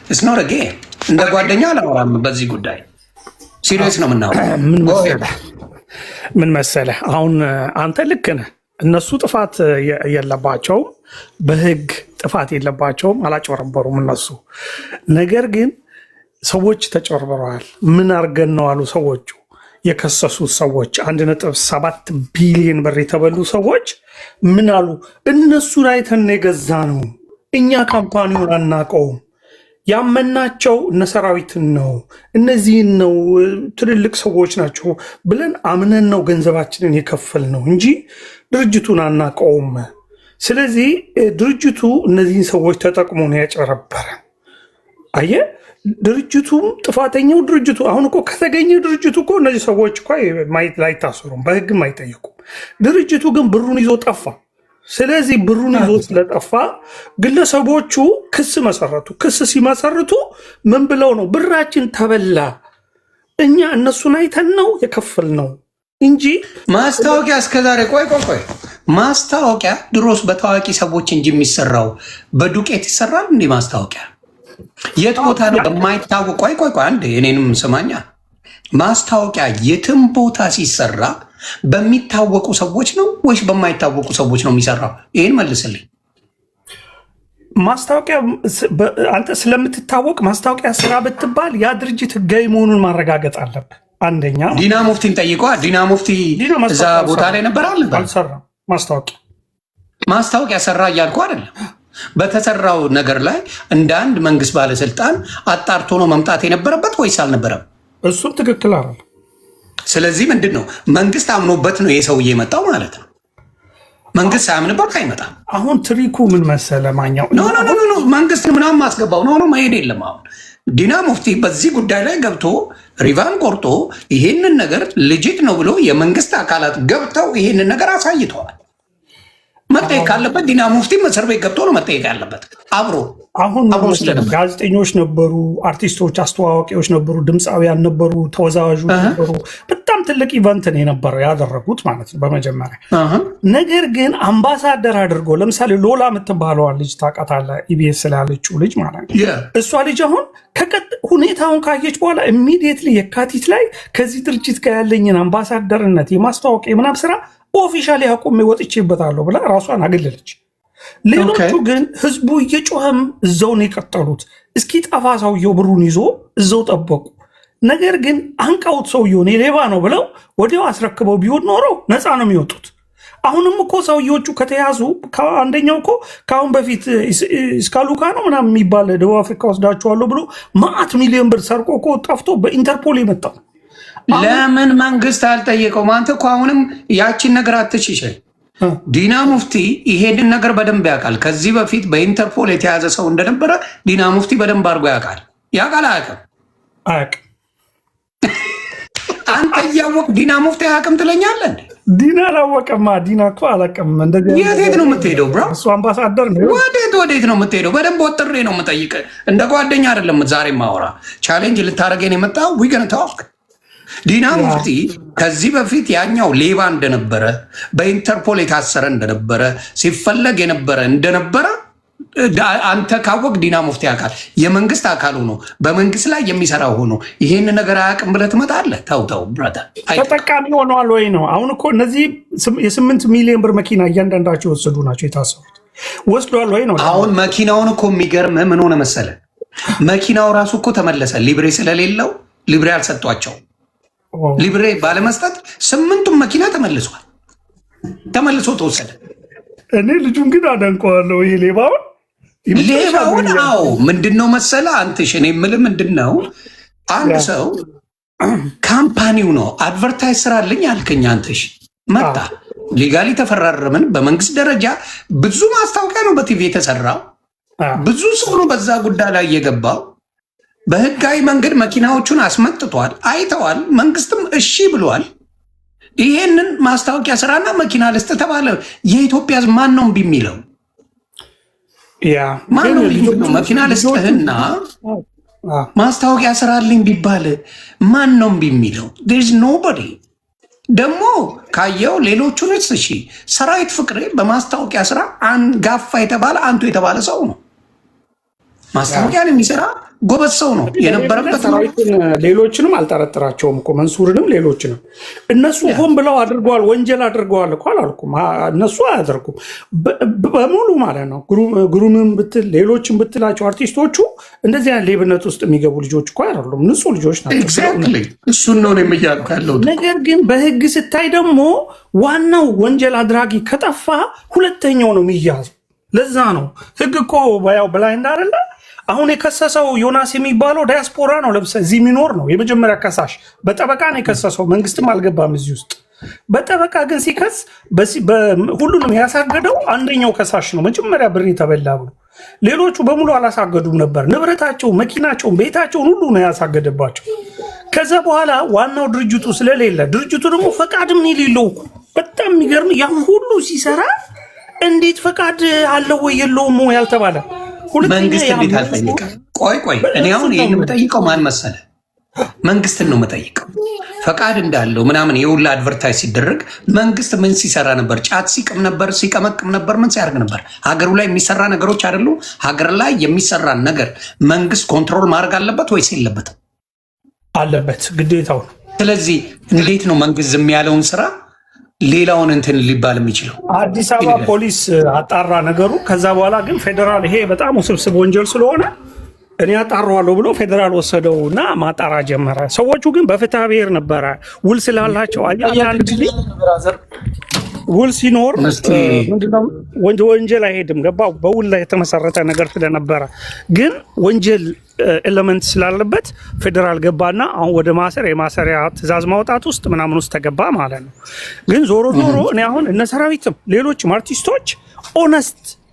ኢትስ ኖት አ ጌም። እንደ ጓደኛ አላወራም በዚህ ጉዳይ ሲሪየስ ነው የምናወራው። ምን መሰለህ አሁን አንተ ልክ ነህ። እነሱ ጥፋት የለባቸውም፣ በህግ ጥፋት የለባቸውም፣ አላጭበረበሩም እነሱ። ነገር ግን ሰዎች ተጨበርበረዋል። ምን አድርገን ነው አሉ ሰዎቹ የከሰሱት ሰዎች 1.7 ቢሊዮን ብር የተበሉ ሰዎች ምን አሉ? እነሱን አይተን የገዛ ነው፣ እኛ ካምፓኒውን አናውቀውም፣ ያመናቸው እነ ሰራዊትን ነው፣ እነዚህን ነው፣ ትልልቅ ሰዎች ናቸው ብለን አምነን ነው ገንዘባችንን የከፈል ነው እንጂ ድርጅቱን አናውቀውም። ስለዚህ ድርጅቱ እነዚህን ሰዎች ተጠቅሞ ነው ያጨረበረ። አየህ፣ ድርጅቱም ጥፋተኛው ድርጅቱ። አሁን እኮ ከተገኘ ድርጅቱ እኮ እነዚህ ሰዎች እኮ ላይታሰሩም፣ በህግም አይጠየቁም። ድርጅቱ ግን ብሩን ይዞ ጠፋ። ስለዚህ ብሩን ይዞ ስለጠፋ ግለሰቦቹ ክስ መሰረቱ። ክስ ሲመሰርቱ ምን ብለው ነው? ብራችን ተበላ፣ እኛ እነሱን አይተን ነው የከፈል ነው እንጂ ማስታወቂያ እስከዛሬ ቆይ ማስታወቂያ ድሮስ በታዋቂ ሰዎች እንጂ የሚሰራው በዱቄት ይሰራል እንዴ? ማስታወቂያ የት ቦታ ነው በማይታወቅ? ቆይ አንዴ እኔንም ስማኛ። ማስታወቂያ የትም ቦታ ሲሰራ በሚታወቁ ሰዎች ነው ወይስ በማይታወቁ ሰዎች ነው የሚሰራው? ይህን መልስልኝ። ማስታወቂያ አንተ ስለምትታወቅ ማስታወቂያ ስራ ብትባል ያ ድርጅት ህጋዊ መሆኑን ማረጋገጥ አለብህ። አንደኛ ዲና ሙፍቲን ጠይቀዋ። ዲና ሙፍቲ እዛ ቦታ ላይ ነበር አልሰራም። ማስታወቂያ ሰራ እያልኩ አይደለም። በተሰራው ነገር ላይ እንደ አንድ መንግስት ባለስልጣን አጣርቶ ነው መምጣት የነበረበት ወይስ አልነበረም? እሱም ትክክል አይደል። ስለዚህ ምንድን ነው መንግስት አምኖበት ነው የሰውዬ የመጣው ማለት ነው። መንግስት ሳያምንበት አይመጣም። አሁን ትሪኩ ምን መሰለ ማኛው ኖ መንግስት ምናምን ማስገባው ኖ መሄድ የለም። አሁን ዲና ሙፍቲ በዚህ ጉዳይ ላይ ገብቶ ሪቫን ቆርጦ ይሄንን ነገር ልጅት ነው ብሎ የመንግስት አካላት ገብተው ይሄንን ነገር አሳይተዋል። መጠየቅ ካለበት ዲና ሙፍቲ እስር ቤት ገብቶ ነው መጠየቅ ያለበት። አብሮ ጋዜጠኞች ነበሩ፣ አርቲስቶች፣ አስተዋዋቂዎች ነበሩ፣ ድምፃውያን ነበሩ፣ ተወዛዋዦች ነበሩ። በጣም ትልቅ ኢቨንት ነው የነበረው ያደረጉት ማለት ነው በመጀመሪያ። ነገር ግን አምባሳደር አድርገው ለምሳሌ ሎላ የምትባለዋን ልጅ ታውቃታለህ? ኢቢኤስ ስላለችው ልጅ ማለት ነው። እሷ ልጅ አሁን ሁኔታውን ካየች በኋላ ኢሚዲየትሊ የካቲት ላይ ከዚህ ድርጅት ጋር ያለኝን አምባሳደርነት የማስተዋወቅ የምናም ስራ ኦፊሻሊ አቁሜ ወጥቼበታለሁ ብላ ራሷን አገለለች። ሌሎቹ ግን ህዝቡ እየጮኸም እዛውን የቀጠሉት እስኪ ጠፋ ሰውየው ብሩን ይዞ እዛው ጠበቁ። ነገር ግን አንቃውት ሰውየውን የሌባ ነው ብለው ወዲያው አስረክበው ቢሆን ኖሮ ነፃ ነው የሚወጡት። አሁንም እኮ ሰውየዎቹ ከተያዙ አንደኛው እኮ ከአሁን በፊት እስካሉካ ነው ምናምን የሚባል ደቡብ አፍሪካ ወስዳችኋለሁ ብሎ ማአት ሚሊዮን ብር ሰርቆ እኮ ጠፍቶ በኢንተርፖል የመጣው ለምን መንግስት አልጠየቀውም? አንተ እኮ አሁንም ያቺን ነገር አትችይኝ። ዲና ሙፍቲ ይሄንን ነገር በደንብ ያውቃል። ከዚህ በፊት በኢንተርፖል የተያዘ ሰው እንደነበረ ዲና ሙፍቲ በደንብ አድርጎ ያውቃል። አያውቅም? አንተ እያወቅ ዲና ሙፍቲ አያውቅም ትለኛለህ? ዲና አላወቀማ። ዲና እኮ አላውቅም። የት ነው የምትሄደው? ብሮ እሱ አምባሳደር ነው። ወዴት ነው የምትሄደው? በደንብ ወጥሬ ነው የምጠይቅህ። እንደ ጓደኛ አይደለም ዛሬ ማወራ። ቻሌንጅ ልታደርገን የመጣው ዊገን ታወቅ ዲና ሙፍቲ ከዚህ በፊት ያኛው ሌባ እንደነበረ በኢንተርፖል የታሰረ እንደነበረ ሲፈለግ የነበረ እንደነበረ አንተ ካወቅ ዲና ሙፍቲ አካል የመንግስት አካል ሆኖ በመንግስት ላይ የሚሰራ ሆኖ ይሄን ነገር አያውቅም ብለህ ትመጣለህ? ተው ብራዘር፣ ተጠቃሚ ሆነዋል ወይ ነው። አሁን እኮ እነዚህ የ8 ሚሊዮን ብር መኪና እያንዳንዳቸው የወሰዱ ናቸው የታሰሩት። ወስዷል ወይ ነው። አሁን መኪናውን እኮ የሚገርምህ ምን ሆነ መሰለህ፣ መኪናው ራሱ እኮ ተመለሰ። ሊብሬ ስለሌለው ሊብሬ አልሰጧቸው። ሊብሬ ባለመስጠት 8ቱም መኪና ተመልሶ ተወሰደ። እኔ ልጁን ግን አደንቀዋለሁ። ይሄ ሌባውን አዎ፣ ምንድነው መሰለ አንትሽ፣ እኔ የምልህ ምንድነው፣ አንድ ሰው ካምፓኒው ነው አድቨርታይዝ ስራልኝ አልከኝ። አንትሽ መጣ፣ ሊጋሊ ተፈራረምን። በመንግስት ደረጃ ብዙ ማስታወቂያ ነው በቲቪ የተሰራው። ብዙ ሰው ነው በዛ ጉዳይ ላይ የገባው። በህጋዊ መንገድ መኪናዎቹን አስመጥቷል፣ አይተዋል። መንግስትም እሺ ብሏል። ይሄንን ማስታወቂያ ስራና መኪና ልስጥ ተባለ። የኢትዮጵያ ህዝብ ማን ነው እምቢ የሚለው? ማን ነው እምቢ የሚለው? መኪና ልስጥህና ማስታወቂያ ስራልኝ ቢባል ማን ነው እምቢ የሚለው? ዴርዝ ኖበዲ። ደግሞ ካየው ሌሎቹንስ እሺ፣ ሰራዊት ፍቅሬ በማስታወቂያ ስራ አንጋፋ የተባለ አንቱ የተባለ ሰው ነው። ማስታወቂያን የሚሰራ ጎበዝ ሰው ነው የነበረበት ነው። ሌሎችንም አልጠረጥራቸውም እኮ መንሱርንም ሌሎችንም እነሱ ሆን ብለው አድርገዋል፣ ወንጀል አድርገዋል እኮ አላልኩም። እነሱ አያደርጉም በሙሉ ማለት ነው። ግሩምም ብትል ሌሎችም ብትላቸው አርቲስቶቹ እንደዚህ አይነት ሌብነት ውስጥ የሚገቡ ልጆች እኮ አይደሉም፣ ንጹህ ልጆች ናቸው። እሱን ነው የሚያልኩ ያለው። ነገር ግን በህግ ስታይ ደግሞ ዋናው ወንጀል አድራጊ ከጠፋ ሁለተኛው ነው የሚያዙ። ለዛ ነው ህግ እኮ ያው ብላይንድ አይደለ። አሁን የከሰሰው ዮናስ የሚባለው ዳያስፖራ ነው፣ ለብሰ እዚህ የሚኖር ነው። የመጀመሪያ ከሳሽ በጠበቃ ነው የከሰሰው፣ መንግስትም አልገባም እዚህ ውስጥ። በጠበቃ ግን ሲከስ ሁሉንም ያሳገደው አንደኛው ከሳሽ ነው፣ መጀመሪያ ብር የተበላ ብሎ። ሌሎቹ በሙሉ አላሳገዱም ነበር። ንብረታቸውን፣ መኪናቸውን፣ ቤታቸውን ሁሉ ነው ያሳገደባቸው። ከዛ በኋላ ዋናው ድርጅቱ ስለሌለ ድርጅቱ ደግሞ ፈቃድም የሌለው በጣም የሚገርም ያ ሁሉ ሲሰራ እንዴት ፈቃድ አለው ወይ የለውም ያልተባለ መንግስት እንዴት አልጠይቅም? ቆይ እኔ አሁን ይህን የምጠይቀው ማን መሰለ? መንግስትን ነው የምጠይቀው። ፈቃድ እንዳለው ምናምን የሁላ አድቨርታይዝ ሲደረግ መንግስት ምን ሲሰራ ነበር? ጫት ሲቅም ነበር፣ ሲቀመቅም ነበር፣ ምን ሲያደርግ ነበር? ሀገሩ ላይ የሚሰራ ነገሮች አይደሉ? ሀገር ላይ የሚሰራን ነገር መንግስት ኮንትሮል ማድረግ አለበት ወይስ የለበትም? አለበት፣ ግዴታው ነው። ስለዚህ እንዴት ነው መንግስት ዝም ያለውን ስራ ሌላውን እንትን ሊባል የሚችለው? አዲስ አበባ ፖሊስ አጣራ ነገሩ። ከዛ በኋላ ግን ፌዴራል ይሄ በጣም ውስብስብ ወንጀል ስለሆነ እኔ አጣራዋለሁ ብሎ ፌዴራል ወሰደው እና ማጣራ ጀመረ። ሰዎቹ ግን በፍትሐ ብሔር ነበረ ውል ስላላቸው ውል ሲኖር ወንጀል አይሄድም። ገባው በውል ላይ የተመሰረተ ነገር ስለነበረ ግን ወንጀል ኤሌመንት ስላለበት ፌዴራል ገባና አሁን ወደ የማሰሪያ ትእዛዝ ማውጣት ውስጥ ምናምን ውስጥ ተገባ ማለት ነው። ግን ዞሮ እኔ አሁን እነ ሰራዊትም ሌሎችም አርቲስቶች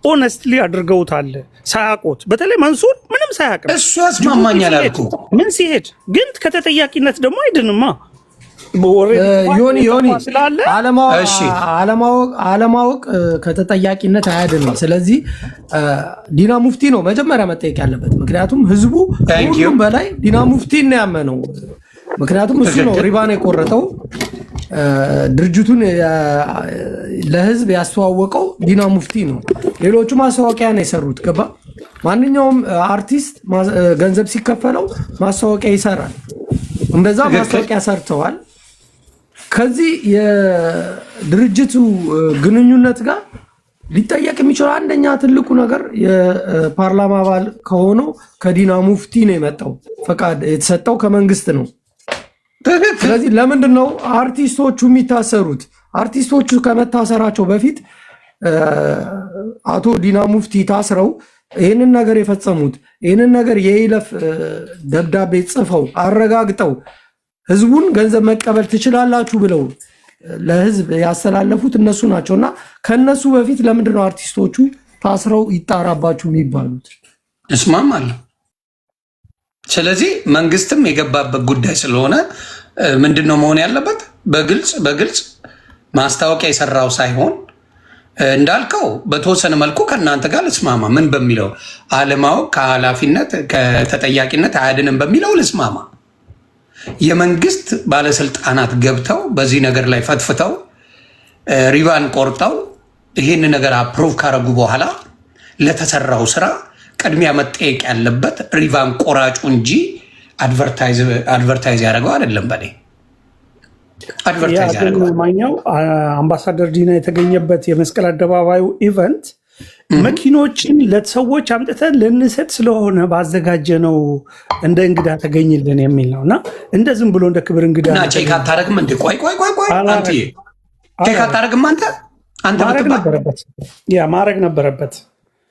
ኦነስትሊ አድርገውታል ሳያውቁት። በተለይ መንሱር ምንም ሳያውቅም እሱ ያስማማኛል አልኩ። ምን ሲሄድ ግን ከተጠያቂነት ደግሞ አይድንማ። ዮኒ አለማወቅ ከተጠያቂነት አያድንም። ስለዚህ ዲና ሙፍቲ ነው መጀመሪያ መጠየቅ ያለበት። ምክንያቱም ህዝቡ ሁሉም በላይ ዲና ሙፍቲ ነው ያመነው። ምክንያቱም እሱ ነው ሪባን የቆረጠው፣ ድርጅቱን ለህዝብ ያስተዋወቀው ዲና ሙፍቲ ነው። ሌሎቹ ማስታወቂያ ነው የሰሩት። ገባ? ማንኛውም አርቲስት ገንዘብ ሲከፈለው ማስታወቂያ ይሰራል። እንደዛ ማስታወቂያ ሰርተዋል። ከዚህ የድርጅቱ ግንኙነት ጋር ሊጠየቅ የሚችለው አንደኛ ትልቁ ነገር የፓርላማ አባል ከሆነው ከዲና ሙፍቲ ነው የመጣው። ፈቃድ የተሰጠው ከመንግስት ነው። ስለዚህ ለምንድን ነው አርቲስቶቹ የሚታሰሩት? አርቲስቶቹ ከመታሰራቸው በፊት አቶ ዲና ሙፍቲ ታስረው ይህንን ነገር የፈጸሙት ይህንን ነገር የይለፍ ደብዳቤ ጽፈው አረጋግጠው ህዝቡን ገንዘብ መቀበል ትችላላችሁ ብለው ለህዝብ ያስተላለፉት እነሱ ናቸው። እና ከነሱ በፊት ለምንድን ነው አርቲስቶቹ ታስረው ይጣራባችሁ የሚባሉት? እስማማለሁ። ስለዚህ መንግስትም የገባበት ጉዳይ ስለሆነ ምንድን ነው መሆን ያለበት? በግልጽ ማስታወቂያ የሰራው ሳይሆን እንዳልከው በተወሰነ መልኩ ከእናንተ ጋር ልስማማ። ምን በሚለው አለማወቅ ከኃላፊነት ከተጠያቂነት አያድንም በሚለው ልስማማ። የመንግስት ባለስልጣናት ገብተው በዚህ ነገር ላይ ፈትፍተው ሪቫን ቆርጠው ይህን ነገር አፕሮቭ ካረጉ በኋላ ለተሰራው ስራ ቅድሚያ መጠየቅ ያለበት ሪቫን ቆራጩ እንጂ አድቨርታይዝ ያደረገው አይደለም። በኔ አድቨርታይዝ ያደረገው ማኛው አምባሳደር ዲና የተገኘበት የመስቀል አደባባዩ ኢቨንት መኪኖችን ለሰዎች አምጥተን ልንሰጥ ስለሆነ ባዘጋጀነው እንደ እንግዳ ተገኝልን የሚል ነው እና እንደ ዝም ብሎ እንደ ክብር እንግዳ እና ቼክ አታረግም እንዴ? ቆይ አንተ ቼክ አታረግም? አንተ ማድረግ ነበረበት።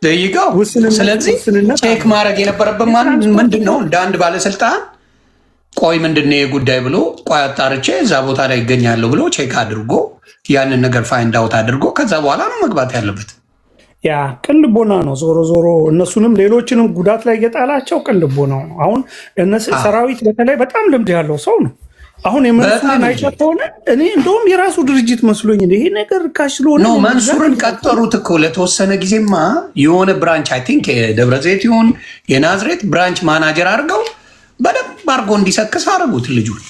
ደይጋው ስለዚህ ቼክ ማድረግ የነበረበት ምንድን ነው? እንደ አንድ ባለስልጣን ቆይ ምንድን ነው የጉዳይ ብሎ ቆይ አጣርቼ እዛ ቦታ ላይ ይገኛለሁ ብሎ ቼክ አድርጎ ያንን ነገር ፋይንድ አውት አድርጎ ከዛ በኋላ ነው መግባት ያለበት። ያ ቅን ልቦና ነው። ዞሮ እነሱንም ሌሎችንም ጉዳት ላይ የጣላቸው ቅን ልቦና ነው። አሁን ሰራዊት በተለይ በጣም ልምድ ያለው ሰው ነው። አሁን የመንሱርን አይቻት ከሆነ እኔ እንደውም የራሱ ድርጅት መስሎኝ ይሄ ነገር ካሽሎነ ነው። መንሱርን ቀጠሩት እኮ ለተወሰነ ጊዜማ የሆነ ብራንች አይ ቲንክ የደብረዘይት ይሁን የናዝሬት ብራንች ማናጀር አድርገው በደንብ አድርጎ እንዲሰክስ አደረጉት። ልጁን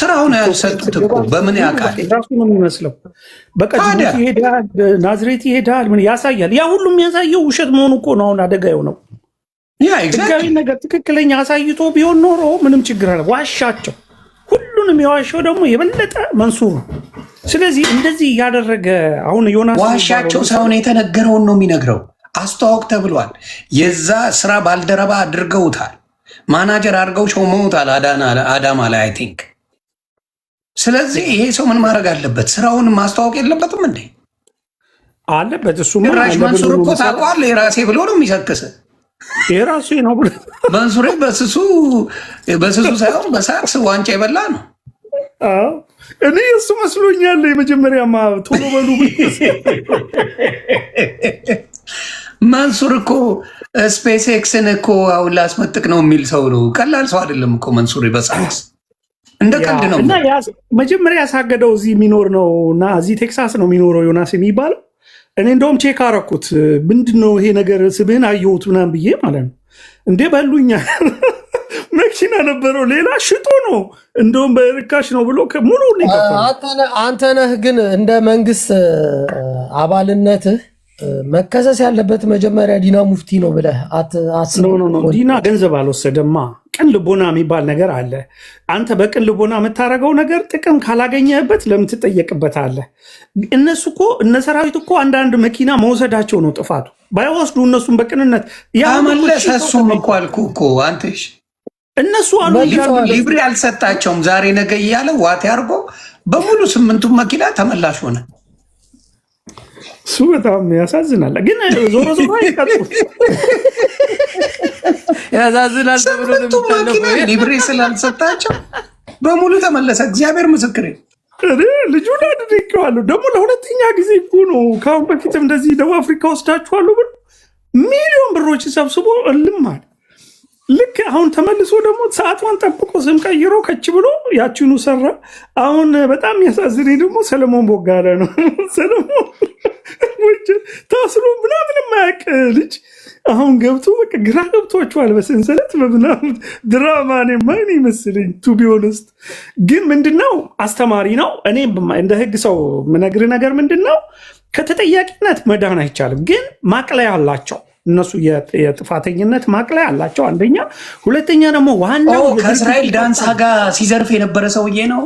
ስራውን ያልሰጡት እኮ በምን ያውቃል? ራሱ ነው የሚመስለው። በቃ ጅቡቲ ይሄዳል፣ ናዝሬት ይሄዳል፣ ምን ያሳያል? ያ ሁሉ የሚያሳየው ውሸት መሆኑ እኮ ነው። አሁን አደጋ የሆነው ህጋዊ ነገር ትክክለኛ አሳይቶ ቢሆን ኖሮ ምንም ችግር አለ። ዋሻቸው። ሁሉንም የዋሻው ደግሞ የበለጠ መንሱር ነው። ስለዚህ እንደዚህ እያደረገ አሁን ዮናስ ዋሻቸው ሳይሆን የተነገረውን ነው የሚነግረው። አስተዋውቅ ተብሏል። የዛ ስራ ባልደረባ አድርገውታል። ማናጀር አድርገው ሾመውታል አዳማ ላይ አይ ቲንክ። ስለዚህ ይሄ ሰው ምን ማድረግ አለበት? ስራውን ማስተዋወቅ የለበትም እንዴ? አለበት። እሱ ራሽ መንሱር እኮ ታውቀዋለህ፣ የራሴ ብሎ ነው የሚሰክስ። የራሱ ነው ብሎ መንሱሬ በስሱ ሳይሆን በሳክስ ዋንጫ የበላ ነው። እኔ እሱ መስሎኛል። የመጀመሪያማ ቶሎ በሉ መንሱር እኮ ስፔስ ኤክስን እኮ አሁን ላስመጥቅ ነው የሚል ሰው ነው። ቀላል ሰው አይደለም እኮ መንሱር። በሳክስ እንደ ቀልድ ነው። እና መጀመሪያ ያሳገደው እዚህ የሚኖር ነው እና እዚህ ቴክሳስ ነው የሚኖረው ዮናስ የሚባለው። እኔ እንደውም ቼክ አረኩት። ምንድነው ይሄ ነገር ስብህን አየሁት ምናምን ብዬ ማለት ነው። እንዴ በሉኛ መኪና ነበረው ሌላ ሽጦ ነው እንደውም በርካሽ ነው ብሎ ሙሉ አንተ ነህ። ግን እንደ መንግስት አባልነትህ መከሰስ ያለበት መጀመሪያ ዲና ሙፍቲ ነው ብለህ አስበው። ዲና ገንዘብ አልወሰደማ። ቅን ልቦና የሚባል ነገር አለ። አንተ በቅን ልቦና የምታደርገው ነገር ጥቅም ካላገኘህበት ለምን ትጠየቅበታለህ? እነሱ እኮ እነ ሰራዊት እኮ አንዳንድ መኪና መውሰዳቸው ነው ጥፋቱ። ባይወስዱ እነሱም በቅንነት ያመለሰ እሱም እኮ አልኩህ እኮ አንተሽ እነሱ አሉ ሊብሬ አልሰጣቸውም። ዛሬ ነገ እያለ ዋቴ አድርጎ በሙሉ 8ቱም መኪና ተመላሽ ሆነ። እሱ በጣም ያሳዝናል። ግን ዞሮ ዞሮ አይቀጡት ያሳዝናል። ሊብሬ ስላልሰጣቸው በሙሉ ተመለሰ። እግዚአብሔር ምስክሬ። ልጁን አድርጌዋለሁ። ደግሞ ለሁለተኛ ጊዜ እኮ ነው። ከአሁን በፊትም እንደዚህ ደቡብ አፍሪካ ወስዳችኋለሁ ብሎ ሚሊዮን ብሮች ሰብስቦ እልማል። ልክ አሁን ተመልሶ ደግሞ ሰዓቷን ጠብቆ ስም ቀይሮ ከች ብሎ ያችኑ ሰራ። አሁን በጣም ያሳዝነኝ ደግሞ ሰለሞን ቦጋለ ነው። ሰለሞን ታስሮ ምናምን የማያውቅ ልጅ አሁን ገብቶ በቃ ግራ ገብቷቸዋል። በሰንሰለት በምናምን ድራማ ማን ይመስለኝ ቱ ቢ ኦነስት። ግን ምንድነው አስተማሪ ነው። እኔ እንደ ህግ ሰው ምነግር ነገር ምንድነው ከተጠያቂነት መዳን አይቻልም። ግን ማቅለያ አላቸው እነሱ የጥፋተኝነት ማቅለያ አላቸው። አንደኛ። ሁለተኛ ደግሞ ዋናው ከእስራኤል ዳንሳ ጋር ሲዘርፍ የነበረ ሰውዬ ነው።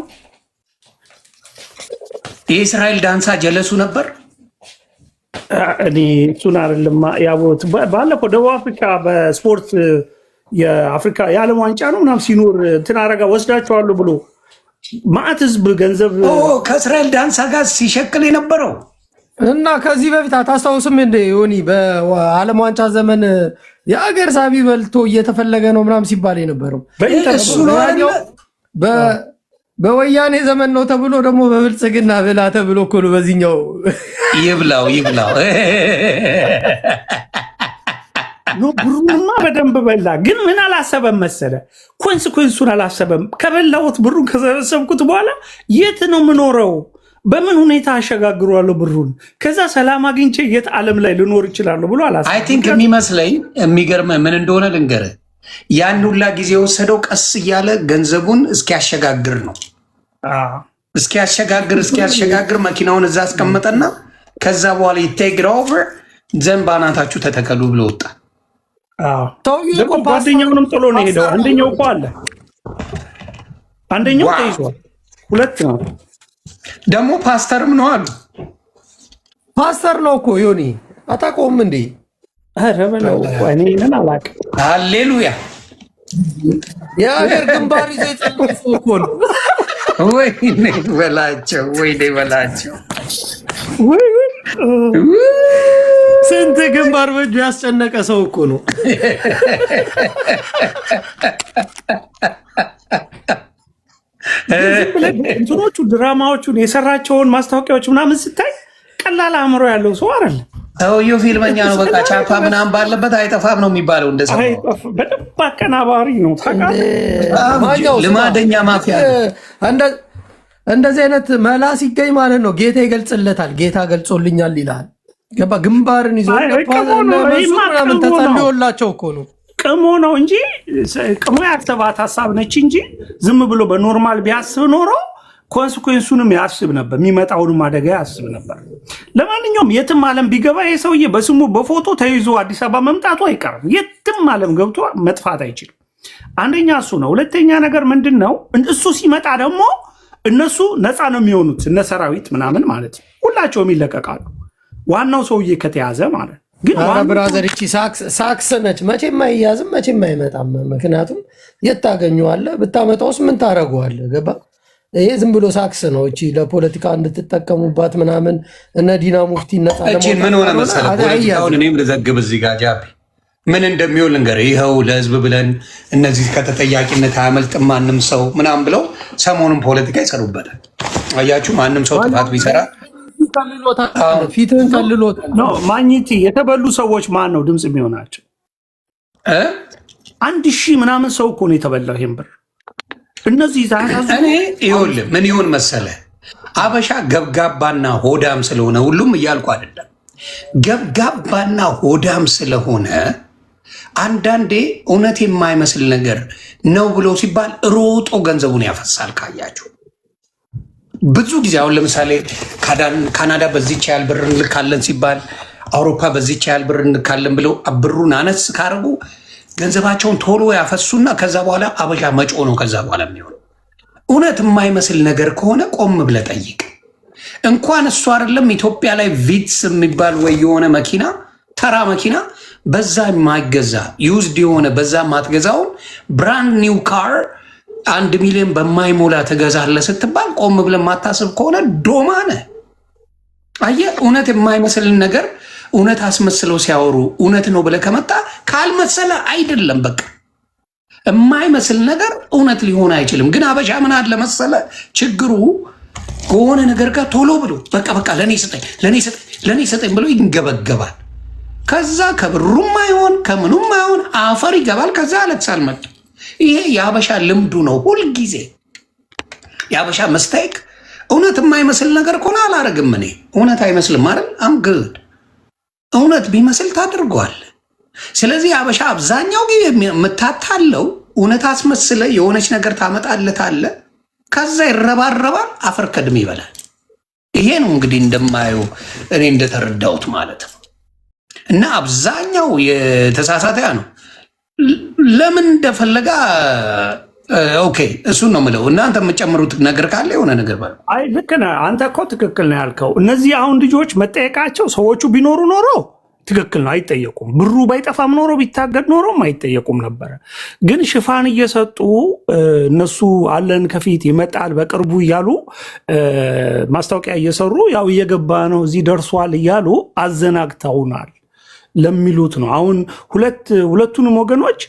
የእስራኤል ዳንሳ ጀለሱ ነበር። እኔ እሱን አይደለም ያቦት ባለፈው ደቡብ አፍሪካ በስፖርት የአፍሪካ የዓለም ዋንጫ ነው ምናምን ሲኖር እንትን አረጋ ወስዳቸዋለሁ ብሎ ማዕት ህዝብ ገንዘብ ከእስራኤል ዳንሳ ጋር ሲሸክል የነበረው እና ከዚህ በፊት አታስታውስም እንደ ዮኒ በዓለም ዋንጫ ዘመን የአገር ሳቢ በልቶ እየተፈለገ ነው ምናምን ሲባል የነበረው በወያኔ ዘመን ነው ተብሎ ደግሞ በብልጽግና ብላ ተብሎ እኮ ነው። በዚህኛው ይብላው ብሩንማ በደንብ በላ። ግን ምን አላሰበም መሰለ? ኮንስኮንሱን አላሰበም። ከበላሁት ብሩን ከሰበሰብኩት በኋላ የት ነው የምኖረው? በምን ሁኔታ አሸጋግሯለሁ ብሩን? ከዛ ሰላም አግኝቼ የት ዓለም ላይ ልኖር ይችላለሁ ብሎ አላሰበም። አይ ቲንክ የሚመስለኝ የሚገርምህ ምን እንደሆነ ልንገርህ። ያን ሁላ ጊዜ የወሰደው ቀስ እያለ ገንዘቡን እስኪያሸጋግር ነው። እስኪያሸጋግር መኪናውን እዛ አስቀመጠና ከዛ በኋላ ይቴግር ኦቨር ዘንድ ባናታችሁ ተተከሉ ብሎ ወጣ። ጓደኛውንም ጥሎ ነው ሄደው። አንደኛው እኮ አለ፣ አንደኛው ተይዟል። ሁለት ነው ደግሞ ፓስተርም ነው አሉ። ፓስተር ነው እኮ ዮኒ አታውቀውም እንዴ? ኧረ በለው እኔ ምን አላውቅም። ሃሌሉያ የሀገር ግንባር ይዞ የጸለየ ሰው እኮ ነው። ወይኔ በላቸው። ስንት ግንባር በእጁ ያስጨነቀ ሰው እኮ ነው። እንትኖቹ ድራማዎቹን የሰራቸውን ማስታወቂያዎች ምናምን ስታይ ቀላል አእምሮ ያለው ሰው አይደለም። ሰውዬው ፊልመኛ ነው። በቃ ቻፓ ምናምን ባለበት አይጠፋም ነው የሚባለው። በደንብ አቀናባሪ ነው። ልማደኛ ማፊያ። እንደዚህ አይነት መላ ሲገኝ ማለት ነው ጌታ ይገልጽለታል። ጌታ ገልጾልኛል ይላል። ገባ ግንባርን ይዞ ምናምን ተጸልዮላቸው እኮ ነው። ቅሞ ነው እንጂ ቅሞ ያሰባት ሀሳብ ነች እንጂ ዝም ብሎ በኖርማል ቢያስብ ኖሮ ኮንሲኩዌንሱንም ያስብ ነበር፣ የሚመጣውንም አደጋ ያስብ ነበር። ለማንኛውም የትም ዓለም ቢገባ ይሄ ሰውዬ በስሙ በፎቶ ተይዞ አዲስ አበባ መምጣቱ አይቀርም። የትም ዓለም ገብቶ መጥፋት አይችልም። አንደኛ እሱ ነው። ሁለተኛ ነገር ምንድን ነው? እሱ ሲመጣ ደግሞ እነሱ ነፃ ነው የሚሆኑት፣ እነ ሰራዊት ምናምን ማለት ነው። ሁላቸውም ይለቀቃሉ፣ ዋናው ሰውዬ ከተያዘ ማለት ነው። ግን ብራዘር እቺ ሳክስ ነች፣ መቼም አይያዝም፣ መቼም አይመጣም። ምክንያቱም የት ታገኘዋለህ? ብታመጣውስ ምን ታደርገዋለህ? ገባ? ይሄ ዝም ብሎ ሳክስ ነው። እቺ ለፖለቲካ እንድትጠቀሙባት ምናምን እነ ዲና ሙፍቲ ነፃ ለሞት ምን ሆነ መሰለህ? ፖለቲካውን እኔም ልዘግብ እዚህ ጋር ጃፒ ምን እንደሚሆን ልንገርህ። ይኸው ለህዝብ ብለን እነዚህ ከተጠያቂነት አያመልጥም ማንም ሰው ምናምን ብለው ሰሞኑን ፖለቲካ ይሰሩበታል። አያችሁ፣ ማንም ሰው ጥፋት ቢሰራ ፊትህን ከልሎታል። ማግኘት የተበሉ ሰዎች ማን ነው ድምፅ የሚሆናቸው? 1000 ምናምን ሰው እኮ ነው የተበላው ይሄን ብር። እነዚህ እኔ ይኸውልህ ምን ይሁን መሰለህ፣ አበሻ ገብጋባና ሆዳም ስለሆነ ሁሉም እያልኩ አይደለም፣ ገብጋባና ሆዳም ስለሆነ አንዳንዴ እውነት የማይመስል ነገር ነው ብሎ ሲባል ሮጦ ገንዘቡን ያፈሳል። ካያችሁ ብዙ ጊዜ አሁን ለምሳሌ ካናዳ በዚህች ያህል ብር እንልካለን ሲባል አውሮፓ በዚህች ያህል ብር እንልካለን ብለው ብሩን አነስ ካረጉ ገንዘባቸውን ቶሎ ያፈሱና ከዛ በኋላ አበሻ መጮ ነው። ከዛ በኋላ የሚሆነው እውነት የማይመስል ነገር ከሆነ ቆም ብለህ ጠይቅ። እንኳን እሱ አይደለም ኢትዮጵያ ላይ ቪትስ የሚባል ወይ የሆነ መኪና ተራ መኪና በዛ የማይገዛ ዩዝድ የሆነ በዛ ማትገዛውን ብራንድ ኒው ካር 1 ሚሊዮን በማይሞላ ትገዛለህ ስትባል ቆም ብለህ ማታስብ ከሆነ ዶማ ነህ። አየህ፣ እውነት የማይመስልን ነገር እውነት አስመስለው ሲያወሩ እውነት ነው ብለህ ከመጣ ካልመሰለ አይደለም። በቃ የማይመስል ነገር እውነት ሊሆን አይችልም። ግን አበሻ ምን አለ መሰለ ችግሩ ከሆነ ነገር ጋር ቶሎ ብሎ በቃ ለኔ ሰጠኝ ብሎ ይንገበገባል። ከዛ ከብሩም አይሆን ከምኑም አይሆን አፈር ይገባል። ከዛ ያለቅሳል መጥቶ። ይሄ የአበሻ ልምዱ ነው። ሁልጊዜ የአበሻ መስታይክ እውነት የማይመስል ነገር ከሆነ አላረግም። እኔ እውነት አይመስልም አይደል? አም ግድ እውነት ቢመስል ታድርገዋል። ስለዚህ አበሻ አብዛኛው ጊዜ የምታታለው እውነት አስመስለ የሆነች ነገር ታመጣለታለ፣ ከዛ ይረባረባል፣ አፈር ከድሜ ይበላል። ይሄ ነው እንግዲህ እንደማየው እኔ እንደተረዳሁት ማለት ነው። እና አብዛኛው የተሳሳተ ነው። ለምን እንደፈለጋ ኦኬ፣ እሱን ነው የምለው። እናንተ የምጨምሩት ነገር ካለ የሆነ ነገር በለው። አይ ልክ ነህ አንተ እኮ ትክክል ነው ያልከው። እነዚህ አሁን ልጆች መጠየቃቸው ሰዎቹ ቢኖሩ ኖሮ ትክክል ነው፣ አይጠየቁም። ብሩ ባይጠፋም ኖሮ ቢታገድ ኖሮም አይጠየቁም ነበረ። ግን ሽፋን እየሰጡ እነሱ አለን ከፊት ይመጣል በቅርቡ እያሉ ማስታወቂያ እየሰሩ ያው እየገባ ነው እዚህ ደርሷል እያሉ አዘናግተውናል ለሚሉት ነው። አሁን ሁለቱንም ወገኖች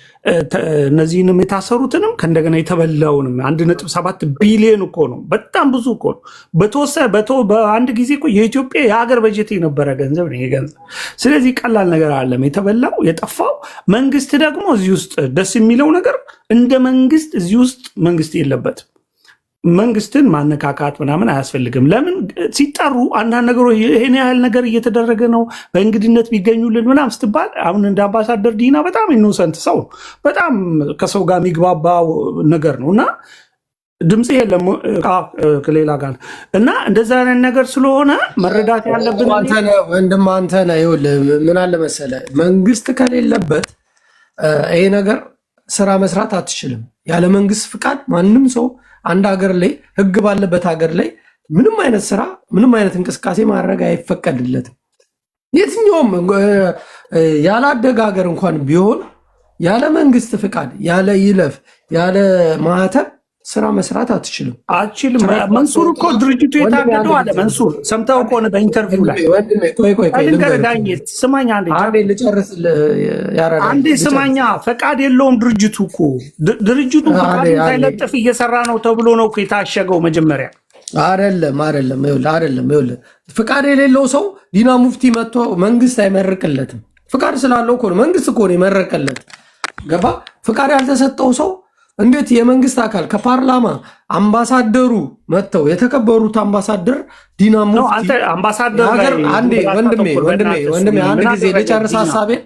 እነዚህንም የታሰሩትንም ከእንደገና የተበላውንም 1.7 ቢሊዮን እኮ ነው። በጣም ብዙ እኮ ነው። በአንድ ጊዜ እኮ የኢትዮጵያ የሀገር በጀት የነበረ ገንዘብ ነው ይሄ ገንዘብ። ስለዚህ ቀላል ነገር አለም የተበላው የጠፋው። መንግስት ደግሞ እዚህ ውስጥ ደስ የሚለው ነገር እንደ መንግስት እዚህ ውስጥ መንግስት የለበትም። መንግስትን ማነካካት ምናምን አያስፈልግም። ለምን ሲጠሩ አንዳንድ ነገሮች ይሄን ያህል ነገር እየተደረገ ነው በእንግድነት ቢገኙልን ምናምን ስትባል አሁን እንደ አምባሳደር ዲና በጣም ኢኖሰንት ሰው በጣም ከሰው ጋር የሚግባባው ነገር ነው እና ድምፅ የለም ከሌላ ጋር እና እንደዛ አይነት ነገር ስለሆነ መረዳት ያለብን ወንድም አንተ ነህ። ይኸውልህ ምን አለ መሰለህ መንግስት ከሌለበት ይሄ ነገር ስራ መስራት አትችልም። ያለ መንግስት ፍቃድ ማንም ሰው አንድ ሀገር ላይ ህግ ባለበት ሀገር ላይ ምንም አይነት ስራ ምንም አይነት እንቅስቃሴ ማድረግ አይፈቀድለትም። የትኛውም ያላደገ ሀገር እንኳን ቢሆን ያለ መንግስት ፍቃድ ያለ ይለፍ ያለ ማህተም ስራ መስራት አትችልም። መንሱር እኮ ድርጅቱ የታገደው አለ። መንሱር ሰምተው ከሆነ በኢንተርቪው ላይ ስማኛ አንዴ ስማኛ፣ ፈቃድ የለውም ድርጅቱ እኮ ድርጅቱ ፈቃድ ሳይለጥፍ እየሰራ ነው ተብሎ ነው እኮ የታሸገው መጀመሪያ። አይደለም ፍቃድ የሌለው ሰው ዲና ሙፍቲ መጥቶ መንግስት አይመርቅለትም። ፍቃድ ስላለው እኮ ነው መንግስት እኮ ነው የመረቀለት። ገባ? ፍቃድ ያልተሰጠው ሰው እንዴት የመንግስት አካል ከፓርላማ አምባሳደሩ መጥተው የተከበሩት አምባሳደር ዲና ሙፍቲ አምባሳደር ወንድሜ አንድ ጊዜ ልጨርስ ሀሳቤን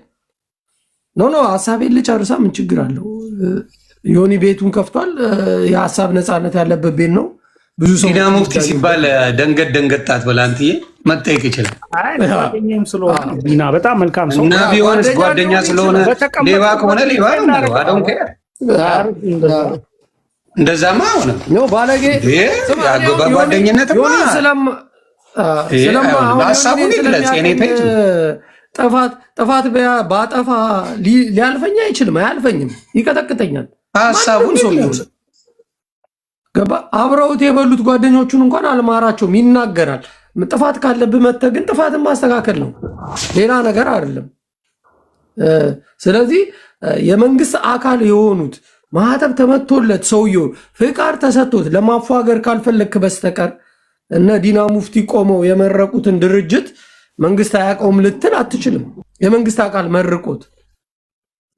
ሀሳቤን ልጨርሳ ምን ችግር አለው? ዮኒ ቤቱን ከፍቷል። የሀሳብ ነፃነት ያለበት ቤት ነው። ብዙ ሰው ዲና ሙፍቲ ሲባል ደንገጣት በላንትዬ መጠየቅ ይችላል። ጓደኛም ስለሆነ ዲና በጣም መልካም ሰው እና ቢሆንስ ጓደኛ ስለሆነ ሌባ ከሆነ ሌባ ነው። አዶን እንደዛማ ሆነ ነው ባለጌ ጓደኝነትማ ሀሳቡን ይግለጽ። የኔ ፔጅ ጥፋት ባጠፋ ሊያልፈኝ አይችልም፣ አያልፈኝም፣ ይቀጠቅጠኛል። ሀሳቡን ሰው ገባ። አብረውት የበሉት ጓደኞቹን እንኳን አልማራቸውም፣ ይናገራል። ጥፋት ካለብህ መተህ ግን ጥፋትን ማስተካከል ነው፣ ሌላ ነገር አይደለም። ስለዚህ የመንግስት አካል የሆኑት ማህተብ ተመቶለት ሰውየው ፍቃድ ተሰጥቶት ለማፏገር ካልፈለግክ በስተቀር እነ ዲና ሙፍቲ ቆመው የመረቁትን ድርጅት መንግስት አያውቀውም ልትል አትችልም። የመንግስት አካል መርቆት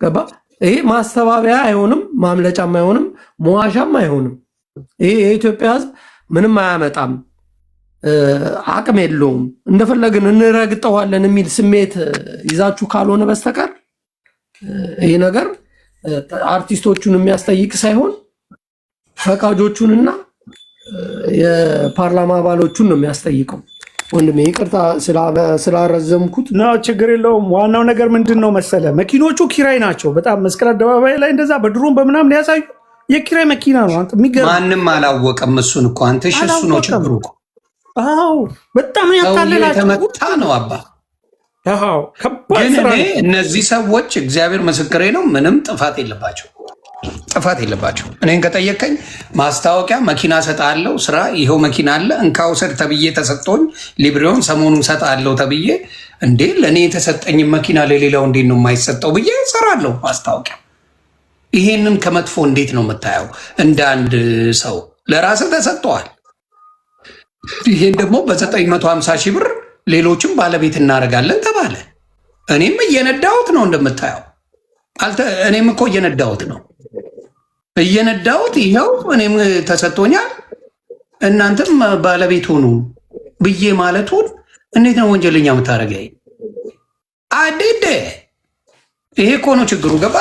ገባ። ይሄ ማስተባበያ አይሆንም፣ ማምለጫም አይሆንም፣ መዋሻም አይሆንም። ይሄ የኢትዮጵያ ህዝብ ምንም አያመጣም፣ አቅም የለውም፣ እንደፈለግን እንረግጠዋለን የሚል ስሜት ይዛችሁ ካልሆነ በስተቀር ይሄ ነገር አርቲስቶቹን የሚያስጠይቅ ሳይሆን ፈቃጆቹንና የፓርላማ አባሎቹን ነው የሚያስጠይቀው። ወንድሜ ይቅርታ ስላረዘምኩት። ችግር የለውም። ዋናው ነገር ምንድን ነው መሰለ፣ መኪኖቹ ኪራይ ናቸው። በጣም መስቀል አደባባይ ላይ እንደዛ በድሮን በምናምን ያሳዩ የኪራይ መኪና ነው። አንተ የሚገርም ማንም አላወቀም። እሱን እኮ አንተ እሱ ነው ችግሩ እኮ። አዎ በጣም ያታለላቸው የተመታ ነው አባ። ግን እነዚህ ሰዎች እግዚአብሔር ምስክሬ ነው፣ ምንም ጥፋት የለባቸው። እኔን ከጠየቀኝ ማስታወቂያ መኪና ሰጣለው ስራ ይኸው መኪና አለ እንካ ውሰድ ተብዬ ተሰጥቶኝ ሊብሬውን ሰሞኑን ሰጣለው ተብዬ እንዴ ለእኔ የተሰጠኝ መኪና ለሌላው እንዴት ነው የማይሰጠው ብዬ ሰራለሁ ማስታወቂያ። ይሄንን ከመጥፎ እንዴት ነው የምታየው? እንደ አንድ ሰው ለራስህ ተሰጥተዋል። ይሄን ደግሞ በ950 ሺህ ብር ሌሎችም ባለቤት እናደርጋለን ተባለ። እኔም እየነዳሁት ነው እንደምታየው። እኔም እኮ እየነዳሁት ነው ይኸው እኔም ተሰጥቶኛል፣ እናንተም ባለቤት ሆኑ ብዬ ማለቱን እንዴት ነው ወንጀለኛ የምታደርገኝ? አዴደ ይሄ እኮ ነው ችግሩ። ገባ?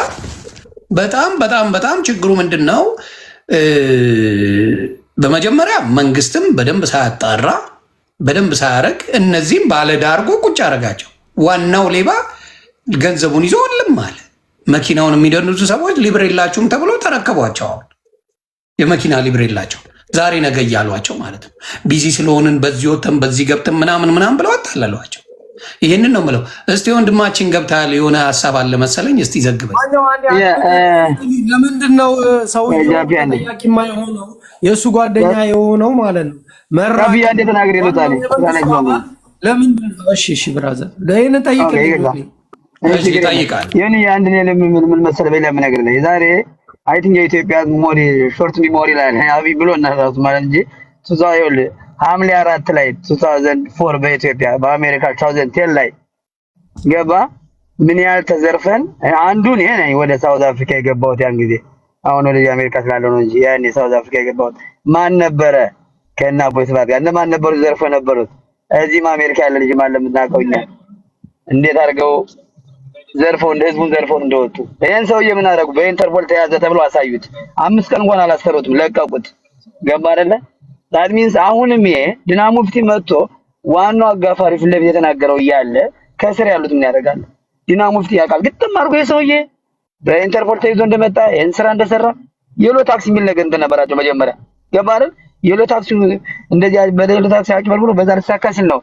በጣም ችግሩ ምንድን ነው? በመጀመሪያ መንግስትም በደንብ ሳያጣራ በደንብ ሳያረግ እነዚህም ባለዳርጎ ቁጭ አረጋቸው። ዋናው ሌባ ገንዘቡን ይዞ ልም አለ። መኪናውን የሚደንሱ ሰዎች ሊብር የላችሁም ተብሎ ተረከቧቸዋል። የመኪና ሊብር የላቸው ዛሬ ነገ እያሏቸው ማለት ነው። ቢዚ ስለሆንን በዚህ ወተን በዚህ ገብተን ምናምን ብለው አታለሏቸው። ይህንን ነው ምለው። እስቲ ወንድማችን ገብታል፣ የሆነ ሀሳብ አለ መሰለኝ። እስቲ ዘግበኝ። ለምንድን ነው ሰውዬው ተጠያቂ የማይሆነው? የእሱ ጓደኛ የሆነው ማለት ነው መራቢያ እንደተናገረ ይሉታል። ለምንድን ነው? እሺ ብራዘር ለይን ጠይቅ ይጠይቃል። ይሄን አንድ ነው ምን መሰለህ በሌላ ነገር ላይ ዛሬ አይ ቲንክ የኢትዮጵያ ሜሞሪ ሾርት ሜሞሪ ላይ አብይ ብሎ እናራሱ ማለት እንጂ ቱዛዩል ሐምሌ 4 ላይ 2004 በኢትዮጵያ በአሜሪካ 2010 ላይ ገባ ምን ያህል ተዘርፈን አንዱን ይሄ ነኝ ወደ ሳውዝ አፍሪካ የገባሁት ያን ጊዜ አሁን ወደ አሜሪካ ስላለው ነው እንጂ ያኔ ሳውዝ አፍሪካ የገባሁት ማን ነበረ? ከና ቦይስ ባጋ እነማን ነበሩ ዘርፈ ነበሩት? እዚህም አሜሪካ ያለ ልጅ ማለት የምናውቀውኛ እንዴት አድርገው ዘርፈው እንደ ህዝቡን ዘርፈው እንደወጡ ይሄን ሰውዬ ምን አደረጉ? በኢንተርፖል ተያዘ ተብሎ አሳዩት። 5 ቀን እንኳን አላሰሩትም፣ ለቀቁት። ገባ አይደለ? that means አሁንም ይሄ ዲና ሙፍቲ መጥቶ ዋናው አጋፋሪ ፊት ለፊት የተናገረው እያለ ከስር ያሉት ምን ያደርጋሉ? ዲና ሙፍቲ ያውቃል ግጥም አድርጎ የሰውዬ በኢንተርፖል ተይዞ እንደመጣ ይሄን ስራ እንደሰራ የሎ ታክሲ የሚል ነገር እንደነበራቸው መጀመሪያ ገባ አይደል? የሎ ታክሲ እንደዚህ በሌሎ ታክሲ አጭበል ብሎ በዛ ተሳካ ሲል ነው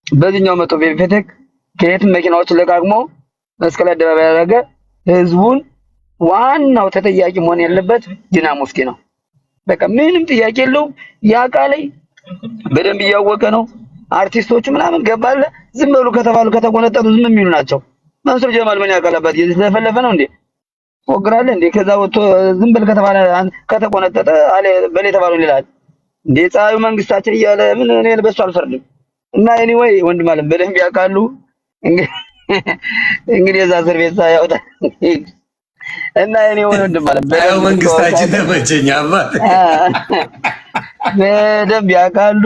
በዚህኛው መጥቶ በፌቴክ ከየትም መኪናዎች ለቃቅሞ መስቀል አደባባይ ያደረገ ህዝቡን ዋናው ተጠያቂ መሆን ያለበት ዲና ሙፍቲ ነው። በቃ ምንም ጥያቄ የለውም። ያቃለይ በደንብ እያወቀ ነው። አርቲስቶቹ ምናምን ገባለ ዝም ብሎ ከተባሉ ከተቆነጠጡ ዝም የሚሉ ናቸው። መንሱር ጀማል ምን ያቃለበት ስለፈለፈ ነው እንዴ? ወግራለ እንዴ? ከዛ ወጥቶ ዝም ብሎ ከተባለ ከተቆነጠጠ አለ በሌ ተባሉ ይላል እንዴ? ፀሐዩ መንግስታችን እያለ ምን እኔ በሱ አልፈርድም። እና ኤኒዌይ ወንድም አለም በደንብ ያቃሉ እንግዲህ እዛ እስር ቤት ሳያወጣ እና እኔ ወንድም ማለት መንግስታችን ተመቸኝ አባት በደንብ ያውቃሉ።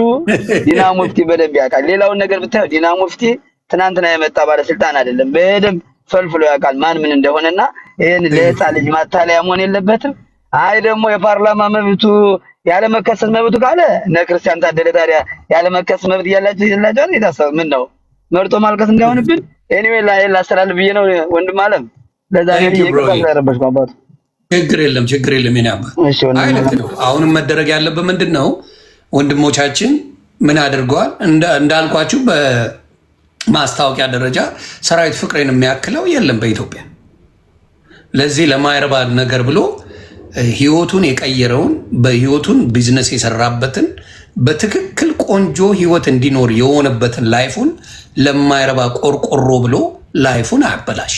ዲና ሙፍቲ በደንብ ያውቃል። ሌላውን ነገር ብታዩ ዲና ሙፍቲ ትናንትና የመጣ ባለስልጣን አይደለም። በደንብ ፈልፍሎ ያውቃል ማን ምን እንደሆነና ይሄን ለህፃን ልጅ ማታለያ መሆን የለበትም። አይ ደግሞ የፓርላማ መብቱ ያለ መከሰስ መብቱ ካለ እነ ክርስቲያን ታደለ ታዲያ ያለ መከሰስ መብት እያላቸው የታሰበ ምን ነው መርጦ ማልቀስ እንዳይሆንብን ኤኒዌይ ላይ ላስተላልፍ ብዬ ነው ወንድም አለም ለዛ ነው ይቀርበሽ አባቱ ችግር የለም የኔ አባት አይነት ነው። አሁንም መደረግ ያለበት ምንድነው ወንድሞቻችን ምን አድርገዋል እንዳልኳችሁ በማስታወቂያ ደረጃ ሰራዊት ፍቅሬን የሚያክለው የለም በኢትዮጵያ። ለዚህ ለማይረባ ነገር ብሎ ህይወቱን የቀየረውን በህይወቱን ቢዝነስ የሰራበትን በትክክል ቆንጆ ህይወት እንዲኖር የሆነበትን ላይፉን ለማይረባ ቆርቆሮ ብሎ ላይፉን አያበላሽ።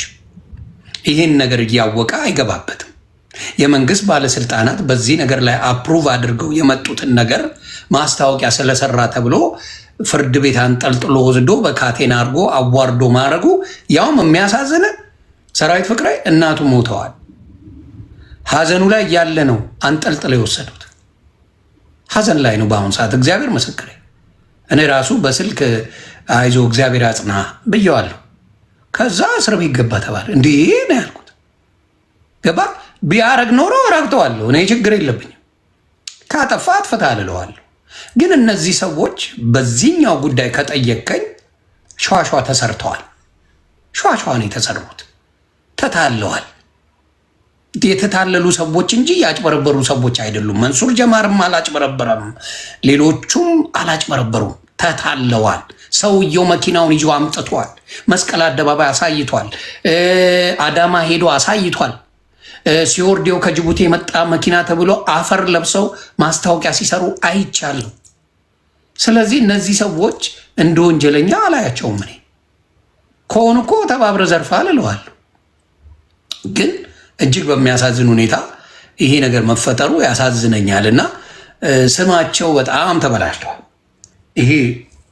ይህን ነገር እያወቀ አይገባበትም። የመንግስት ባለስልጣናት በዚህ ነገር ላይ አፕሩቭ አድርገው የመጡትን ነገር ማስታወቂያ ስለሰራ ተብሎ ፍርድ ቤት አንጠልጥሎ ወስዶ በካቴና አድርጎ አዋርዶ ማድረጉ ያውም የሚያሳዝነ ሰራዊት ፍቅሬ እናቱ ሞተዋል። ሀዘኑ ላይ ያለ ነው አንጠልጥለው የወሰዱት ሀዘን ላይ ነው በአሁኑ ሰዓት። እግዚአብሔር ምስክሬ እኔ ራሱ በስልክ አይዞ እግዚአብሔር ያጽና ብየዋለሁ። ከዛ እስር ቤት ገባ ተባለ። እንዲህ ነው ያልኩት። ገባ ቢያረግ ኖሮ ረግጠዋለሁ። እኔ ችግር የለብኝም። ካጠፋ አጥፍታ እለዋለሁ። ግን እነዚህ ሰዎች በዚህኛው ጉዳይ ከጠየቀኝ ሸዋሸዋ ተሰርተዋል። ሸዋሸዋ ነው የተሰሩት። ተታለዋል። የተታለሉ ሰዎች እንጂ ያጭበረበሩ ሰዎች አይደሉም። መንሱር ጀማርም አላጭበረበረም፣ ሌሎቹም አላጭበረበሩም። ተታለዋል። ሰውየው መኪናውን ይዞ አምጥቷል። መስቀል አደባባይ አሳይቷል። አዳማ ሄዶ አሳይቷል። ሲወርዴው ከጅቡቲ የመጣ መኪና ተብሎ አፈር ለብሰው ማስታወቂያ ሲሰሩ አይቻለሁ። ስለዚህ እነዚህ ሰዎች እንደ ወንጀለኛ አላያቸውም። እኔ ከሆኑ እኮ ተባብረ ዘርፋል እለዋለሁ። ግን እጅግ በሚያሳዝን ሁኔታ ይሄ ነገር መፈጠሩ ያሳዝነኛል እና ስማቸው በጣም ተበላሽተዋል። ይሄ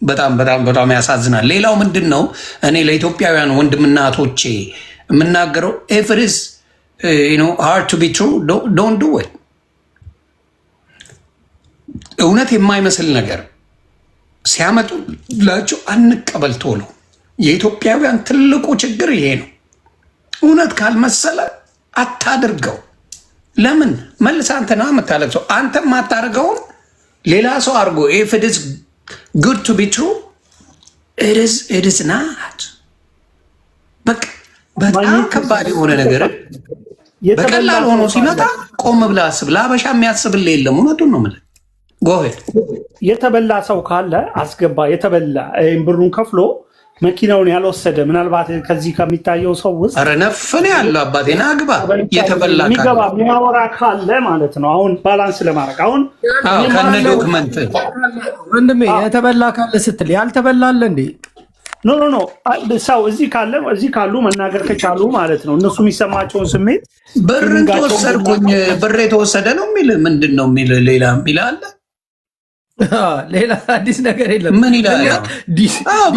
በጣም በጣም በጣም ያሳዝናል። ሌላው ምንድን ነው እኔ ለኢትዮጵያውያን ወንድምና እህቶቼ የምናገረው if it is hard to be true don't do it። እውነት የማይመስል ነገር ሲያመጡላችሁ አንቀበል ቶሎ። የኢትዮጵያውያን ትልቁ ችግር ይሄ ነው። እውነት ካልመሰለ አታድርገው። ለምን መልስ አንተ ነው የምታለቅሰው። አንተ ማታርገውን ሌላ ሰው አድርጎ if it is good to be true it is not። በቃ በጣም ከባድ የሆነ ነገር በቀላል ሆኖ ሲመጣ ቆም ብለህ አስብ። ለአበሻ የሚያስብልህ የለም። እውነቱን ነው የምልህ። ጎሄድ የተበላ ሰው ካለ አስገባ። የተበላ ብሩን ከፍሎ መኪናውን ያልወሰደ ምናልባት ከዚህ ከሚታየው ሰው ውስጥ ኧረ ነፍን ያለው አባቴና ግባ የተበላ የሚገባ የሚያወራ ካለ ማለት ነው። አሁን ባላንስ ለማድረግ አሁን ከነ ዶክመንት ወንድሜ የተበላ ካለ ስትል ያልተበላ አለ እንዴ? ኖ ሰው እዚህ ካሉ መናገር ከቻሉ ማለት ነው እነሱ የሚሰማቸውን ስሜት ብርን ተወሰድኩኝ ብሬ የተወሰደ ነው የሚል ምንድን ነው የሚል ሌላ የሚል አለ። ሌላ አዲስ ነገር የለም። ምን ይላል?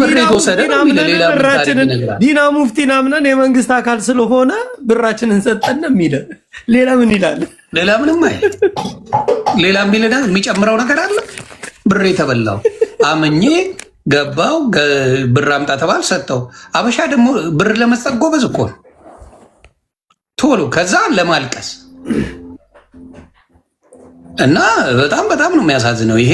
ብሬ የተወሰደ ነው የሚል ሌላ ዲና ሙፍቲን አምነን የመንግስት አካል ስለሆነ ብራችንን ሰጠን ነው የሚል ሌላ ምን ይላል? ሌላ ምንም አይል። ሌላ የሚጨምረው ነገር አለ። ብሬ የተበላው አመኜ ገባው ብር አምጣ ተባል ሰጠው። አበሻ ደግሞ ብር ለመስጠት ጎበዝ እኮ ነው። ቶሎ ከዛ ለማልቀስ እና በጣም ነው የሚያሳዝነው ይሄ።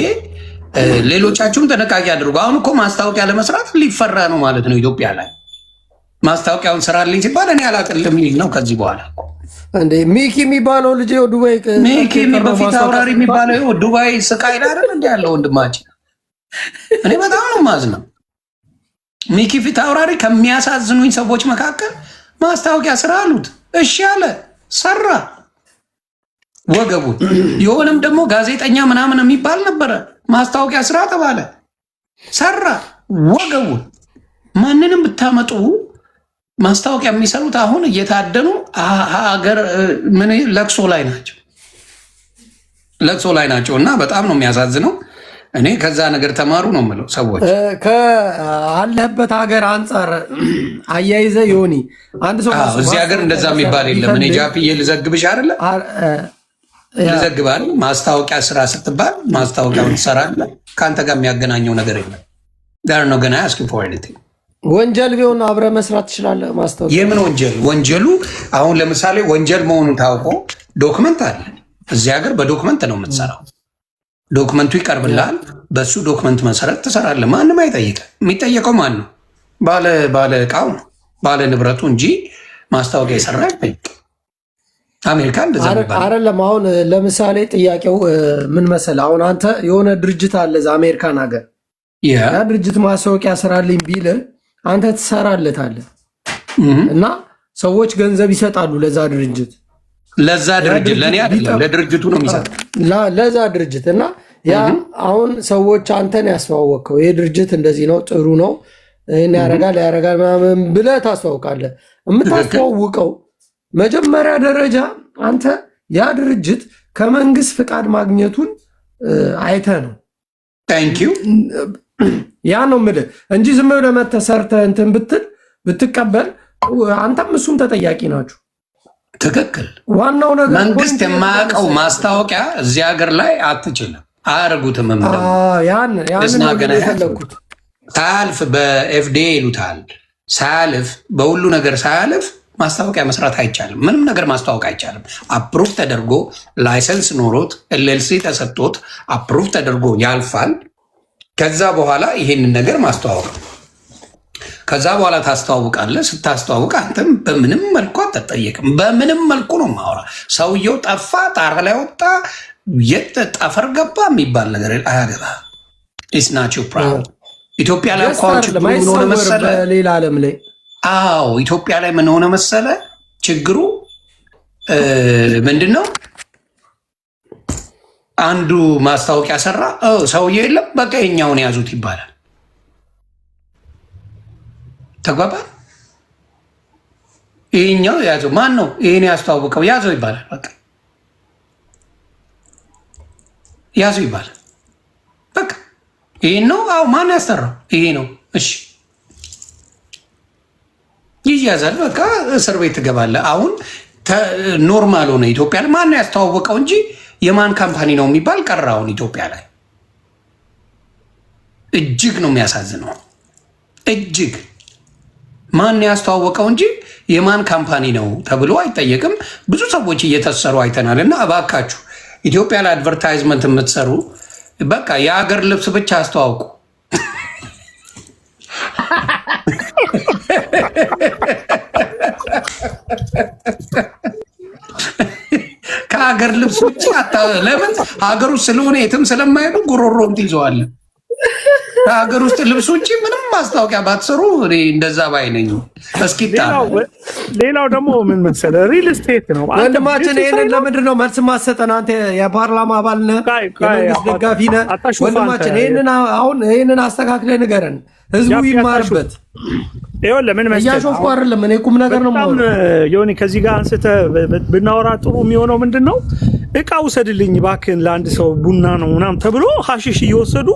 ሌሎቻችሁም ጥንቃቄ አድርጉ። አሁን እኮ ማስታወቂያ ለመስራት ሊፈራ ነው ማለት ነው። ኢትዮጵያ ላይ ማስታወቂያውን ስራልኝ ሲባል እኔ አላቅልም ይል ነው ከዚህ በኋላ እንዴ። ሚኪ የሚባለው ልጅ ዱባይ ሚኪ በፊት አውራሪ የሚባለው ዱባይ ስቃይ ላይ አይደል እንዲ ያለው ወንድማችን። እኔ በጣም ነው ማዝነው። ሚኪ ፊት አውራሪ ከሚያሳዝኑኝ ሰዎች መካከል ማስታወቂያ ስራ አሉት። እሺ አለ፣ ሰራ ወገቡን። የሆነም ደግሞ ጋዜጠኛ ምናምን የሚባል ነበረ። ማስታወቂያ ስራ ተባለ፣ ሰራ ወገቡን። ማንንም ብታመጡ ማስታወቂያ የሚሰሩት አሁን እየታደኑ ሀገር ምን ለቅሶ ላይ ናቸው እና በጣም ነው የሚያሳዝነው። እኔ ከዛ ነገር ተማሩ ነው የምለው። ሰዎች ከአለህበት ሀገር አንጻር አያይዘ ዮኒ አንድ ሰው እዚህ ሀገር እንደዛ የሚባል የለም። እኔ ጃፒዬ ልዘግብሽ አይደለ ልዘግባል። ማስታወቂያ ስራ ስትባል ማስታወቂያውን ትሰራለህ። ከአንተ ጋር የሚያገናኘው ነገር የለም። ዳር ነው ገና አስኪ ፎር ኤኒቲንግ። ወንጀል ቢሆን አብረህ መስራት ትችላለህ። ማስታወቂያ የምን ወንጀል? ወንጀሉ አሁን ለምሳሌ ወንጀል መሆኑ ታውቆ ዶክመንት አለ። እዚህ ሀገር በዶክመንት ነው የምትሰራው። ዶክመንቱ ይቀርብልሃል። በሱ ዶክመንት መሰረት ትሰራለህ። ማንም አይጠይቅ። የሚጠየቀው ማን ነው? ባለ እቃው ነው፣ ባለ ንብረቱ እንጂ ማስታወቂያ የሰራ አይጠይቅ። አሜሪካ እንደዛ አይደለም። አሁን ለምሳሌ ጥያቄው ምን መሰለህ? አሁን አንተ የሆነ ድርጅት አለ እዛ አሜሪካን ሀገር፣ ያ ድርጅት ማስታወቂያ ስራልኝ ቢልህ አንተ ትሰራለታለህ እና ሰዎች ገንዘብ ይሰጣሉ ለዛ ድርጅት ለእኔ አይደለም ለድርጅቱ ነው የሚሰጠው ለዛ ድርጅት እና ያ አሁን ሰዎች አንተን ያስተዋወቅከው ይሄ ድርጅት እንደዚህ ነው ጥሩ ነው ይህን ያረጋል ምናምን ብለህ ታስተዋውቃለህ። የምታስተዋውቀው መጀመሪያ ደረጃ አንተ ያ ድርጅት ከመንግስት ፍቃድ ማግኘቱን አይተህ ነው። ታንኪዩ ያ ነው የምልህ እንጂ ዝም ብለህ መተህ ሰርተህ እንትን ብትቀበል አንተም እሱም ተጠያቂ ናችሁ። ትክክል። ዋናው ነገር መንግስት የማያውቀው ማስታወቂያ እዚህ ሀገር ላይ አትችልም፣ አያደርጉትም። ሳያልፍ በኤፍዲኤ ይሉታል፣ ሳያልፍ በሁሉ ነገር ሳያልፍ ማስታወቂያ መስራት አይቻልም። ምንም ነገር ማስታወቅ አይቻልም። አፕሩቭ ተደርጎ ላይሰንስ ኖሮት ኤልኤልሲ ተሰጥቶት አፕሩቭ ተደርጎ ያልፋል። ከዛ በኋላ ይሄንን ነገር ማስተዋወቅ ነው። ከዛ በኋላ ታስተዋውቃለህ። ስታስተዋውቅ አንተም በምንም መልኩ አትጠየቅም። በምንም መልኩ ነው ማውራ። ሰውየው ጠፋ፣ ጣራ ላይ ወጣ፣ የት ጠፈር ገባ የሚባል ነገር አያገባ። ኢስናችሁ ፕራውድ ኢትዮጵያ ላይ እንኳን ችግሩ ምን ሆነ መሰለ? ሌላ ዓለም ላይ ኢትዮጵያ ላይ ምን ሆነ መሰለ? ችግሩ ምንድን ነው? አንዱ ማስታወቂያ ሰራ፣ ሰውየው የለም፣ በቃ የኛውን ያዙት ይባላል። ተግባባ? ይሄኛው ያዘው። ማን ነው ይሄን ያስተዋወቀው? ያዘው ይባላል። በቃ ያዘው ይባላል። በቃ ይሄን ነው። አዎ፣ ማን ያሰራው? ይሄ ነው። እሺ፣ ይያዛል። በቃ እስር ቤት ትገባለህ። አሁን ኖርማል ሆነ ኢትዮጵያ ላይ። ማን ያስተዋወቀው እንጂ የማን ካምፓኒ ነው የሚባል ቀረ። አሁን ኢትዮጵያ ላይ እጅግ ነው የሚያሳዝነው። እጅግ ማን ያስተዋወቀው እንጂ የማን ካምፓኒ ነው ተብሎ አይጠየቅም። ብዙ ሰዎች እየተሰሩ አይተናል። እና እባካችሁ ኢትዮጵያ ላይ አድቨርታይዝመንት የምትሰሩ በቃ የሀገር ልብስ ብቻ አስተዋውቁ። ከሀገር ልብስ ውጭ ለምን ሀገር ውስጥ ስለሆነ የትም ስለማይሄዱ ጉሮሮም ትይዘዋለን። ከሀገር ውስጥ ልብስ ውጭ ምንም ማስታወቂያ ባትሰሩ እንደዛ ባይነኝ። እስኪታ ሌላው ደግሞ ምን መሰለህ ሪል ስቴት ነው። ወንድማችን ይሄንን ለምንድን ነው መልስ ማሰጠን? አንተ የፓርላማ አባል ነህ፣ የመንግስት ደጋፊ ነህ። ወንድማችን ይሄንን አስተካክለህ ንገረን፣ ህዝቡ ይማርበት። ይኸውልህ ምን መሰለህ እያሾፍኩ አይደለም፣ እኔ ቁም ነገር ነው የማወራው። ዮኒ ከዚህ ጋር አንስተህ ብናወራ ጥሩ የሚሆነው ምንድን ነው እቃ ውሰድልኝ እባክህን ለአንድ ሰው ቡና ነው ምናምን ተብሎ ሀሺሽ እየወሰዱ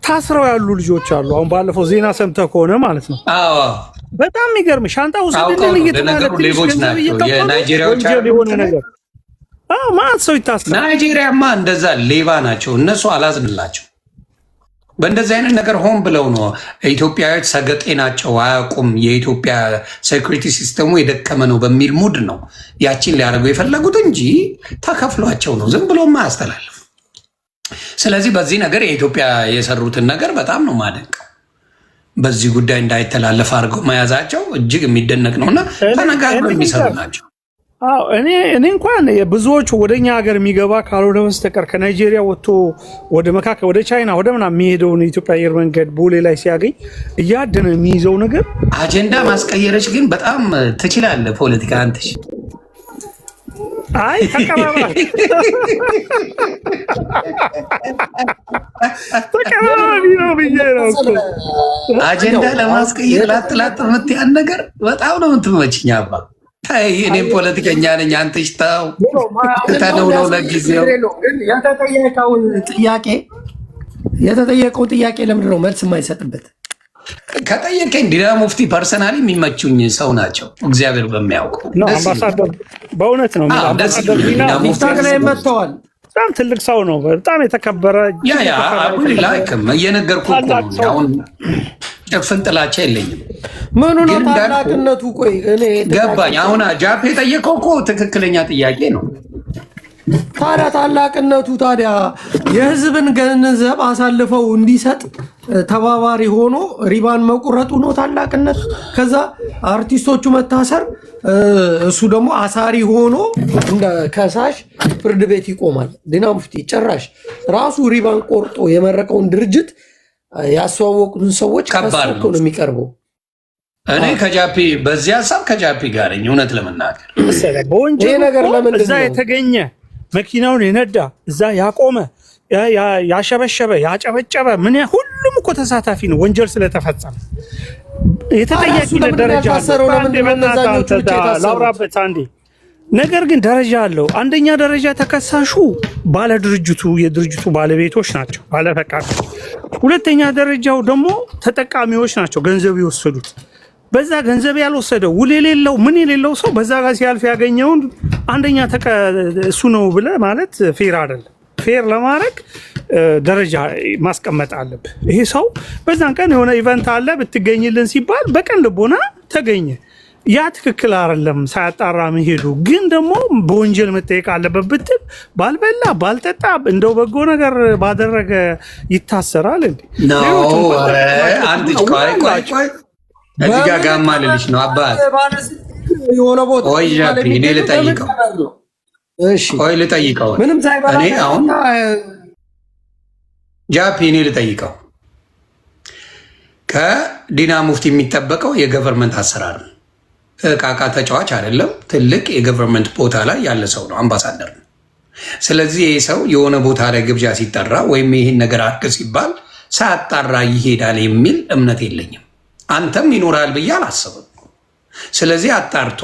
ታስረው ያሉ ልጆች አሉ። አሁን ባለፈው ዜና ሰምተህ ከሆነ ማለት ነው። በጣም የሚገርም ሻንጣ ውሰድልኝ እየተባለ ሌቦች ናቸው የናይጄሪያዎች የሆነ ነገር ማን ሰው ይታሰራል። ናይጄሪያማ እንደዛ ሌባ ናቸው እነሱ። አላዝንላቸው በእንደዚህ አይነት ነገር ሆን ብለው ነው። ኢትዮጵያዎች ሰገጤ ናቸው፣ አያውቁም፣ የኢትዮጵያ ሴኩሪቲ ሲስተሙ የደከመ ነው በሚል ሙድ ነው ያቺን ሊያደርጉ የፈለጉት እንጂ ተከፍሏቸው ነው። ዝም ብሎም አያስተላልፍ። ስለዚህ በዚህ ነገር የኢትዮጵያ የሰሩትን ነገር በጣም ነው ማደንቀው። በዚህ ጉዳይ እንዳይተላለፍ አድርገው መያዛቸው እጅግ የሚደነቅ ነውና ተነጋግረው የሚሰሩ ናቸው። እኔ እንኳን ብዙዎች ወደኛ ሀገር የሚገባ ካልሆነ በስተቀር ከናይጄሪያ ወጥቶ ወደ መካከል ወደ ቻይና ወደ ምናምን የሚሄደውን የኢትዮጵያ አየር መንገድ ቦሌ ላይ ሲያገኝ እያደነ የሚይዘው ነገር አጀንዳ ማስቀየረች። ግን በጣም ትችላለህ ፖለቲካ አንተሽ። አይ ተቀባባይ ነው ብዬ ነው እኮ አጀንዳ ለማስቀየር ላጥላጥ የምትያን ነገር በጣም ነው የምትመችኝ አባ። እኔም ፖለቲከኛ ነኝ። አንተሽ ተው ተነውለው ለጊዜው የተጠየቀው ጥያቄ ለምንድን ነው መልስ የማይሰጥበት? ከጠየቀኝ ዲና ሙፍቲ ፐርሰናሊ የሚመቹኝ ሰው ናቸው። እግዚአብሔር በሚያውቀው አምባሳደር በእውነት ነው። አምባሳደር ዲና ሙፍቲ ላይ መጥተዋል። በጣም ትልቅ ሰው ነው። በጣም የተከበረ ላይክም እየነገርኩህ እኮ አሁን ጭፍን ጥላቻ የለኝም። ምኑ ነው ታላቅነቱ? ቆይ እኔ ገባኝ። አሁን ጃፕ የጠየቀው እኮ ትክክለኛ ጥያቄ ነው። ታዲያ ታላቅነቱ ታዲያ የህዝብን ገንዘብ አሳልፈው እንዲሰጥ ተባባሪ ሆኖ ሪባን መቁረጡ ነው ታላቅነት። ከዛ አርቲስቶቹ መታሰር፣ እሱ ደግሞ አሳሪ ሆኖ እንደ ከሳሽ ፍርድ ቤት ይቆማል። ዲና ሙፍቲ ጭራሽ ራሱ ሪባን ቆርጦ የመረቀውን ድርጅት ያስተዋወቁትን ሰዎች ከሰኮ ነው የሚቀርበው። እኔ ከጃፒ በዚህ ሀሳብ ከጃፒ ጋር ነኝ። እውነት ለመናገር በወንጀል እዛ የተገኘ መኪናውን የነዳ እዛ ያቆመ ያሸበሸበ ያጨበጨበ ምን ሁሉም እኮ ተሳታፊ ነው። ወንጀል ስለተፈጸመ የተጠያቂነት ደረጃ ላውራበት አንዴ። ነገር ግን ደረጃ አለው። አንደኛ ደረጃ ተከሳሹ ባለ ድርጅቱ የድርጅቱ ባለቤቶች ናቸው፣ ባለፈቃድ። ሁለተኛ ደረጃው ደግሞ ተጠቃሚዎች ናቸው፣ ገንዘብ የወሰዱት። በዛ ገንዘብ ያልወሰደው ውል የሌለው ምን የሌለው ሰው በዛ ጋር ሲያልፍ ያገኘውን አንደኛ እሱ ነው ብለህ ማለት ፌር አይደለም። ፌር ለማድረግ ደረጃ ማስቀመጥ አለብህ። ይሄ ሰው በዛን ቀን የሆነ ኢቨንት አለ ብትገኝልን ሲባል በቀን ልቦና ተገኘ። ያ ትክክል አይደለም ሳያጣራ መሄዱ። ግን ደግሞ በወንጀል መጠየቅ አለበት ብትል ባልበላ ባልጠጣ እንደው በጎ ነገር ባደረገ ይታሰራል እንዴ? አንድ ቆይ እዚህ ጋር ጋማ ልልሽ ነው አባት። ቆይ ጃፒ እኔ ልጠይቀው። ቆይ ልጠይቀው። ምንም ሳይበላ እኔ አሁን ጃፒ እኔ ልጠይቀው። ከዲና ሙፍቲ የሚጠበቀው የገቨርንመንት አሰራር ነው። እቃቃ ተጫዋች አይደለም። ትልቅ የገቨርንመንት ቦታ ላይ ያለ ሰው ነው፣ አምባሳደር ነው። ስለዚህ ይህ ሰው የሆነ ቦታ ላይ ግብዣ ሲጠራ ወይም ይህን ነገር አድርግ ሲባል ሳያጣራ ይሄዳል የሚል እምነት የለኝም። አንተም ይኖራል ብዬ አላስብም። ስለዚህ አጣርቶ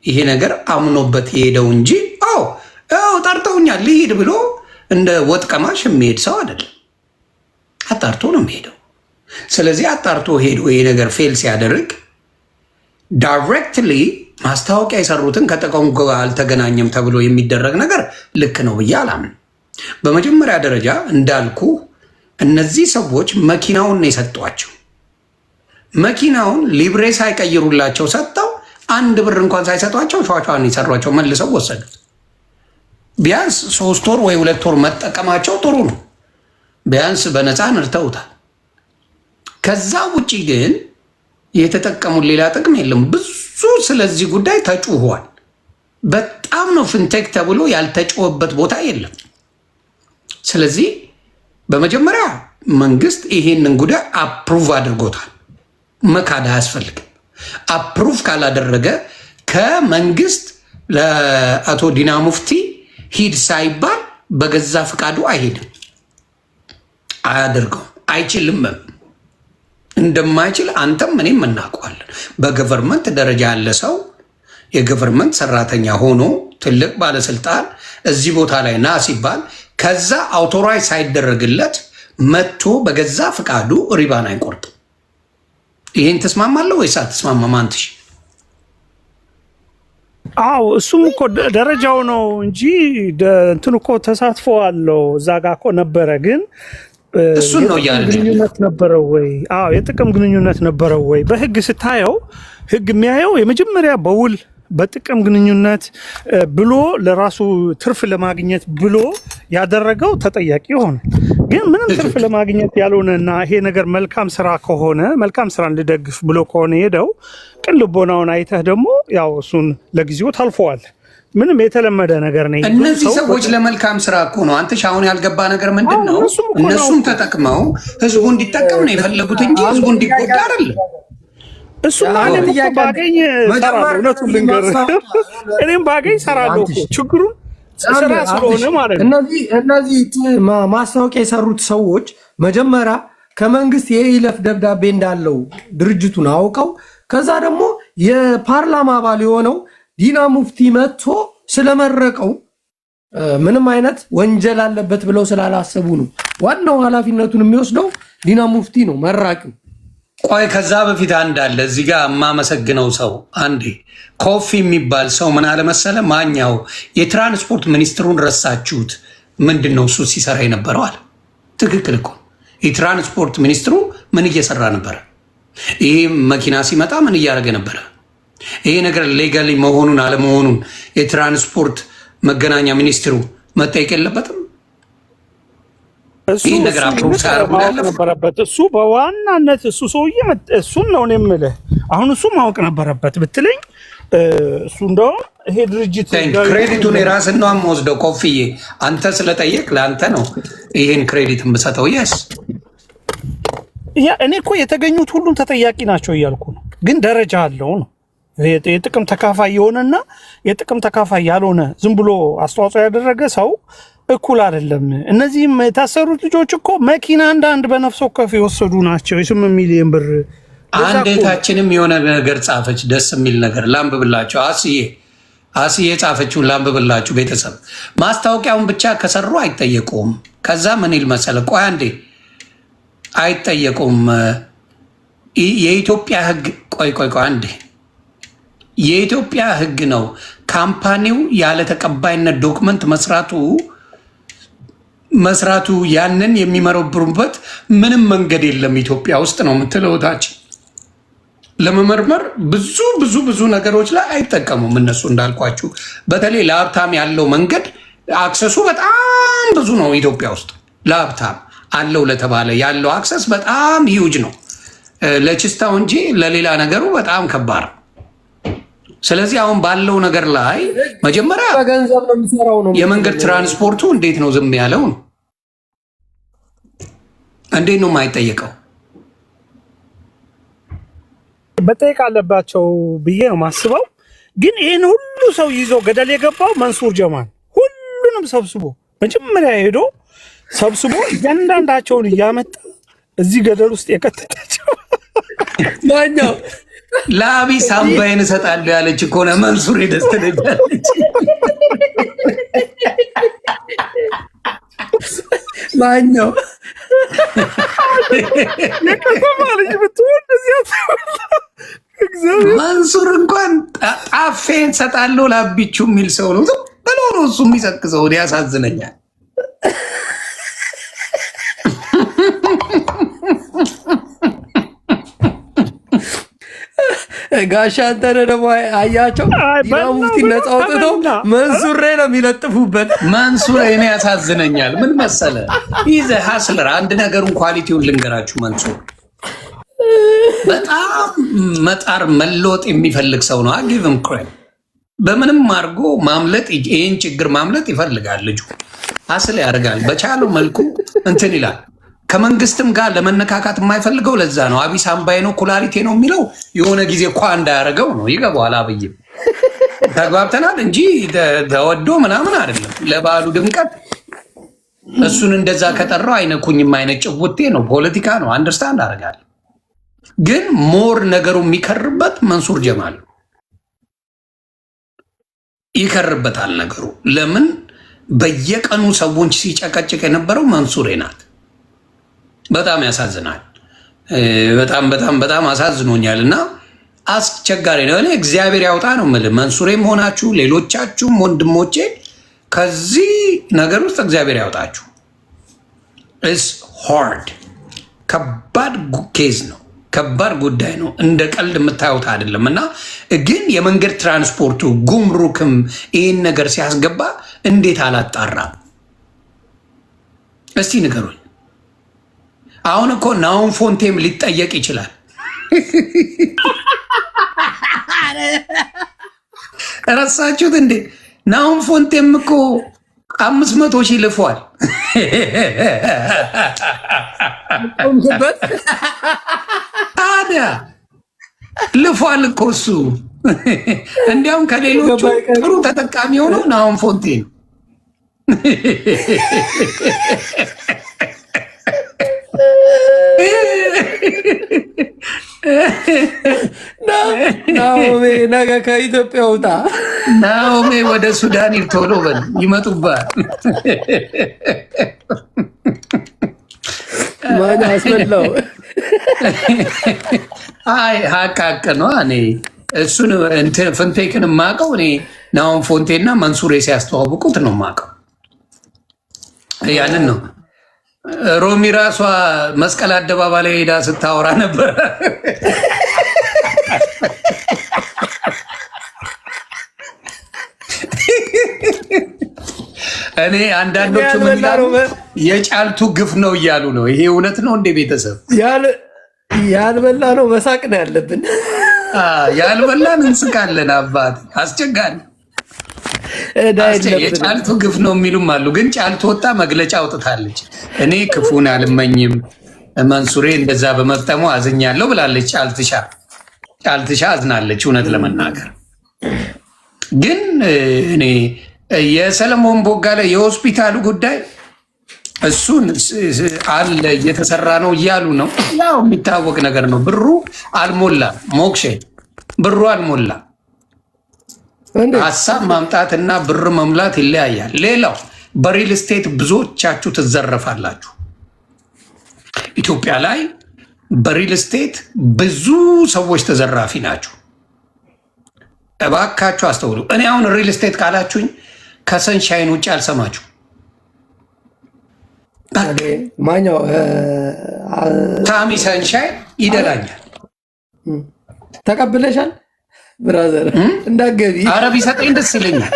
ይሄ ነገር አምኖበት የሄደው እንጂ ጠርተውኛል ልሂድ ብሎ እንደ ወጥ ቀማሽ የሚሄድ ሰው አይደለም። አጣርቶ ነው የሚሄደው። ስለዚህ አጣርቶ ሄዶ ይሄ ነገር ፌል ሲያደርግ ዳይሬክትሊ ማስታወቂያ የሰሩትን ከጥቅሙ ጋር አልተገናኘም ተብሎ የሚደረግ ነገር ልክ ነው ብዬ አላምን። በመጀመሪያ ደረጃ እንዳልኩ እነዚህ ሰዎች መኪናውን ነው የሰጧቸው። መኪናውን ሊብሬ ሳይቀይሩላቸው ሰጥተው አንድ ብር እንኳን ሳይሰጧቸው ሸዋቸዋን የሰሯቸው መልሰው ወሰዱት። ቢያንስ 3 ወር ወይ 2 ወር መጠቀማቸው ጥሩ ነው። ቢያንስ በነፃ ንርተውታል። ከዛ ውጭ ግን የተጠቀሙት ሌላ ጥቅም የለም። ብዙ ስለዚህ ጉዳይ ተጩኋል። በጣም ነው ፍንቴክ ተብሎ ያልተጮኸበት ቦታ የለም። ስለዚህ በመጀመሪያ መንግስት ይሄንን ጉዳይ አፕሩቭ አድርጎታል። መካድ አያስፈልግም። አፕሩቭ ካላደረገ ከመንግስት ለአቶ ዲና ሙፍቲ ሂድ ሳይባል በገዛ ፍቃዱ አይሄድም፣ አያደርገውም፣ አይችልም። እንደማይችል አንተም እኔም እናውቀዋለን። በገቨርንመንት ደረጃ ያለ ሰው የገቨርንመንት ሰራተኛ ሆኖ ትልቅ ባለስልጣን እዚህ ቦታ ላይ ና ሲባል ከዛ አውቶራይዝ ሳይደረግለት መጥቶ በገዛ ፍቃዱ ሪባን አይቆርጥም። ይህን ተስማማለሁ ወይስ አትስማማም? አንትሽ አዎ እሱም እኮ ደረጃው ነው እንጂ እንትን እኮ ተሳትፎ አለው እዛ ጋ እኮ ነበረ። ግን እሱን ነው ግንኙነት ነበረው ወይ? አዎ የጥቅም ግንኙነት ነበረው ወይ? በህግ ስታየው ህግ የሚያየው የመጀመሪያ በውል በጥቅም ግንኙነት ብሎ ለራሱ ትርፍ ለማግኘት ብሎ ያደረገው ተጠያቂ ሆነ። ግን ምንም ትርፍ ለማግኘት ያልሆነና ይሄ ነገር መልካም ስራ ከሆነ መልካም ስራን ልደግፍ ብሎ ከሆነ ሄደው ቅን ልቦናውን አይተህ ደግሞ ያው እሱን ለጊዜው ታልፈዋል። ምንም የተለመደ ነገር ነው። እነዚህ ሰዎች ለመልካም ስራ እኮ ነው። አንተ አሁን ያልገባ ነገር ምንድን ነው? እነሱም ተጠቅመው ህዝቡ እንዲጠቀም ነው የፈለጉት እንጂ ህዝቡ እንዲጎዳ አይደለም። እሱ ባገኝ ሰራለሁ። እውነቱን ልንገርህ እኔም ባገኝ ሰራለሁ። ችግሩን ስራ ስለሆነ ማለት ነው። እነዚህ ማስታወቂያ የሰሩት ሰዎች መጀመሪያ ከመንግስት የይለፍ ደብዳቤ እንዳለው ድርጅቱን አውቀው ከዛ ደግሞ የፓርላማ አባል የሆነው ዲና ሙፍቲ መጥቶ ስለመረቀው ምንም አይነት ወንጀል አለበት ብለው ስላላሰቡ ነው። ዋናው ኃላፊነቱን የሚወስደው ዲና ሙፍቲ ነው፣ መራቂው። ቆይ ከዛ በፊት አንድ አለ እዚህ ጋር የማመሰግነው ሰው አንዴ ኮፊ የሚባል ሰው ምን አለመሰለ ማኛው የትራንስፖርት ሚኒስትሩን ረሳችሁት? ምንድን ነው እሱ ሲሰራ የነበረው አለ። ትክክል እኮ የትራንስፖርት ሚኒስትሩ ምን እየሰራ ነበረ? ይህ መኪና ሲመጣ ምን እያደረገ ነበረ? ይሄ ነገር ሌጋሊ መሆኑን አለመሆኑን የትራንስፖርት መገናኛ ሚኒስትሩ መጠየቅ የለበትም? እሱ ነገር ነበረበት። እሱ በዋናነት እሱ ሰውዬ እሱን ነው የምልህ። አሁን እሱ ማወቅ ነበረበት ብትለኝ እሱ እንደውም ይሄ ድርጅት ክሬዲቱን የራስን ነው የምወስደው። ኮፍዬ አንተ ስለጠየቅ ለአንተ ነው ይሄን ክሬዲት የምሰጠው። የስ እኔ እኮ የተገኙት ሁሉም ተጠያቂ ናቸው እያልኩ ነው፣ ግን ደረጃ አለው ነው። የጥቅም ተካፋይ የሆነና የጥቅም ተካፋይ ያልሆነ ዝም ብሎ አስተዋጽኦ ያደረገ ሰው እኩል አይደለም። እነዚህም የታሰሩት ልጆች እኮ መኪና አንድ በነፍስ ወከፍ የወሰዱ ናቸው። የ8 ሚሊዮን ብር አንዴታችንም የሆነ ነገር ጻፈች፣ ደስ የሚል ነገር ላንብብላቸው። አስዬ ጻፈችውን ላንብብላችሁ። ቤተሰብ ማስታወቂያውን ብቻ ከሰሩ አይጠየቁም። ከዛ ምን ይል መሰለ፣ ቆይ አንዴ አይጠየቁም። የኢትዮጵያ ሕግ ቆይ አንዴ የኢትዮጵያ ሕግ ነው ካምፓኒው ያለ ተቀባይነት ዶክመንት መስራቱ ያንን የሚመረብሩበት ምንም መንገድ የለም ኢትዮጵያ ውስጥ ነው የምትለው ታች። ለመመርመር ብዙ ነገሮች ላይ አይጠቀሙም እነሱ እንዳልኳችሁ። በተለይ ለሀብታም ያለው መንገድ አክሰሱ በጣም ብዙ ነው ኢትዮጵያ ውስጥ። ለሀብታም አለው ለተባለ ያለው አክሰስ በጣም ሂውጅ ነው፣ ለችስታው እንጂ ለሌላ ነገሩ በጣም ከባድ። ስለዚህ አሁን ባለው ነገር ላይ መጀመሪያ የመንገድ ትራንስፖርቱ እንዴት ነው ዝም ያለው? እንዴት ነው የማይጠየቀው? መጠየቅ አለባቸው ብዬ ነው ማስበው። ግን ይህን ሁሉ ሰው ይዞ ገደል የገባው መንሱር ጀማል ሁሉንም ሰብስቦ መጀመሪያ ሄዶ ሰብስቦ እያንዳንዳቸውን እያመጣ እዚህ ገደል ውስጥ የከተታቸው ማኛው ለአብይ ሳምባይን እሰጣለሁ ያለች እኮ ነው መንሱር ደስተለኛለች። ማኛው መንሱር እንኳን ጣፌን እሰጣለሁ ለአቢቹ የሚል ሰው ነው ብሎ ነው እሱ የሚሰክሰው። ያሳዝነኛል። ጋሻ አንተነ ደግሞ አያቸው ሙፍቲ ነፃ አውጥተው መንሱር ነው የሚለጥፉበት። መንሱር እኔ ያሳዝነኛል። ምን መሰለ ይዘ ሀስለር አንድ ነገሩን ኳሊቲውን ልንገራችሁ። መንሱር በጣም መጣር መለወጥ የሚፈልግ ሰው ነው። አጊቭም ክሬም በምንም አድርጎ ማምለጥ ይህን ችግር ማምለጥ ይፈልጋል። ልጁ ሀስል ያደርጋል በቻለው መልኩ እንትን ይላል። ከመንግስትም ጋር ለመነካካት የማይፈልገው ለዛ ነው። አብይ ሳምባዬ ነው ኩላሊቴ ነው የሚለው የሆነ ጊዜ እኳ እንዳያደርገው ነው። ይገባዋል። አብይም ተግባብተናል እንጂ ተወዶ ምናምን አይደለም። ለበዓሉ ድምቀት እሱን እንደዛ ከጠራው አይነኩኝም አይነት ጭውቴ ነው። ፖለቲካ ነው። አንደርስታንድ አደርጋለሁ። ግን ሞር ነገሩ የሚከርበት መንሱር ጀማል ይከርበታል ነገሩ። ለምን በየቀኑ ሰዎች ሲጨቀጭቅ የነበረው መንሱሬ ናት። በጣም ያሳዝናል። በጣም አሳዝኖኛል እና አስቸጋሪ ነው። እኔ እግዚአብሔር ያውጣ ነው የምልህ። መንሱሬም ሆናችሁ ሌሎቻችሁም ወንድሞቼ ከዚህ ነገር ውስጥ እግዚአብሔር ያውጣችሁ። ኢትስ ሃርድ፣ ከባድ ኬዝ ነው፣ ከባድ ጉዳይ ነው። እንደ ቀልድ የምታዩት አይደለም። እና ግን የመንገድ ትራንስፖርቱ ጉምሩክም ይህን ነገር ሲያስገባ እንዴት አላጣራም? እስቲ ንገሩኝ። አሁን እኮ ናውን ፎንቴም ሊጠየቅ ይችላል። ረሳችሁት እንዴ? ናውን ፎንቴም እኮ 500,000 ልፏል። ታዲያ ልፏል እኮ እሱ። እንዲያውም ከሌሎቹ ጥሩ ተጠቃሚ ሆነው ናውን ፎንቴ ነው። ናኦሜ ነገ ከኢትዮጵያ ውጣ። ናኦሜ ወደ ሱዳን ቶሎ በል ይመጡባል። ማን አስበላው? አይ ሀቃቅ ነው። እኔ እሱን ፍንቴክን የማውቀው እኔ ናውን ፎንቴና መንሱሬ ሲያስተዋውቁት ነው የማውቀው። ያንን ነው። ሮሚ ራሷ መስቀል አደባባይ ላይ ሄዳ ስታወራ ነበር። እኔ አንዳንዶቹ ምን ይላሉ? የጫልቱ ግፍ ነው እያሉ ነው። ይሄ እውነት ነው እንደ ቤተሰብ ያልበላ ነው መሳቅ ነው ያለብን። ያልበላን እንስቃለን። አባት አስቸጋሪ የጫልቱ ግፍ ነው የሚሉም አሉ። ግን ጫልቱ ወጣ መግለጫ አውጥታለች። እኔ ክፉን አልመኝም፣ መንሱሬ እንደዛ በመፍጠሙ አዝኛለሁ ብላለች። ጫልትሻ አዝናለች። እውነት ለመናገር ግን እኔ የሰለሞን ቦጋለ የሆስፒታሉ ጉዳይ እሱን አለ እየተሰራ ነው እያሉ ነው። ያው የሚታወቅ ነገር ነው። ብሩ አልሞላም። ሞክሼ ብሩ አልሞላም። ሀሳብ ማምጣትና ብር መሙላት ይለያያል። ሌላው በሪል ስቴት ብዙዎቻችሁ ትዘረፋላችሁ። ኢትዮጵያ ላይ በሪል ስቴት ብዙ ሰዎች ተዘራፊ ናችሁ። እባካችሁ አስተውሉ። እኔ አሁን ሪል ስቴት ካላችሁኝ ከሰንሻይን ውጭ አልሰማችሁ። ማኛው ታሚ ሰንሻይን ይደላኛል። ተቀብለሻል ብራዘር? እንዳገቢ አረብ ይሰጠኝ ደስ ይለኛል።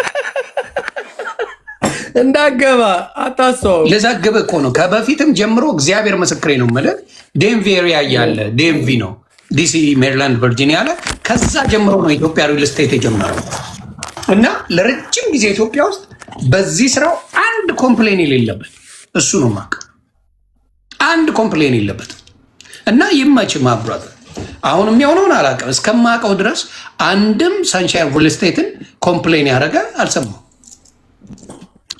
እንዳገባ አታስበው። ልዘግብ እኮ ነው ከበፊትም ጀምሮ እግዚአብሔር ምስክሬ ነው የምልህ። ዴንቪ ኤሪያ እያለ ዴንቪ ነው ዲሲ፣ ሜሪላንድ፣ ቨርጂኒያ አለ። ከዛ ጀምሮ ነው ኢትዮጵያ ሪል ስቴት የጀመረው እና ለረጅም ጊዜ ኢትዮጵያ ውስጥ በዚህ ስራው አንድ ኮምፕሌን የሌለበት እሱ ነው ማቅ አንድ ኮምፕሌን የለበትም። እና ይመች ማብራት አሁን የሚሆነውን አላውቅም። እስከማውቀው ድረስ አንድም ሰንሻይን ሪል ስቴትን ኮምፕሌን ያደረገ አልሰማሁም።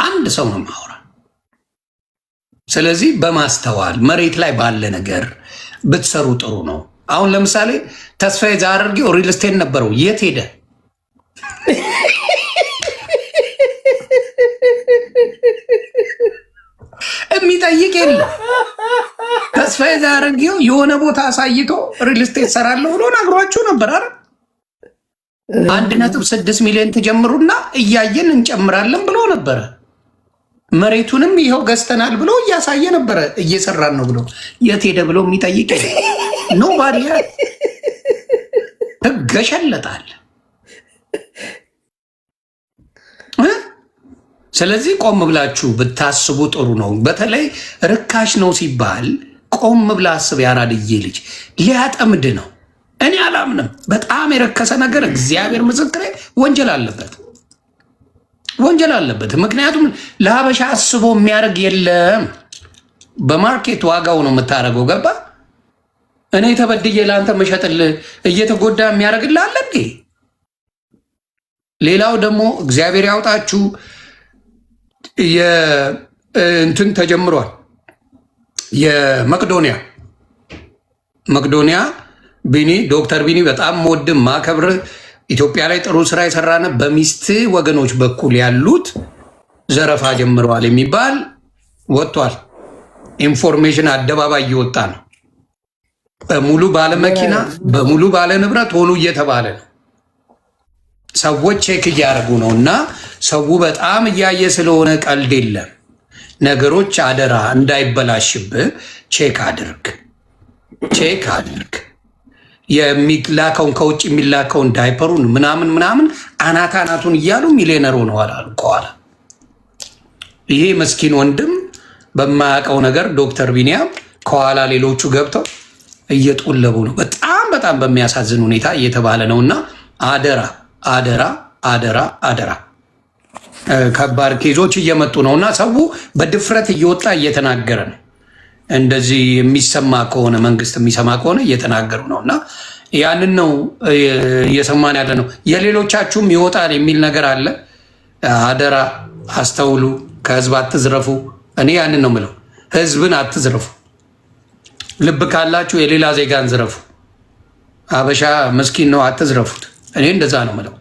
አንድ ሰው ነው ማውራ። ስለዚህ በማስተዋል መሬት ላይ ባለ ነገር ብትሰሩ ጥሩ ነው። አሁን ለምሳሌ ተስፋዬ ዛርጌው ሪል ስቴት ነበረው፣ የት ሄደ? የሚጠይቅ የለ። ተስፋዬ ዛርጌው የሆነ ቦታ አሳይቶ ሪል ስቴት ሰራለሁ ብሎ ነግሯችሁ ነበር አይደል? 1.6 ሚሊዮን ተጀምሩና እያየን እንጨምራለን ብሎ ነበረ። መሬቱንም ይኸው ገዝተናል ብሎ እያሳየ ነበረ። እየሰራን ነው ብሎ የት ሄደ ብሎ የሚጠይቅ ኖባዲ ትገሸለጣል። ስለዚህ ቆም ብላችሁ ብታስቡ ጥሩ ነው። በተለይ ርካሽ ነው ሲባል ቆም ብላ አስብ። ያራድዬ ልጅ ሊያጠምድ ነው። እኔ አላምንም። በጣም የረከሰ ነገር እግዚአብሔር ምስክሬ ወንጀል አለበት፣ ወንጀል አለበት። ምክንያቱም ለሀበሻ አስቦ የሚያደርግ የለም። በማርኬት ዋጋው ነው የምታደርገው። ገባ? እኔ ተበድዬ ለአንተ መሸጥልህ እየተጎዳ የሚያደርግልህ አለ እንዴ? ሌላው ደግሞ እግዚአብሔር ያውጣችሁ እንትን ተጀምሯል። የመቅዶኒያ ቢኒ ዶክተር ቢኒ በጣም ወድም ማከብር ኢትዮጵያ ላይ ጥሩ ስራ የሰራነ በሚስት ወገኖች በኩል ያሉት ዘረፋ ጀምረዋል የሚባል ወጥቷል። ኢንፎርሜሽን አደባባይ እየወጣ ነው። በሙሉ ባለመኪና በሙሉ ባለ ንብረት ሆኑ እየተባለ ነው። ሰዎች ቼክ እያደረጉ ነው። እና ሰው በጣም እያየ ስለሆነ ቀልድ የለም። ነገሮች አደራ እንዳይበላሽብህ ቼክ አድርግ፣ ቼክ አድርግ። የሚላከውን ከውጭ የሚላከውን ዳይፐሩን ምናምን አናቱን እያሉ ሚሊዮነር ሆነዋል አሉ ከኋላ። ይሄ መስኪን ወንድም በማያውቀው ነገር ዶክተር ቢኒያም ከኋላ ሌሎቹ ገብተው እየጦለቡ ነው። በጣም በሚያሳዝን ሁኔታ እየተባለ ነው። እና አደራ አደራ አደራ አደራ ከባድ ኬዞች እየመጡ ነው። እና ሰው በድፍረት እየወጣ እየተናገረ ነው። እንደዚህ የሚሰማ ከሆነ መንግስት የሚሰማ ከሆነ እየተናገሩ ነው። እና ያንን ነው እየሰማን ያለ ነው። የሌሎቻችሁም ይወጣል የሚል ነገር አለ። አደራ አስተውሉ፣ ከህዝብ አትዝረፉ። እኔ ያንን ነው ምለው፣ ህዝብን አትዝረፉ። ልብ ካላችሁ የሌላ ዜጋን ዝረፉ። አበሻ ምስኪን ነው፣ አትዝረፉት። እኔ እንደዛ ነው ምለው።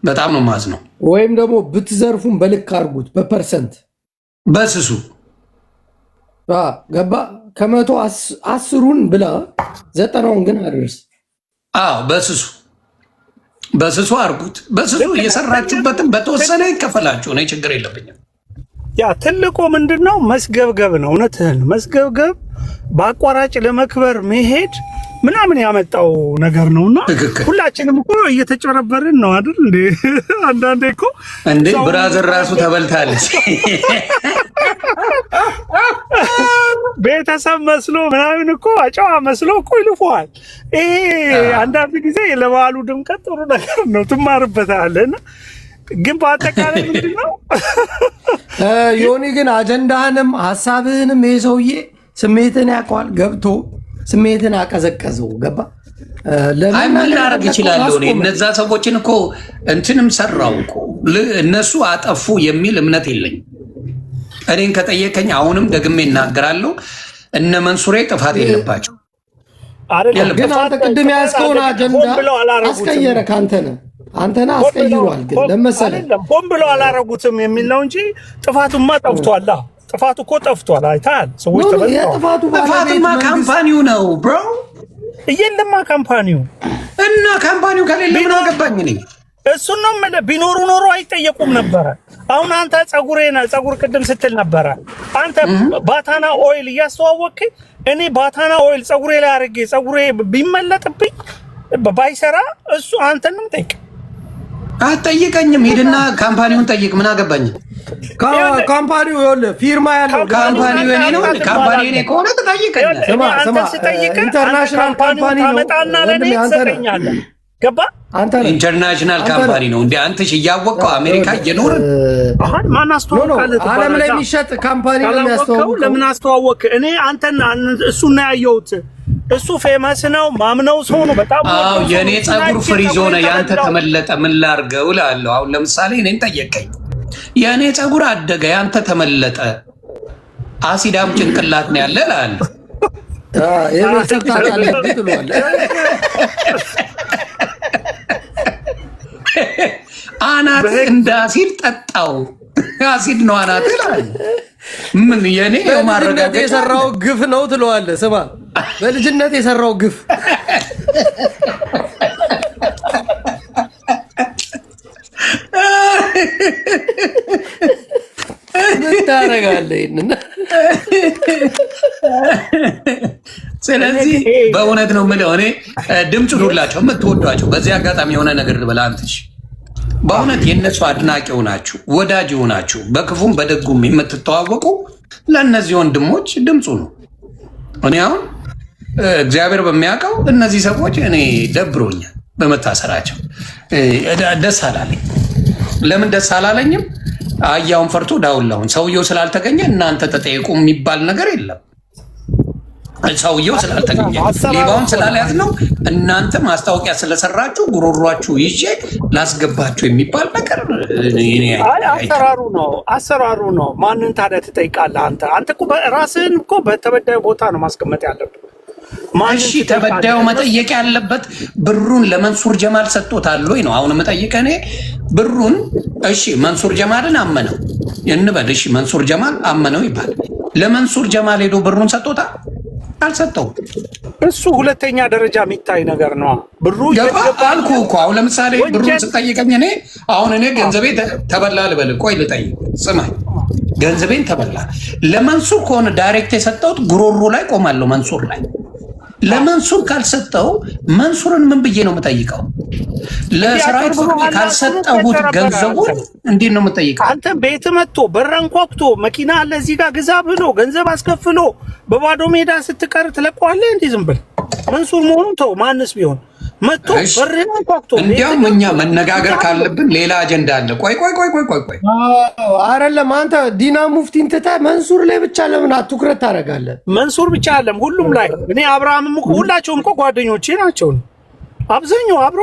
በጣም ነው ማዝ ነው። ወይም ደግሞ ብትዘርፉም በልክ አድርጉት፣ በፐርሰንት በስሱ ገባ። ከመቶ 10ሩን ብላ 90ውን ግን አድርስ። በስሱ አድርጉት። በስሱ እየሰራችሁበትም በተወሰነ ይከፈላችሁ። እኔ ችግር የለብኝም። ያ ትልቁ ምንድን ነው? መስገብገብ ነው። እውነትህን መስገብገብ በአቋራጭ ለመክበር መሄድ ምናምን ያመጣው ነገር ነውና ሁላችንም እኮ እየተጨረበርን ነው አይደል እንዴ? አንዳንዴ እኮ እንዴ ብራዘር ራሱ ተበልታለች። ቤተሰብ መስሎ ምናምን እኮ አጫዋ መስሎ እኮ ይልፈዋል። ይሄ አንዳንድ ጊዜ ለበዓሉ ድምቀት ጥሩ ነገር ነው፣ ትማርበታለህ። ግን በአጠቃላይ ምንድን ነው ዮኒ ግን አጀንዳህንም ሀሳብህንም ይሄ ሰውዬ ስሜትን ያውቀዋል ገብቶ ስሜትን አቀዘቀዘው። ገባ ምን ላደርግ ይችላለሁ እኔ? እነዛ ሰዎችን እኮ እንትንም ሰራው እኮ እነሱ አጠፉ የሚል እምነት የለኝም። እኔን ከጠየቀኝ አሁንም ደግሜ እናገራለሁ፣ እነ መንሱሬ ጥፋት የለባቸው። ግን አንተ ቅድም ያዝከውን አጀንዳ አስቀየረ አንተና አስቀይሯል። ግን ለመሰለህ ሆን ብለው አላረጉትም የሚል ነው እንጂ ጥፋቱማ ጠፍቷል። ጥፋቱ እኮ ጠፍቷል። አይታል ሰዎች ጥፋቱማ ካምፓኒው ነው ብሮ። እየለማ ካምፓኒው እና ካምፓኒው ከሌለ ምን አገባኝ ነኝ። እሱን ነው የምልህ። ቢኖሩ ኖሮ አይጠየቁም ነበረ። አሁን አንተ ጸጉር ቅድም ስትል ነበረ። አንተ ባታና ኦይል እያስተዋወቅ እኔ ባታና ኦይል ጸጉሬ ላይ አድርጌ ጸጉሬ ቢመለጥብኝ ባይሰራ እሱ አንተን ነው ጠይቅ። አትጠይቀኝም። ሄድና ካምፓኒውን ጠይቅ። ምን አገባኝ? ካምፓኒው ይኸውልህ ፊርማ ያለው ካምፓኒው የኔ ነው። ካምፓኒ እኔ ከሆነ ትጠይቀኝ። ኢንተርናሽናል ካምፓኒ ነው ታመጣና ለኔ ትሰጠኛለህ። ገባ? ኢንተርናሽናል ካምፓኒ ነው እንዴ? አንተሽ እያወቀው አሜሪካ እየኖርን አሁን ማን አስተዋወቃለህ? ዓለም ላይ የሚሸጥ ካምፓኒ ነው የሚያስተዋውቀው። ለምን አስተዋወቅ? እኔ አንተና እሱን ነው ያየሁት። እሱ ፌመስ ነው ማምነው ሰው ነው በጣም። አዎ የኔ ጸጉር ፍሪዝ ሆነ ያንተ ተመለጠ ምን ላድርገው እላለሁ። አሁን ለምሳሌ እኔን ጠየቀኝ፣ የኔ ጸጉር አደገ ያንተ ተመለጠ አሲዳም ጭንቅላት ነው ያለ እላለሁ። የቤተሰብ ታውቃለህ ትለዋለህ። አናት እንደ አሲድ ጠጣው አሲድ ነው አናት እላለሁ። ምን የኔ በልጅነት የሰራው ግፍ ነው ትለዋለህ። ስማ በልጅነት የሰራው ግፍ ምን ታደርጋለህ? ስለዚህ በእውነት ነው የምልህ እኔ ድምፁን ሁላቸው የምትወዷቸው በዚህ አጋጣሚ የሆነ ነገር ልበላ አንትሽ በእውነት የእነሱ አድናቂው ናችሁ፣ ወዳጅው ናችሁ፣ በክፉም በደጉም የምትተዋወቁ ለእነዚህ ወንድሞች ድምፁ ነው። እኔ አሁን እግዚአብሔር በሚያውቀው እነዚህ ሰዎች እኔ ደብሮኛል በመታሰራቸው ደስ አላለኝ። ለምን ደስ አላለኝም? አያውን ፈርቶ ዳውላውን ሰውየው ስላልተገኘ እናንተ ተጠየቁ የሚባል ነገር የለም። ሰውየው ስላልተገኘ ሌባውን ስላልያዝ ነው እናንተ ማስታወቂያ ስለሰራችሁ ጉሮሯችሁ ይዤ ላስገባችሁ የሚባል ነገር አሰራሩ ነው። ማንን ታዲያ ትጠይቃለህ? አንተ እኮ ራስህን እኮ በተበዳዩ ቦታ ነው ማስቀመጥ ያለብህ። እሺ ተበዳዩ መጠየቅ ያለበት ብሩን ለመንሱር ጀማል ሰጥቶታል ወይ ነው አሁን የምጠይቀህ እኔ። ብሩን እሺ መንሱር ጀማልን አመነው እንበል። እሺ መንሱር ጀማል አመነው ይባል። ለመንሱር ጀማል ሄዶ ብሩን ሰጥቶታል? አልሰጠው። እሱ ሁለተኛ ደረጃ የሚታይ ነገር ነው። ብሩ አልኩ እኮ አሁን ለምሳሌ ብሩን ስጠይቀኝ እኔ ገንዘቤ ተበላ ልበል። ቆይ ልጠይቅ፣ ስማኝ። ገንዘቤን ተበላ ለመንሱር ከሆነ ዳይሬክት የሰጠሁት ጉሮሮ ላይ ቆማለሁ መንሱር ላይ። ለመንሱር ካልሰጠው መንሱርን ምን ብዬ ነው የምጠይቀው? ለሰራዊት ካልሰጠሁት ገንዘቡን እንዴት ነው የምጠይቀው? አንተ ቤት መጥቶ በረን ኳኩቶ መኪና አለ እዚህ ጋር ግዛ ብሎ ገንዘብ አስከፍሎ በባዶ ሜዳ ስትቀር ትለቀዋለህ? እንዴ ዝም ብለህ መንሱር መሆኑን ተው። ማንስ ቢሆን መጥቶ በረን ኳኩቶ እንዲያውም እኛ መነጋገር ካለብን ሌላ አጀንዳ አለ። ቆይ አይደለም አንተ ዲና ሙፍቲን ትተህ መንሱር ላይ ብቻ ለምን ትኩረት ታደርጋለህ? መንሱር ብቻ አይደለም ሁሉም ላይ። እኔ አብርሃምም እኮ ሁላቸውም እኮ ጓደኞቼ ናቸው። አብዛኛው አብሮ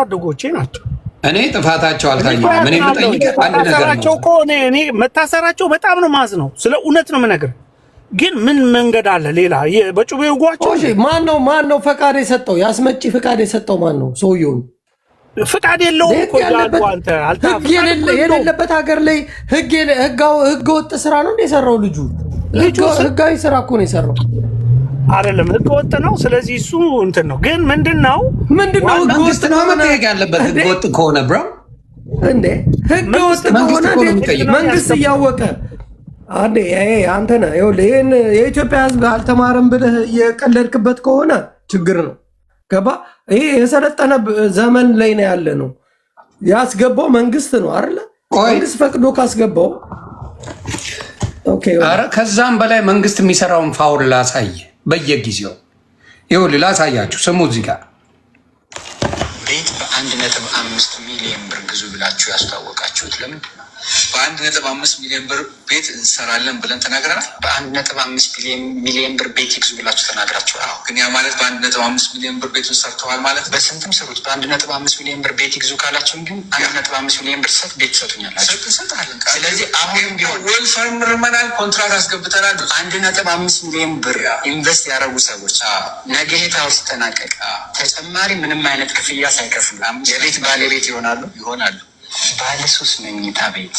አደጎቼ ናቸው። እኔ ጥፋታቸው አልታየኝም። ምን የምጠይቀህ አንድ ነገር ነው። እኔ መታሰራቸው በጣም ነው ማዝ ነው። ስለ እውነት ነው የምነግርህ። ግን ምን መንገድ አለ ሌላ? በጩቤ ውጓቸው። ማን ነው ፈቃድ የሰጠው? ያስመጪ ፈቃድ የሰጠው ማን ነው? ሰውየውን ፈቃድ የለውም እኮ ያለው አንተ የሌለበት ሀገር ላይ ህግ ወጥ ስራ ነው የሰራው ልጁ። ህጋዊ ስራ እኮ ነው የሰራው አይደለም፣ ህገ ወጥ ነው። ስለዚህ እሱ እንትን ነው። ግን ምንድነው መንግስት ነው መጠየቅ ያለበት ህገ ወጥ ከሆነ ብሮ እንዴ ህገ ወጥ ከሆነ መንግስት እያወቀ አንዴ አንተ ነህ ይሄን የኢትዮጵያ ሕዝብ አልተማረም ብለህ የቀለድክበት ከሆነ ችግር ነው። ገባ? ይሄ የሰለጠነ ዘመን ላይ ነው ያለ ነው። ያስገባው መንግስት ነው አይደለ? መንግስት ፈቅዶ ካስገባው ኦኬ። ኧረ ከዛም በላይ መንግስት የሚሰራውን ፋውል ላሳይ በየጊዜው ይኸውልህ፣ ላሳያችሁ። ስሙ እዚህ ጋር ቤት በ1.5 ሚሊዮን ብር ግዙ ብላችሁ ያስተዋወቃችሁት ለምንድን ነው? በ1.5 ሚሊዮን ብር ቤት እንሰራለን ብለን ተናግረናል። በ1.5 ሚሊዮን ብር ቤት ይግዙ ብላችሁ ተናግራችኋል። ግን ያ ማለት በ1.5 ሚሊዮን ብር ቤቱን ሰርተዋል ማለት በስንትም ስሩት። በ1.5 ሚሊዮን ብር ቤት ይግዙ ካላችሁም ግን 1.5 ሚሊዮን ብር ሰጥ ቤት ትሰጡኛላችሁ። ስለዚህ አሁንም ቢሆን ወል ፈርመናል፣ ኮንትራት አስገብተናል። 1.5 ሚሊዮን ብር ኢንቨስት ያደረጉ ሰዎች ነገ ሄታው ሲጠናቀቅ ተጨማሪ ምንም አይነት ክፍያ ሳይከፍሉ የቤት ባለቤት ይሆናሉ። ባለ 3 መኝታ ቤት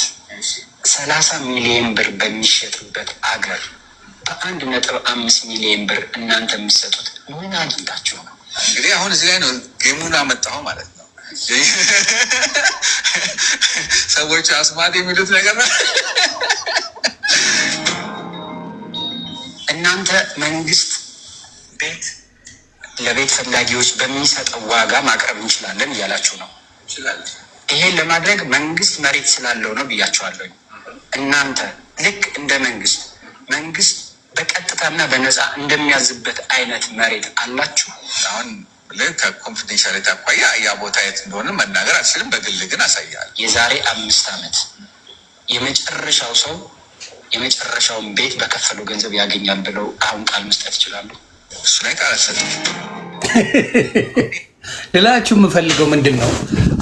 30 ሚሊዮን ብር በሚሸጥበት አገር በ1.5 ሚሊዮን ብር እናንተ የሚሰጡት ምን አግኝታችሁ ነው? እንግዲህ አሁን እዚህ ላይ ነው ጌሙን አመጣሁ ማለት ነው። ሰዎች አስማት የሚሉት ነገር ነው። እናንተ መንግስት ቤት ለቤት ፈላጊዎች በሚሰጠው ዋጋ ማቅረብ እንችላለን እያላችሁ ነው። ይሄን ለማድረግ መንግስት መሬት ስላለው ነው ብያቸዋለሁ። እናንተ ልክ እንደ መንግስት በቀጥታና በነፃ እንደሚያዝበት አይነት መሬት አላችሁ። አሁን ከኮንፊደንሻሊቲ አኳያ ያ ቦታ የት እንደሆነ መናገር አልችልም። በግል ግን አሳያለሁ። የዛሬ 5 ዓመት የመጨረሻው ሰው የመጨረሻውን ቤት በከፈለው ገንዘብ ያገኛል ብለው አሁን ቃል መስጠት ይችላሉ? እሱ ላይ ቃል አልሰጥም። ሌላችሁ የምፈልገው ምንድን ነው?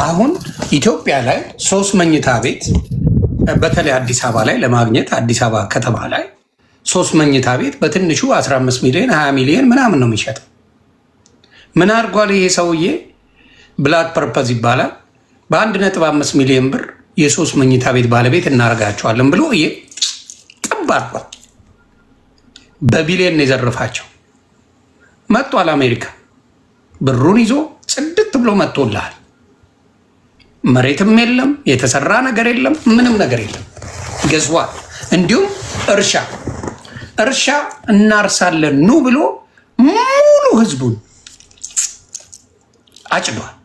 አሁን ኢትዮጵያ ላይ 3 መኝታ ቤት በተለይ አዲስ አበባ ላይ ለማግኘት አዲስ አበባ ከተማ ላይ 3 መኝታ ቤት በትንሹ 15 ሚሊዮን 20 ሚሊዮን ምናምን ነው የሚሸጠው። ምን አድርጓል ይሄ ሰውዬ? ብላክ ፐርፐዝ ይባላል። በ1.5 ሚሊዮን ብር የ3 መኝታ ቤት ባለቤት እናደርጋቸዋለን ብሎ ጥብ አድርጓል። በቢሊዮን የዘረፋቸው መጥቷል። አሜሪካ ብሩን ይዞ ጽድት ብሎ መጥቶልሃል። መሬትም የለም፣ የተሰራ ነገር የለም፣ ምንም ነገር የለም። ገዝዋል። እንዲሁም እርሻ እናርሳለን ኑ ብሎ ሙሉ ህዝቡን አጭዷል።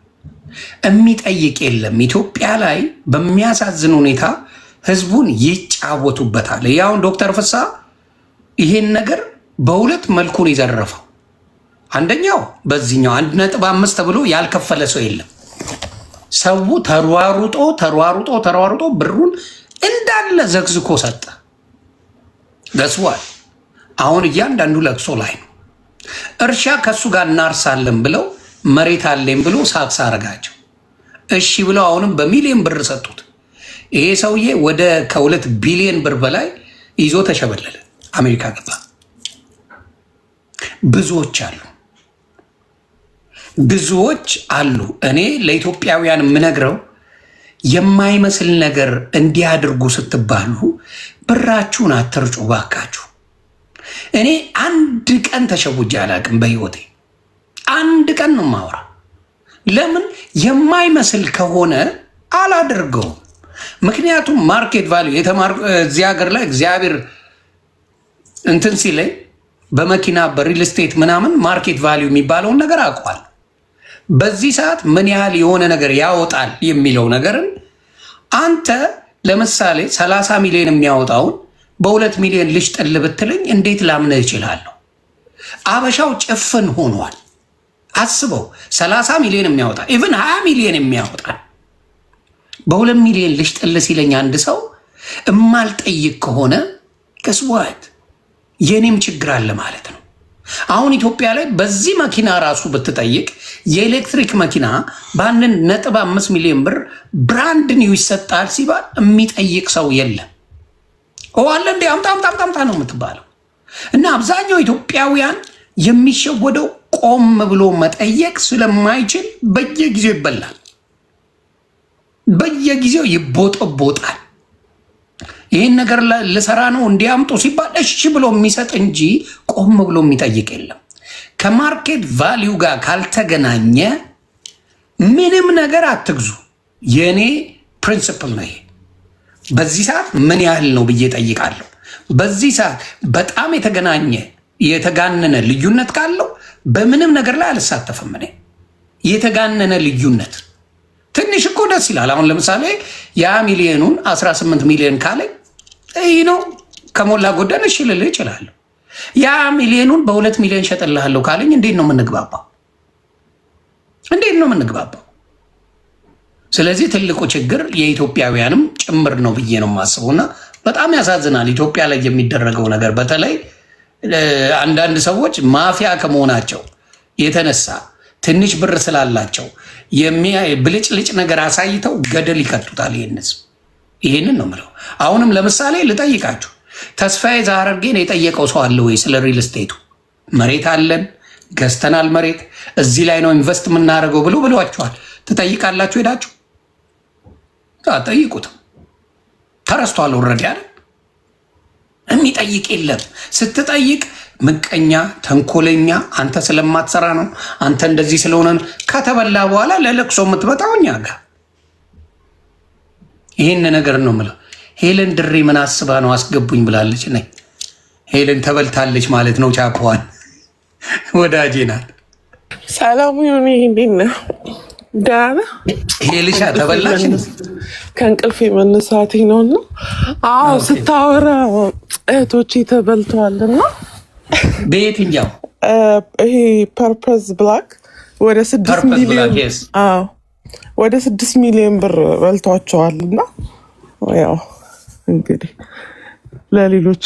የሚጠይቅ የለም። ኢትዮጵያ ላይ በሚያሳዝን ሁኔታ ህዝቡን ይጫወቱበታል። ያውን ዶክተር ፍስሐ ይሄን ነገር በሁለት መልኩ ነው የዘረፈው። አንደኛው በዚህኛው 1.5 ተብሎ ያልከፈለ ሰው የለም። ሰው ተሯሩጦ ብሩን እንዳለ ዘግዝኮ ሰጠ። ገዝዋል። አሁን እያንዳንዱ ለቅሶ ላይ ነው። እርሻ ከሱ ጋር እናርሳለን ብለው መሬት አለኝ ብሎ ሳክስ አረጋቸው። እሺ ብለው አሁንም በሚሊዮን ብር ሰጡት። ይሄ ሰውዬ ወደ ከ2 ቢሊዮን ብር በላይ ይዞ ተሸበለለ። አሜሪካ ገባ። ብዙዎች አሉ። እኔ ለኢትዮጵያውያን የምነግረው የማይመስል ነገር እንዲያድርጉ ስትባሉ ብራችሁን አትርጩ ባካችሁ። እኔ አንድ ቀን ተሸውጄ አላውቅም በህይወቴ። አንድ ቀን ነው ማውራ። ለምን የማይመስል ከሆነ አላደርገውም። ምክንያቱም ማርኬት ቫልዩ እዚህ ሀገር ላይ እግዚአብሔር እንትን ሲለኝ በመኪና በሪል ስቴት ምናምን ማርኬት ቫልዩ የሚባለውን ነገር አውቋል። በዚህ ሰዓት ምን ያህል የሆነ ነገር ያወጣል የሚለው ነገርን አንተ ለምሳሌ 30 ሚሊዮን የሚያወጣውን በ2 ሚሊዮን ልሽጥል ብትለኝ እንዴት ላምነህ እችላለሁ? አበሻው ጭፍን ሆኗል። አስበው 30 ሚሊዮን የሚያወጣ ኢቭን 20 ሚሊዮን የሚያወጣ በ2 ሚሊዮን ልሽጥል ሲለኝ አንድ ሰው እማልጠይቅ ከሆነ ከስዋት የኔም ችግር አለ ማለት ነው። አሁን ኢትዮጵያ ላይ በዚህ መኪና ራሱ ብትጠይቅ የኤሌክትሪክ መኪና በ1.5 ሚሊዮን ብር ብራንድ ኒው ይሰጣል ሲባል የሚጠይቅ ሰው የለም። አለ እንዴ አምጣ ነው የምትባለው። እና አብዛኛው ኢትዮጵያውያን የሚሸወደው ቆም ብሎ መጠየቅ ስለማይችል በየጊዜው ይበላል፣ በየጊዜው ይቦጠቦጣል። ይህን ነገር ልሰራ ነው እንዲያምጡ ሲባል እሺ ብሎ የሚሰጥ እንጂ ቆም ብሎ የሚጠይቅ የለም። ከማርኬት ቫሊዩ ጋር ካልተገናኘ ምንም ነገር አትግዙ። የእኔ ፕሪንሲፕል ነው ይሄ። በዚህ ሰዓት ምን ያህል ነው ብዬ ጠይቃለሁ። በዚህ ሰዓት በጣም የተጋነነ ልዩነት ካለው በምንም ነገር ላይ አልሳተፍም። እኔ የተጋነነ ልዩነት ትንሽ እኮ ደስ ይላል። አሁን ለምሳሌ ሚሊዮኑን 18 ሚሊዮን ካለኝ ይህ ነው ከሞላ ጎደል እሺ ልልህ እችላለሁ። ሚሊዮኑን በ2 ሚሊዮን ሸጥልሃለሁ ካለኝ እንዴት ነው የምንግባባው? ስለዚህ ትልቁ ችግር የኢትዮጵያውያንም ጭምር ነው ብዬ ነው የማስበውና በጣም ያሳዝናል ኢትዮጵያ ላይ የሚደረገው ነገር። በተለይ አንዳንድ ሰዎች ማፊያ ከመሆናቸው የተነሳ ትንሽ ብር ስላላቸው ብልጭልጭ ነገር አሳይተው ገደል ይከቱታል ይህን ህዝብ። ይህንን ነው የምለው። አሁንም ለምሳሌ ልጠይቃችሁ፣ ተስፋዬ ዛረርጌን የጠየቀው ሰው አለ ወይ? ስለ ሪል ስቴቱ መሬት አለን ገዝተናል፣ መሬት እዚህ ላይ ነው ኢንቨስት የምናደርገው ብሏችኋል። ትጠይቃላችሁ? ሄዳችሁ ጠይቁትም። ተረስቷል ኦልሬዲ አይደል? የሚጠይቅ የለም። ስትጠይቅ ምቀኛ፣ ተንኮለኛ፣ አንተ ስለማትሰራ ነው፣ አንተ እንደዚህ ስለሆነ ነው። ከተበላ በኋላ ለለቅሶ የምትመጣው እኛ ጋር። ይህን ነገር ነው የምለው። ሄለን ድሬ ምን አስባ ነው አስገቡኝ ብላለች። ነኝ ሄለን ተበልታለች ማለት ነው። ቻፓዋን ወዳጄ ናት። ሰላም ሆኒ፣ እንዴት ነህ? ደህና ሄልሻ ተበላሽ? ከእንቅልፍ መነሳቴ ነው። እና አዎ ስታወራ እህቶቼ ተበልተዋልና በየትኛው ይሄ ፐርፐዝ ብላክ ወደ 6 ሚሊዮን ወደ 6 ሚሊዮን ብር በልቷቸዋል። እና ያው እንግዲህ ለሌሎች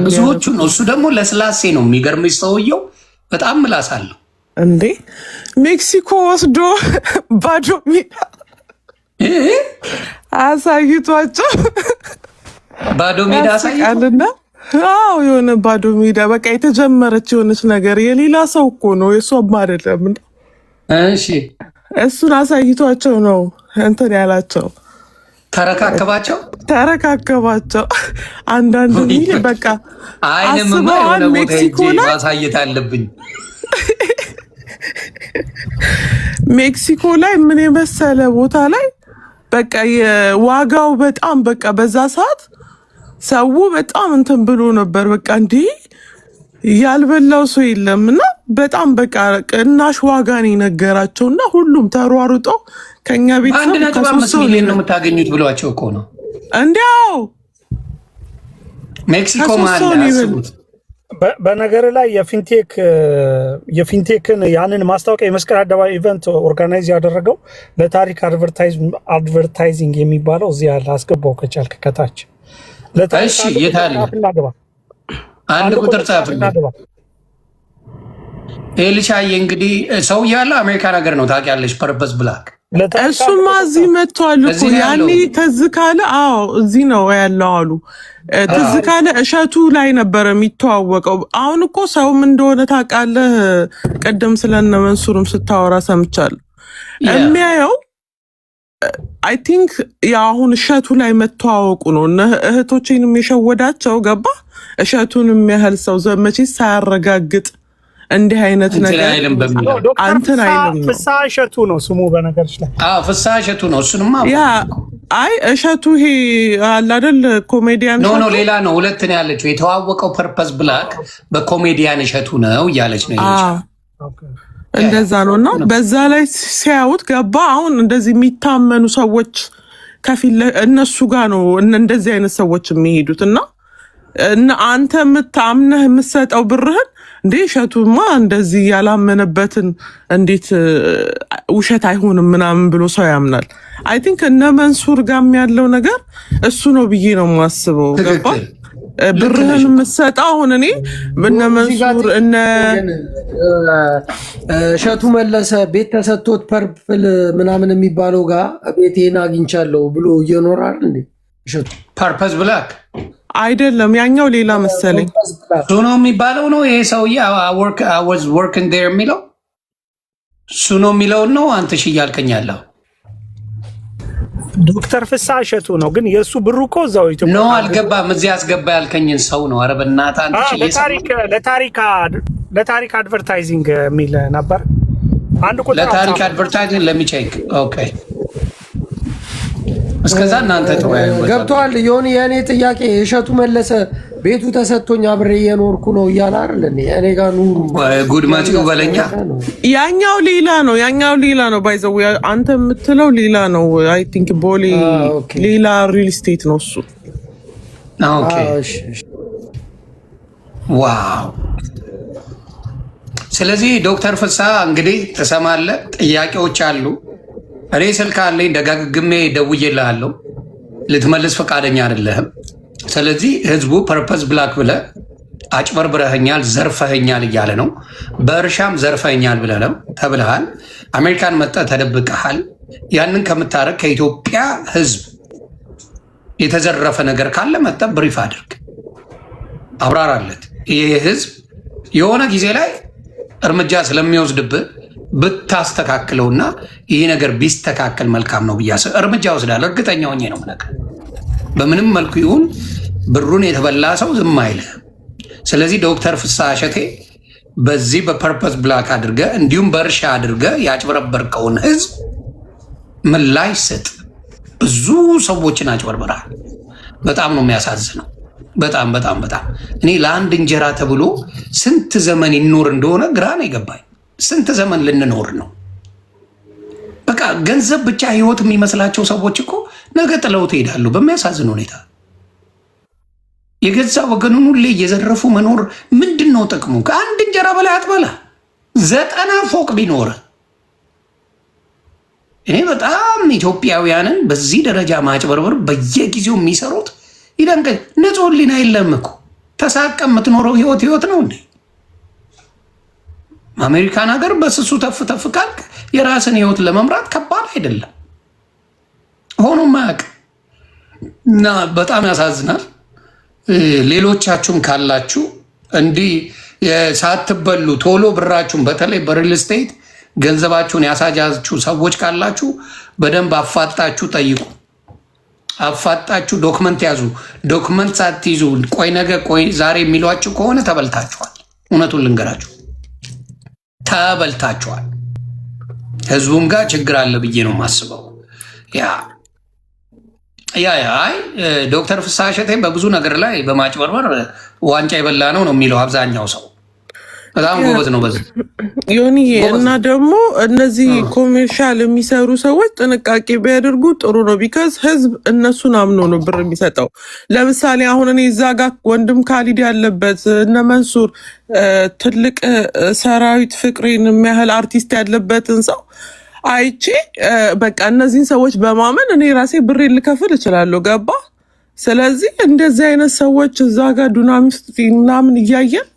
ብዙዎቹ ነው። እሱ ደግሞ ለስላሴ ነው። የሚገርምሽ ሰውየው በጣም ምላስ አለው እንዴ። ሜክሲኮ ወስዶ ባዶ ሜዳ አሳይቷቸው ባዶ ሜዳ አሳይቷልና አዎ የሆነ ባዶ ሜዳ በቃ የተጀመረች የሆነች ነገር የሌላ ሰው እኮ ነው የሷም አይደለም። እሺ እሱን አሳይቷቸው ነው እንትን ያላቸው። ተረካከባቸው። አንዳንድ ሚል በቃ አስበዋል። ሜክሲኮ ላይ ማሳየት አለብኝ። ሜክሲኮ ላይ ምን የመሰለ ቦታ ላይ በቃ የዋጋው በጣም በቃ በዛ ሰዓት ሰው በጣም እንትን ብሎ ነበር። በቃ እንዲህ ያልበላው ሰው የለም እና በጣም በቃ ቅናሽ ዋጋ ነው የነገራቸው እና ሁሉም ተሯሩጦ ከኛ ቤት 1.5 ሚሊዮን ነው የምታገኙት ብሏቸው እኮ ነው። እንዲያው ሜክሲኮ ማለት ያስቡት። በነገር ላይ የፊንቴክን ያንን ማስታወቂያ የመስቀል አደባባይ ኢቨንት ኦርጋናይዝ ያደረገው ለታሪክ አድቨርታይዚንግ የሚባለው እዚህ ያለ አስገባው ከቻልክ ከታች እሺ። የታለ አንድ ቁጥር ጻፍልኝ። ኤልሻዬ እንግዲህ ሰው ያለው አሜሪካን ሀገር ነው ታውቂያለሽ። ፐርፐስ ብላክ እሱማ እዚህ መጥቷል እኮ ያኔ ትዝ ካለ። አዎ እዚህ ነው ያለው አሉ። ትዝ ካለ እሸቱ ላይ ነበረ የሚተዋወቀው። አሁን እኮ ሰውም እንደሆነ ታውቃለህ። ቀደም ስለነ መንሱርም ስታወራ ሰምቻለሁ። የሚያየው አይ ቲንክ አሁን እሸቱ ላይ መተዋወቁ ነው። እህቶቼንም የሸወዳቸው ገባ። እሸቱን የሚያህል ሰው ዘመቼ ሳያረጋግጥ እንዲህ አይነት ነገር አንተን አይልም። ፍስሐ እሸቱ ነው ስሙ በነገርሽ ላይ። ፍስሐ እሸቱ ነው። እሱንማ አይ እሸቱ ይሄ አለ አይደል ኮሜዲያን ኖ ሌላ ነው። ሁለት ነው ያለችው። የተዋወቀው ፐርፐስ ብላክ በኮሜዲያን እሸቱ ነው እያለች ነው እንደዛ ነው። እና በዛ ላይ ሲያዩት ገባ። አሁን እንደዚህ የሚታመኑ ሰዎች ከፊል እነሱ ጋር ነው እንደዚህ አይነት ሰዎች የሚሄዱት። እና አንተ የምታምነህ የምትሰጠው ብርህን እንዴ እሸቱማ እንደዚህ ያላመነበትን እንዴት ውሸት አይሆንም ምናምን ብሎ ሰው ያምናል። አይ ቲንክ እነ መንሱር ጋም ያለው ነገር እሱ ነው ብዬ ነው የማስበው። ገባ ብርህን የምትሰጠው አሁን እኔ እነ መንሱር እነ እሸቱ መለሰ ቤት ተሰጥቶት ፐርፕል ምናምን የሚባለው ጋር ቤቴን አግኝቻለሁ ብሎ እየኖራል እንዴ እሸቱ። ፐርፐስ ብላክ አይደለም ያኛው ሌላ መሰለኝ። እሱ ነው የሚባለው ነው ይሄ ሰውዬ I was working there የሚለው እሱ ነው የሚለው ነው። አንተ እሺ እያልከኝ ያለው ዶክተር ፍስሐ እሸቱ ነው። ግን የእሱ ብሩ እኮ እዛው ኢትዮጵያ ነው አልገባም። እዚህ አስገባ ያልከኝን ሰው ነው። ኧረ በእናትህ አንተ ለታሪክ አድቨርታይዚንግ የሚል ነበር። አንድ ቁጥር ለታሪክ አድቨርታይዚንግ ለሚቼክ ኦኬ እስከዛ እናንተ ተወያዩ። ገብቷል። የሆነ የእኔ ጥያቄ እሸቱ መለሰ ቤቱ ተሰጥቶኝ አብሬ እየኖርኩ ነው እያለ አይደል? እኔ ጋር ኑሩ ጉድ መጪው በለኛ። ያኛው ሌላ ነው ባይዘው አንተ የምትለው ሌላ ነው። አይ ቲንክ ቦሌ ሌላ ሪል ስቴት ነው እሱ። ኦኬ ዋው። ስለዚህ ዶክተር ፍስሐ እንግዲህ ትሰማለህ፣ ጥያቄዎች አሉ። እኔ ስልክ አለኝ ደጋግሜ ደውዬልሃለሁ፣ ልትመልስ ፈቃደኛ አይደለህም። ስለዚህ ህዝቡ ፐርፐዝ ብላክ ብለህ አጭበርብረኸኛል፣ ዘርፈኸኛል እያለ ነው። በእርሻም ዘርፈኸኛል ብለህ ነው ተብለሃል። አሜሪካን መጠህ ተደብቀሃል። ያንን ከምታረግ ከኢትዮጵያ ህዝብ የተዘረፈ ነገር ካለ መጠህ ብሪፍ አድርግ፣ አብራራለት። ይህ ህዝብ የሆነ ጊዜ ላይ እርምጃ ስለሚወስድብህ ብታስተካክለውና ይህ ነገር ቢስተካከል መልካም ነው ብያስ እርምጃ ወስዳለሁ። እርግጠኛ ሆኜ ነው የምነግርህ። በምንም መልኩ ይሁን ብሩን የተበላ ሰው ዝም አይልህም። ስለዚህ ዶክተር ፍስሐ እሸቴ በዚህ በፐርፐስ ብላክ አድርገህ እንዲሁም በእርሻ አድርገህ ያጭበረበርከውን ህዝብ ምላሽ ስጥ። ብዙ ሰዎችን አጭበርበራል። በጣም ነው የሚያሳዝነው። በጣም በጣም በጣም እኔ ለአንድ እንጀራ ተብሎ ስንት ዘመን ይኖር እንደሆነ ግራ ነው የገባኝ። ስንት ዘመን ልንኖር ነው? በቃ ገንዘብ ብቻ ህይወት የሚመስላቸው ሰዎች እኮ ነገ ጥለው ትሄዳሉ። በሚያሳዝን ሁኔታ የገዛ ወገኑን ሁሌ እየዘረፉ መኖር ምንድን ነው ጥቅሙ? ከአንድ እንጀራ በላይ አትበላ። 90 ፎቅ ቢኖር እኔ በጣም ኢትዮጵያውያንን በዚህ ደረጃ ማጭበርበር በየጊዜው የሚሰሩት ይደንቀኝ። ንጹህ ህሊና የለም እኮ ተሳቀ የምትኖረው ህይወት ነው እንዴ? አሜሪካን ሀገር በስሱ ተፍ ተፍ ካልክ የራስን ህይወት ለመምራት ከባድ አይደለም። ሆኖም ማያውቅ እና በጣም ያሳዝናል። ሌሎቻችሁም ካላችሁ እንዲህ ሳትበሉ ቶሎ ብራችሁን በተለይ በሪል ስቴት ገንዘባችሁን ያሳጃችሁ ሰዎች ካላችሁ በደንብ አፋጣችሁ ጠይቁ። አፋጣችሁ ዶክመንት ያዙ። ዶክመንት ሳትይዙ ቆይ ነገ ቆይ ዛሬ የሚሏችሁ ከሆነ ተበልታችኋል። እውነቱን ልንገራችሁ ተበልታችኋል። ህዝቡም ጋር ችግር አለ ብዬ ነው የማስበው። አይ ዶክተር ፍስሐ እሸቴ በብዙ ነገር ላይ በማጭበርበር ዋንጫ የበላ ነው የሚለው አብዛኛው ሰው። በጣም ጎበዝ ነው በዚህ ዮኒዬ። እና ደግሞ እነዚህ ኮሜርሻል የሚሰሩ ሰዎች ጥንቃቄ ቢያደርጉ ጥሩ ነው። ቢካዝ ህዝብ እነሱን አምኖ ነው ብር የሚሰጠው። ለምሳሌ አሁን እኔ እዛ ጋር ወንድም ካሊድ ያለበት እነ መንሱር ትልቅ ሰራዊት ፍቅሬን የሚያህል አርቲስት ያለበትን ሰው አይቼ በቃ እነዚህን ሰዎች በማመን እኔ ራሴ ብሬ ልከፍል እችላለሁ። ገባ? ስለዚህ እንደዚህ አይነት ሰዎች እዛ ጋር ዱናሚስት ምናምን እያየን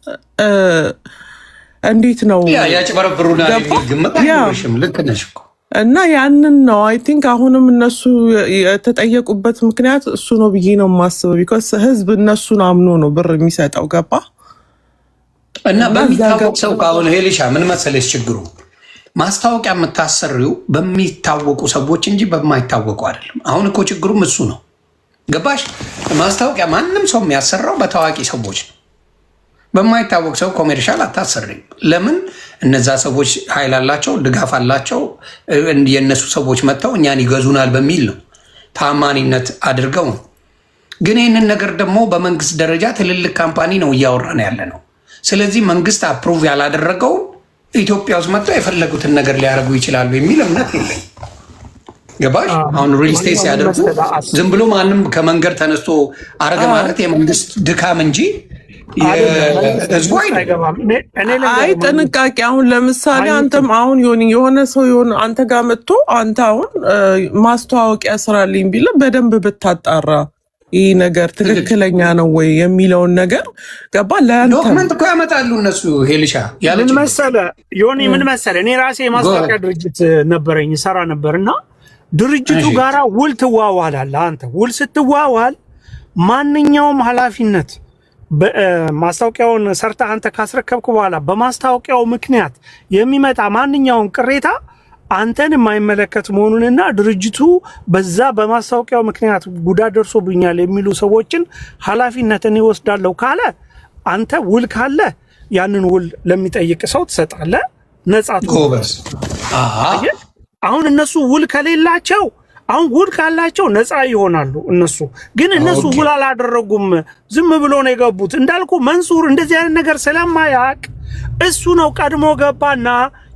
እንዴት ነው ያጭበረብሩና ግምት አይኖርሽም። ልክ ነሽ እኮ። እና ያንን ነው አይ ቲንክ አሁንም እነሱ የተጠየቁበት ምክንያት እሱ ነው ብዬ ነው የማስበው። ቢኮዝ ህዝብ እነሱን አምኖ ነው ብር የሚሰጠው። ገባ? እና በሚታወቅ ሰው ካሁን ሄሊሻ ምን መሰለሽ ችግሩ ማስታወቂያ የምታሰሪው በሚታወቁ ሰዎች እንጂ በማይታወቁ አይደለም። አሁን እኮ ችግሩም እሱ ነው። ገባሽ? ማስታወቂያ ማንም ሰው የሚያሰራው በታዋቂ ሰዎች ነው። በማይታወቅ ሰው ኮሜርሻል አታሰሪም። ለምን? እነዛ ሰዎች ኃይል አላቸው፣ ድጋፍ አላቸው። የእነሱ ሰዎች መጥተው እኛን ይገዙናል በሚል ነው፣ ታማኒነት አድርገው ነው። ግን ይህንን ነገር ደግሞ በመንግስት ደረጃ ትልልቅ ካምፓኒ ነው እያወራን ያለ ነው። ስለዚህ መንግስት አፕሩቭ ያላደረገውን ኢትዮጵያ ውስጥ መጥተው የፈለጉትን ነገር ሊያደርጉ ይችላሉ የሚል እምነት የለኝ። ገባሽ? አሁን ሪል ስቴት ሲያደርጉ ዝም ብሎ ማንም ከመንገድ ተነስቶ አረገ ማለት የመንግስት ድካም እንጂ ህዝቡ አይገባም። አይ ጥንቃቄ። አሁን ለምሳሌ አንተም አሁን የሆነ ሰው አንተ ጋር መጥቶ አንተ አሁን ማስተዋወቂያ ስራልኝ ቢል በደንብ ብታጣራ ይህ ነገር ትክክለኛ ነው ወይ የሚለውን ነገር ገባ። ዶክመንት እኮ ያመጣሉ እነሱ። ሄልሻ ምን መሰለህ ዮኒ፣ ምን መሰለህ እኔ ራሴ የማስታወቂያ ድርጅት ነበረኝ ሰራ ነበርና ድርጅቱ ጋራ ውል ትዋዋላለህ። አንተ ውል ስትዋዋል ማንኛውም ኃላፊነት ማስታወቂያውን ሰርተህ አንተ ካስረከብክ በኋላ በማስታወቂያው ምክንያት የሚመጣ ማንኛውም ቅሬታ አንተን የማይመለከት መሆኑንና ድርጅቱ በዛ በማስታወቂያው ምክንያት ጉዳት ደርሶብኛል የሚሉ ሰዎችን ኃላፊነትን ይወስዳለሁ ካለ አንተ ውል ካለ ያንን ውል ለሚጠይቅ ሰው ትሰጣለህ። ነጻ ጎበዝ። አሁን እነሱ ውል ከሌላቸው አሁን ውል ካላቸው ነፃ ይሆናሉ። እነሱ ግን እነሱ ውል አላደረጉም፣ ዝም ብሎ ነው የገቡት። እንዳልኩ መንሱር እንደዚህ አይነት ነገር ስለማያውቅ እሱ ነው ቀድሞ ገባና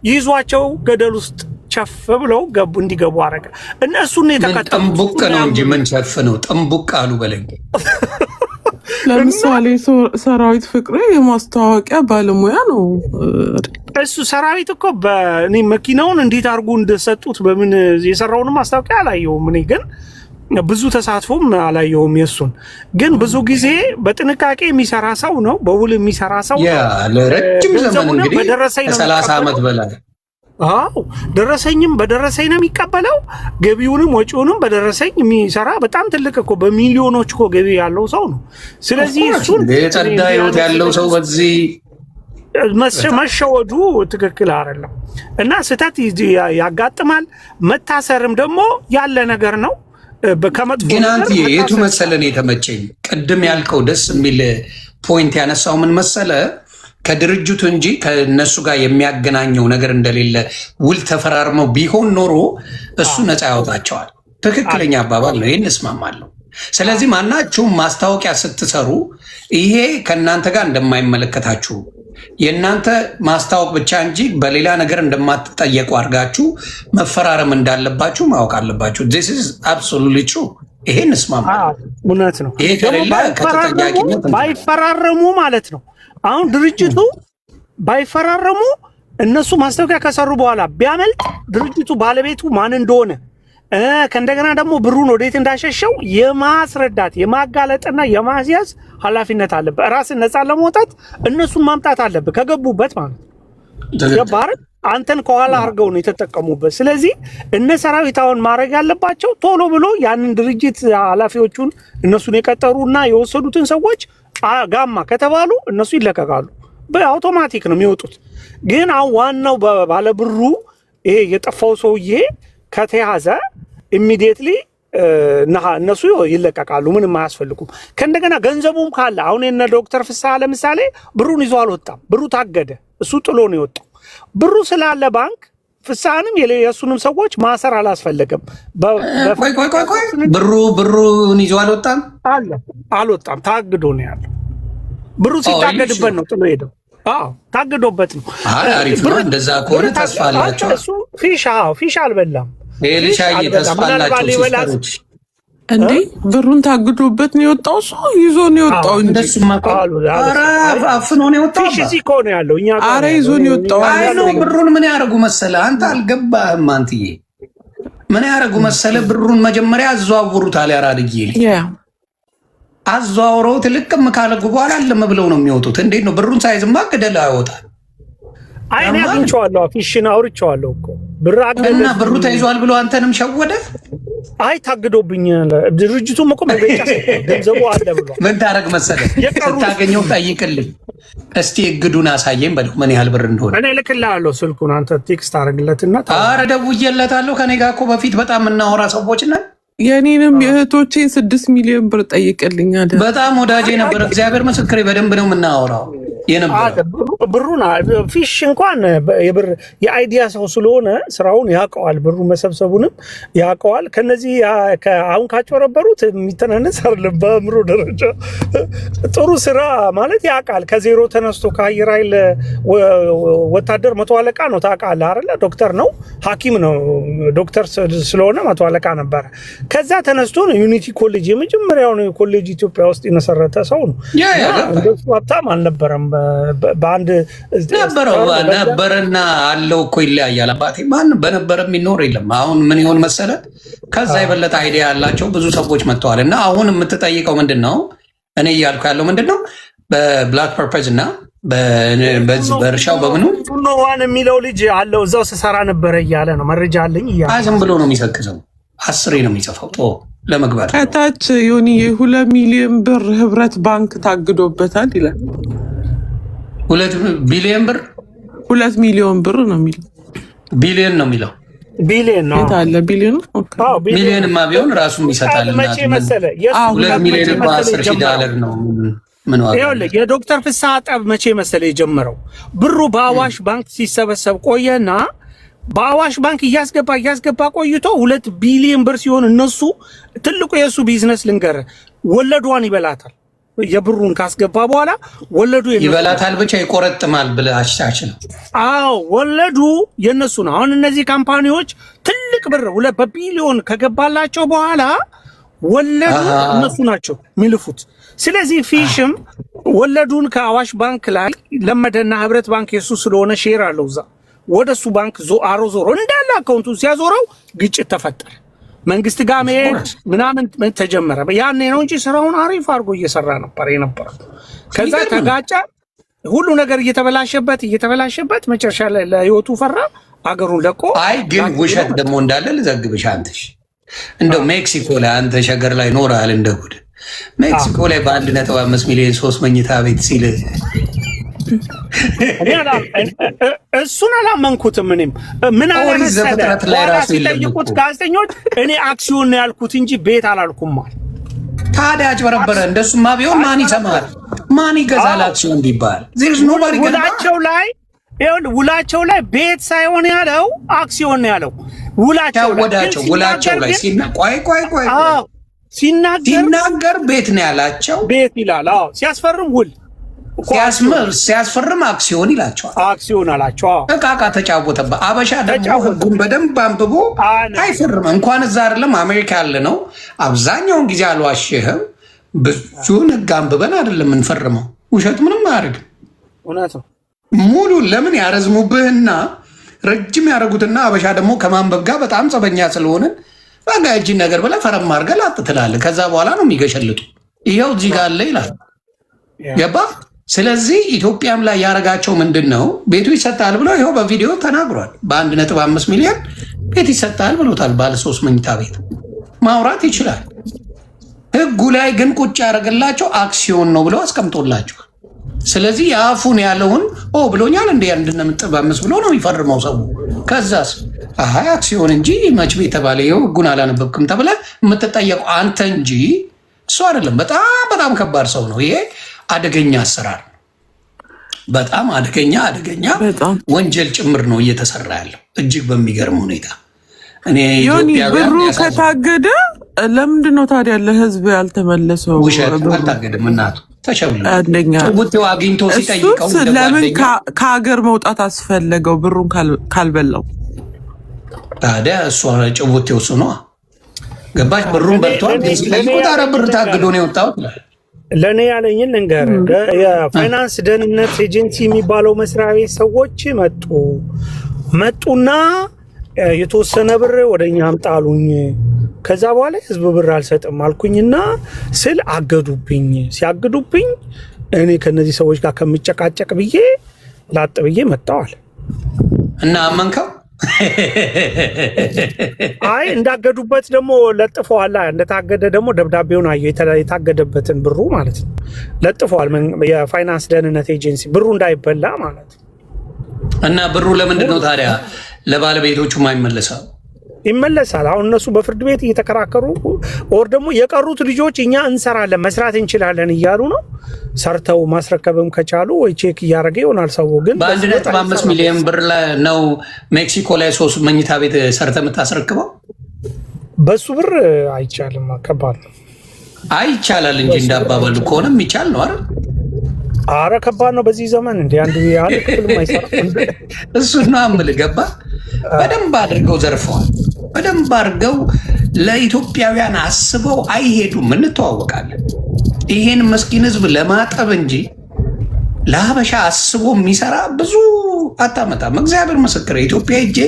ይዟቸው ገደል ውስጥ ቸፍ ብለው ገቡ እንዲገቡ አረጋ። እነሱን የተከተሉ ጥንቡቅ ነው እንጂ ምን ቸፍ ነው ጥንቡቅ አሉ በለኝ። ለምሳሌ ሰራዊት ፍቅሬ የማስታወቂያ ባለሙያ ነው። እሱ ሰራዊት እኮ በእኔ መኪናውን እንዴት አድርጎ እንደሰጡት በምን የሰራውን ማስታወቂያ አላየሁም። እኔ ግን ብዙ ተሳትፎም አላየሁም። የሱን ግን ብዙ ጊዜ በጥንቃቄ የሚሰራ ሰው ነው፣ በውል የሚሰራ ሰው ነው። ለረጅም ዘመን እንግዲህ ከ30 ዓመት በላይ ደረሰኝም በደረሰኝ ነው የሚቀበለው። ገቢውንም ወጪውንም በደረሰኝ የሚሰራ በጣም ትልቅ እኮ በሚሊዮኖች እኮ ገቢ ያለው ሰው ነው። ስለዚህ እሱን የጸዳ ህይወት ያለው ሰው በዚህ መሸወዱ ትክክል አይደለም እና ስህተት ያጋጥማል። መታሰርም ደግሞ ያለ ነገር ነው። ከመጥፎ ግን አንተ የቱ መሰለን የተመቸኝ ቅድም ያልከው ደስ የሚል ፖይንት ያነሳው ምን መሰለ ከድርጅቱ እንጂ ከነሱ ጋር የሚያገናኘው ነገር እንደሌለ ውል ተፈራርመው ቢሆን ኖሮ እሱ ነፃ ያወጣቸዋል። ትክክለኛ አባባል ነው። ይህን እስማማለሁ። ስለዚህ ማናችሁም ማስታወቂያ ስትሰሩ ይሄ ከእናንተ ጋር እንደማይመለከታችሁ የእናንተ ማስታወቅ ብቻ እንጂ በሌላ ነገር እንደማትጠየቁ አድርጋችሁ መፈራረም እንዳለባችሁ ማወቅ አለባችሁ። this is absolutely true። ይሄን እስማማለሁ። እውነት ነው። ይሄ ከሌላ ከተጠያቂነት ባይፈራረሙ ማለት ነው። አሁን ድርጅቱ ባይፈራረሙ እነሱ ማስታወቂያ ከሰሩ በኋላ ቢያመልጥ ድርጅቱ ባለቤቱ ማን እንደሆነ ከእንደገና ደግሞ ብሩን ወዴት እንዳሸሸው የማስረዳት የማጋለጥና የማስያዝ ኃላፊነት አለበት። ራስን ነፃ ለማውጣት እነሱን ማምጣት አለበት ከገቡበት ማለት ነው። ገባህ? አንተን ከኋላ አድርገው ነው የተጠቀሙበት። ስለዚህ እነ ሰራዊታውን ማድረግ ያለባቸው ቶሎ ብሎ ያንን ድርጅት ኃላፊዎቹን እነሱን የቀጠሩና የወሰዱትን ሰዎች ጋማ ከተባሉ እነሱ ይለቀቃሉ። በአውቶማቲክ ነው የሚወጡት። ግን አሁን ዋናው ባለብሩ ይሄ የጠፋው ሰውዬ ከተያዘ ኢሚዲየትሊ እነሱ ይለቀቃሉ። ምንም አያስፈልጉም። ከእንደገና ገንዘቡም ካለ አሁን የነ ዶክተር ፍስሐ ለምሳሌ ብሩን ይዞ አልወጣም። ብሩ ታገደ። እሱ ጥሎ ነው የወጣው። ብሩ ስላለ ባንክ ፍስሐንም የእሱንም ሰዎች ማሰር አላስፈለገም። ብሩን ይዞ አልወጣም አልወጣም። ታግዶ ነው ያለው። ብሩ ሲታገድበት ነው ጥሎ ሄደው። ታግዶበት ነው። አሪፍ ነው። እንደዛ ከሆነ ተስፋ አላቸው። እሱ ፊሽ አልበላም። ሻዬ ተስፋ አላቸው ሲስተሮች። እንዴ ብሩን ታግዶበት ነው የወጣው። ሰው ይዞ ነው የወጣው። እንደሱማ አፍኖ ነው የወጣው። ፊሽ እዚህ እኮ ነው ያለው። እኛ ኧረ ይዞ ነው የወጣው። አይ ነው ብሩን ምን ያደርጉ መሰለ አንተ አልገባህም። አንትዬ ምን ያደርጉ መሰለ ብሩን መጀመሪያ አዘዋውሩታል። ያራድዬ አዘዋውረውት ልቅም ካለጉ በኋላ አለም ብለው ነው የሚወጡት። እንዴት ነው ብሩን ሳይዝማ ግደል አይወጣል። አይ እኔ አግኝቼዋለሁ። ፊሽን አውርቼዋለሁ እኮ ብር አገደና ብሩ ተይዟል ብሎ አንተንም ሸወደ። አይ ታግዶብኛል። ድርጅቱም እኮ መግለጫ ገንዘቡ አለ ብሎ ምን ታረግ መሰለ ስታገኘው ጠይቅልኝ እስቲ እግዱን አሳየኝ በለው ምን ያህል ብር እንደሆነ። እኔ ልክልሃለሁ ስልኩን አንተ ቴክስት አድርግለትና። ኧረ ደውዬለታለሁ። ከኔ ጋር እኮ በፊት በጣም የምናወራ ሰዎች ነን። የኔንም የእህቶቼን 6 ሚሊዮን ብር ጠይቅልኛል። በጣም ወዳጄ ነበር። እግዚአብሔር ምስክሬ በደንብ ነው የምናወራው ብሩን ፊሽ እንኳን የብር የአይዲያ ሰው ስለሆነ ስራውን ያውቀዋል። ብሩ መሰብሰቡንም ያውቀዋል። ከነዚህ አሁን ካጭበረበሩት የሚተናነስ አይደለም። በአእምሮ ደረጃ ጥሩ ስራ ማለት ያውቃል። ከዜሮ ተነስቶ ከአየር ኃይል ወታደር 100 አለቃ ነው። ታውቃለህ አይደለ? ዶክተር ነው፣ ሐኪም ነው። ዶክተር ስለሆነ 100 አለቃ ነበረ። ከዛ ተነስቶ ነው ዩኒቲ ኮሌጅ የመጀመሪያውን ኮሌጅ ኢትዮጵያ ውስጥ የመሰረተ ሰው ነው። እንደሱ ሀብታም አልነበረም። በአንድ ነበረና አለው እኮ ይለያያል። አባቴ ማን በነበረ የሚኖር የለም። አሁን ምን ይሆን መሰለ ከዛ የበለጠ አይዲያ ያላቸው ብዙ ሰዎች መጥተዋል። እና አሁን የምትጠይቀው ምንድን ነው? እኔ እያልኩ ያለው ምንድን ነው? በብላክ ፐርፐዝ እና በእርሻው በምኑ ዋን የሚለው ልጅ አለው እዛው ስሰራ ነበረ እያለ ነው። መረጃ አለኝ እያለ ዝም ብሎ ነው የሚሰክሰው። 10 ነው የሚጽፈው ለመግባት። ከታች ዮኒ 2 ሚሊዮን ብር ህብረት ባንክ ታግዶበታል ይላል። 2 ቢሊዮን ብር 2 ሚሊዮን ብር ነው የሚለው። ቢሊዮን ነው የሚለው። ቢሊዮን ነው አለ። ቢሊዮን ሚሊዮንማ ቢሆን ራሱም ይሰጣል። እና 2 ሚሊዮን $10,000 ነው። ምን ዋጋ ይኸውልህ የዶክተር ፍስሐ ጠብ መቼ መሰለ የጀመረው? ብሩ በአዋሽ ባንክ ሲሰበሰብ ቆየና በአዋሽ ባንክ እያስገባ ቆይቶ 2 ቢሊዮን ብር ሲሆን እነሱ ትልቁ የሱ ቢዝነስ ልንገር ወለዷን ይበላታል። የብሩን ካስገባ በኋላ ወለዱ ይበላታል ብቻ ይቆረጥማል ብለህ አሽታች ነው። አዎ ወለዱ የነሱ ነው። አሁን እነዚህ ካምፓኒዎች ትልቅ ብር 2 ቢሊዮን ከገባላቸው በኋላ ወለዱ እነሱ ናቸው የሚልፉት። ስለዚህ ፊሽም ወለዱን ከአዋሽ ባንክ ላይ ለመደና ህብረት ባንክ የሱ ስለሆነ ሼር አለው እዛ ወደሱ ባንክ ዞሮ እንዳለ አካውንቱ ሲያዞረው ግጭት ተፈጠረ። መንግስት ጋር መሄድ ምናምን ተጀመረ። ያኔ ነው እንጂ ስራውን አሪፍ አድርጎ እየሰራ ነበር የነበረው። ከዛ ተጋጫ፣ ሁሉ ነገር እየተበላሸበት መጨረሻ ላይ ለህይወቱ ፈራ፣ አገሩን ለቆ። አይ ግን ውሸት ደግሞ እንዳለ ልዘግብሽ አንተሽ እንደው ሜክሲኮ ላይ አንተ ሸገር ላይ ኖረሃል እንደ ጉድ። ሜክሲኮ ላይ በ1.5 ሚሊዮን 3 መኝታ ቤት ሲል እሱን አላመንኩትም። እኔም ምን ዘፍጥረት ላይ ራሱ ሲጠይቁት ጋዜጠኞች እኔ አክሲዮን ነው ያልኩት እንጂ ቤት አላልኩም ማለት። ታዲያ አጭበረበረ። እንደሱማ ቢሆን ማን ይሰማል? ማን ይገዛል አክሲዮን ቢባል? ውላቸው ላይ ቤት ሳይሆን ያለው አክሲዮን ነው ያለው። ውላቸው ላይ ሲናገር ቤት ነው ያላቸው። ቤት ይላል። አዎ ሲያስፈርም ውል ሲያስፈርም አክሲዮን ይላቸዋል። አክሲዮን አላቸው። እቃቃ ተጫወተበት። አበሻ ደግሞ ህጉን በደንብ አንብቦ አይፈርም። እንኳን እዛ አይደለም አሜሪካ ያለ ነው። አብዛኛውን ጊዜ አልዋሽህም፣ ብዙውን ህግ አንብበን አይደለም እንፈርመው። ውሸት ምንም አያደርግም። እውነት ነው። ሙሉ ለምን ያረዝሙብህና ረጅም ያደረጉትና አበሻ ደግሞ ከማንበብ ጋር በጣም ጸበኛ ስለሆንን በጋ እጅን ነገር ብለህ ፈረም አድርገህ ላጥ ትላለህ። ከዛ በኋላ ነው የሚገሸልጡ። ይኸው እዚህ ጋር አለ ይላል። ገባ? ስለዚህ ኢትዮጵያም ላይ ያረጋቸው ምንድን ነው? ቤቱ ይሰጣል ብሎ ይኸው በቪዲዮ ተናግሯል። በ1.5 ሚሊዮን ቤት ይሰጣል ብሎታል። ባለ 3 መኝታ ቤት ማውራት ይችላል። ህጉ ላይ ግን ቁጭ ያደረግላቸው አክሲዮን ነው ብለው አስቀምጦላቸው። ስለዚህ የአፉን ያለውን ብሎኛል እንደ 1.5 ብሎ ነው የሚፈርመው ሰው። ከዛስ አይ አክሲዮን እንጂ መች ቤት ተባለ? ይኸው ህጉን አላነበብክም ተብለ የምትጠየቀው አንተ እንጂ እሱ አይደለም። በጣም ከባድ ሰው ነው ይሄ። አደገኛ አሰራር፣ በጣም አደገኛ ወንጀል ጭምር ነው እየተሰራ ያለው እጅግ በሚገርም ሁኔታ። እኔ ብሩ ከታገደ ለምንድን ነው ታዲያ ለህዝብ ያልተመለሰው? ውሸት አልታገደም። እናቱ ተሸብሎ ጭውቴው አግኝቶ ሲጠይቀው ለምን ከሀገር መውጣት አስፈለገው? ብሩን ካልበላው ታዲያ እሷ ጭውቴው እሱ ነዋ። ገባች? ብሩን በልቷል። ሲጠይቁት ኧረ ብር ታግዶ ነው የወጣው። ለእኔ ያለኝን ልንገር። የፋይናንስ ደህንነት ኤጀንሲ የሚባለው መስሪያ ቤት ሰዎች መጡና የተወሰነ ብር ወደኛ አምጣሉኝ። ከዛ በኋላ ህዝብ ብር አልሰጥም አልኩኝና ስል አገዱብኝ። ሲያግዱብኝ እኔ ከነዚህ ሰዎች ጋር ከምጨቃጨቅ ብዬ ላጥ ብዬ መጣዋል። እና አመንከው? አይ እንዳገዱበት ደግሞ ለጥፈዋል። እንደታገደ ደግሞ ደብዳቤውን አየሁ፣ የታገደበትን ብሩ ማለት ነው ለጥፈዋል። የፋይናንስ ደህንነት ኤጀንሲ ብሩ እንዳይበላ ማለት ነው። እና ብሩ ለምንድን ነው ታዲያ ለባለቤቶቹ ማይመለሰው? ይመለሳል። አሁን እነሱ በፍርድ ቤት እየተከራከሩ ኦር ደግሞ የቀሩት ልጆች እኛ እንሰራለን መስራት እንችላለን እያሉ ነው። ሰርተው ማስረከብም ከቻሉ ወይ ቼክ እያደረገ ይሆናል ሰው። ግን በ1.5 ሚሊዮን ብር ነው ሜክሲኮ ላይ 3 መኝታ ቤት ሰርተ የምታስረክበው? በሱ ብር አይቻልም። ከባድ ነው። አይቻላል እንጂ እንዳባባሉ ከሆነም ይቻል ነው አይደል? አረ ከባድ ነው በዚህ ዘመን እንደ አንድ ያለ ክፍልም አይሰራም። እሱና አምል ገባ። በደንብ አድርገው ዘርፈዋል። በደንብ አድርገው ለኢትዮጵያውያን አስበው አይሄዱም። እንተዋወቃለን። ይሄን መስኪን ህዝብ ለማጠብ እንጂ ለሀበሻ አስቦ የሚሰራ ብዙ አታመጣም። እግዚአብሔር ምስክር። ኢትዮጵያ ሄጄ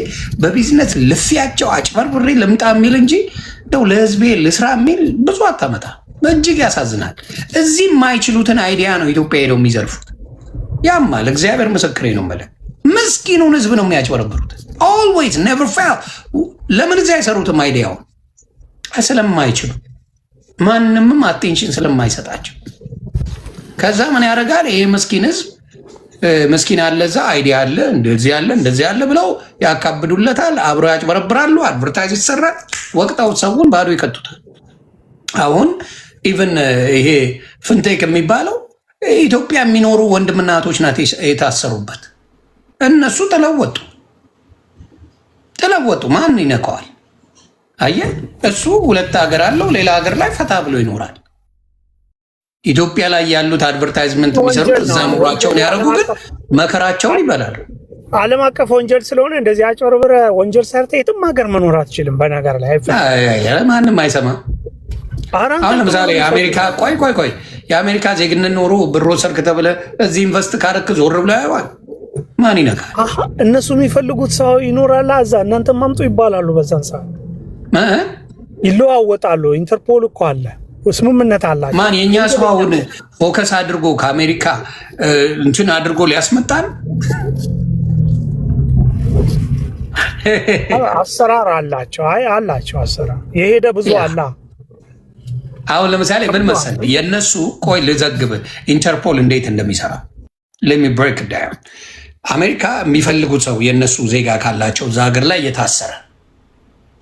በቢዝነስ ልፊያቸው አጭበርብሬ ልምጣ የሚል እንጂ እንደው ለህዝቤ ልስራ የሚል ብዙ አታመጣ። እጅግ ያሳዝናል። እዚህ የማይችሉትን አይዲያ ነው ኢትዮጵያ ሄደው የሚዘርፉት። ያማል። እግዚአብሔር ምስክሬ ነው የምልህ። ምስኪኑን ህዝብ ነው የሚያጭበረብሩት። ኦልዌይዝ ኔቨር ፌል። ለምን እዚህ አይሰሩትም? አይዲያውን ስለማይችሉ፣ ማንምም አቴንሽን ስለማይሰጣቸው። ከዛ ምን ያደርጋል ይሄ ምስኪን ህዝብ? ምስኪን አለ እዛ አይዲያ አለ እንደዚህ ያለ ብለው ያካብዱለታል። አብረው ያጭበረብራሉ። አድቨርታይዝ ይሰራል። ወቅታው ሰውን ባዶ ይከቱታል። አሁን ኢቨን ይሄ ፍንቴክ የሚባለው ኢትዮጵያ የሚኖሩ ወንድምና እህቶች ናት የታሰሩበት። እነሱ ተለወጡ። ተለወጡ። ማን ይነካዋል? አየህ፣ እሱ ሁለት ሀገር አለው፣ ሌላ ሀገር ላይ ፈታ ብሎ ይኖራል። ኢትዮጵያ ላይ ያሉት አድቨርታይዝመንት የሚሰሩት እዛ ኑሯቸውን ያደረጉ ግን መከራቸውን ይበላሉ። ዓለም አቀፍ ወንጀል ስለሆነ እንደዚህ አጭበርብረ ወንጀል ሰርተ የትም ሀገር መኖር አትችልም። በነገር ላይ ማንም አይሰማ። አሁን ለምሳሌ የአሜሪካ ቆይ የአሜሪካ ዜግነት ኖሮ ብሮ ሰርክ ተብለ እዚህ ኢንቨስት ካረክ ዞር ብለ ያዋል። ማን ይነካል? እነሱ የሚፈልጉት ሰው ይኖራል እዛ፣ እናንተ ማምጡ ይባላሉ። በዛን ሰዓት ይለዋወጣሉ። ኢንተርፖል እኮ አለ፣ ስምምነት አላቸው። ማን የእኛ ሰው አሁን ፎከስ አድርጎ ከአሜሪካ እንትን አድርጎ ሊያስመጣን አሰራር አላቸው። አይ አላቸው አሰራር የሄደ ብዙ አላ። አሁን ለምሳሌ ምን መሰለህ የእነሱ ቆይ ልዘግብ ኢንተርፖል እንዴት እንደሚሰራ ሌት ሚ ብሬክ ዳውን። አሜሪካ የሚፈልጉት ሰው የእነሱ ዜጋ ካላቸው እዛ ሀገር ላይ የታሰረ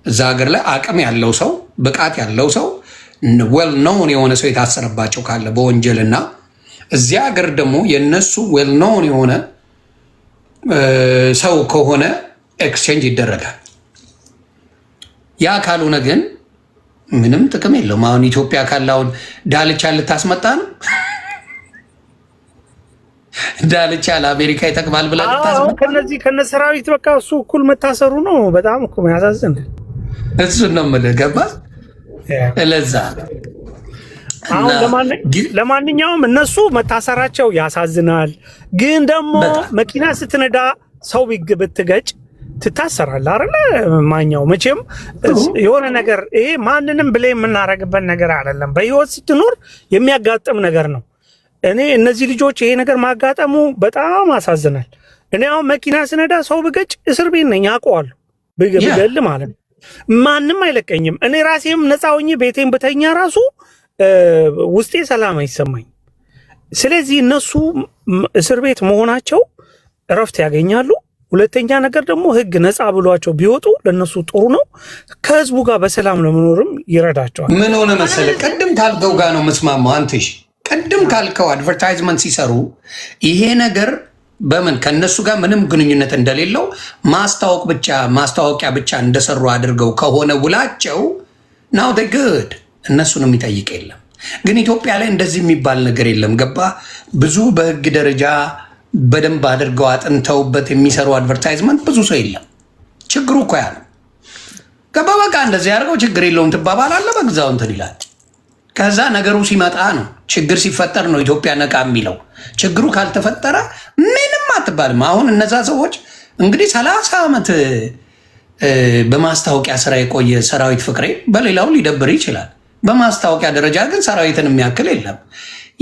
እዛ ሀገር ላይ አቅም ያለው ሰው ብቃት ያለው ሰው ዌል ኖውን የሆነ ሰው የታሰረባቸው ካለ በወንጀልና እዚያ ሀገር ደግሞ የእነሱ ዌል ኖውን የሆነ ሰው ከሆነ ኤክስቼንጅ ይደረጋል። ያ ካልሆነ ግን ምንም ጥቅም የለውም። አሁን ኢትዮጵያ ካላውን ዳልቻ ልታስመጣ ነው። ዳልቻ ለአሜሪካ ይጠቅማል ብላ ልታስመጣ ከነዚህ ከነሰራዊት በቃ እሱ እኩል መታሰሩ ነው። በጣም እኮ ያሳዝን። እሱን ነው የምልህ። ገባህ? ለዛ ለማንኛውም እነሱ መታሰራቸው ያሳዝናል። ግን ደግሞ መኪና ስትነዳ ሰው ብትገጭ ትታሰራለህ አይደለ? ማኛው መቼም የሆነ ነገር ይሄ ማንንም ብለ የምናረግበት ነገር አይደለም። በህይወት ስትኖር የሚያጋጥም ነገር ነው። እኔ እነዚህ ልጆች ይሄ ነገር ማጋጠሙ በጣም አሳዝናል። እኔ አሁን መኪና ስነዳ ሰው ብገጭ እስር ቤት ነኝ፣ አውቀዋለሁ። ብገል ማለት ነው ማንም አይለቀኝም። እኔ ራሴም ነፃ ሆኜ ቤቴን ብተኛ ራሱ ውስጤ ሰላም አይሰማኝ። ስለዚህ እነሱ እስር ቤት መሆናቸው እረፍት ያገኛሉ። ሁለተኛ ነገር ደግሞ ህግ ነፃ ብሏቸው ቢወጡ ለነሱ ጥሩ ነው። ከህዝቡ ጋር በሰላም ለመኖርም ይረዳቸዋል። ምን ሆነ መሰለህ ቅድም ካልከው ጋር ነው መስማማው። አንተሽ ቅድም ካልከው አድቨርታይዝመንት ሲሰሩ ይሄ ነገር በምን ከነሱ ጋር ምንም ግንኙነት እንደሌለው ማስታወቂያ ብቻ እንደሰሩ አድርገው ከሆነ ውላቸው ናው ግድ እነሱን የሚጠይቅ የለም። ግን ኢትዮጵያ ላይ እንደዚህ የሚባል ነገር የለም። ገባ? ብዙ በህግ ደረጃ በደንብ አድርገው አጥንተውበት የሚሰሩ አድቨርታይዝመንት ብዙ ሰው የለም። ችግሩ እኮ ያ ነው። ገባ? በቃ እንደዚህ ያደርገው ችግር የለውም ትባባላለህ፣ በግዛው እንትን ይላል። ከዛ ነገሩ ሲመጣ ነው ችግር ሲፈጠር ነው ኢትዮጵያ ነቃ የሚለው። ችግሩ ካልተፈጠረ ምንም አትባልም። አሁን እነዛ ሰዎች እንግዲህ 30 ዓመት በማስታወቂያ ስራ የቆየ ሰራዊት ፍቅሬ በሌላው ሊደብር ይችላል። በማስታወቂያ ደረጃ ግን ሰራዊትን የሚያክል የለም።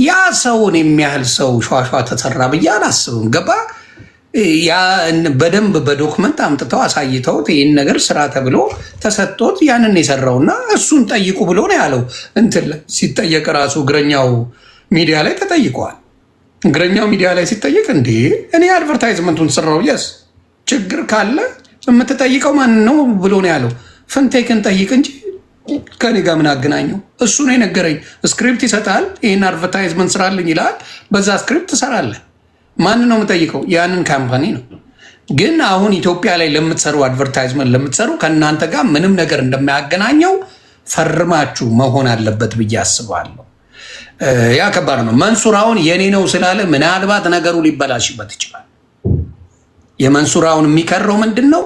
ያ ሰውን የሚያህል ሰው ሸዋሸዋ ተሰራ ብዬ አላስብም። ገባ? ያ በደንብ በዶክመንት አምጥተው አሳይተውት ይህን ነገር ስራ ተብሎ ተሰጥቶት ያንን የሰራውና እሱን ጠይቁ ብሎ ነው ያለው። እንትን ሲጠየቅ ራሱ እግረኛው ሚዲያ ላይ ተጠይቀዋል። እግረኛው ሚዲያ ላይ ሲጠየቅ እንዴ እኔ አድቨርታይዝመንቱን ስራው የስ ችግር ካለ የምትጠይቀው ማን ነው ብሎ ነው ያለው። ፍንቴክን ጠይቅ እንጂ ከኔ ጋር ምን አገናኘው? እሱ ነው የነገረኝ። ስክሪፕት ይሰጣል፣ ይህን አድቨርታይዝመንት ስራልኝ ይላል። በዛ ስክሪፕት ትሰራለህ። ማን ነው የምጠይቀው? ያንን ካምፓኒ ነው። ግን አሁን ኢትዮጵያ ላይ ለምትሰሩ አድቨርታይዝመንት ለምትሰሩ ከእናንተ ጋር ምንም ነገር እንደማያገናኘው ፈርማችሁ መሆን አለበት ብዬ አስባለሁ። ያ ከባድ ነው። መንሱር አሁን የኔ ነው ስላለ ምናልባት ነገሩ ሊበላሽበት ይችላል። የመንሱር አሁን የሚቀረው ምንድን ነው?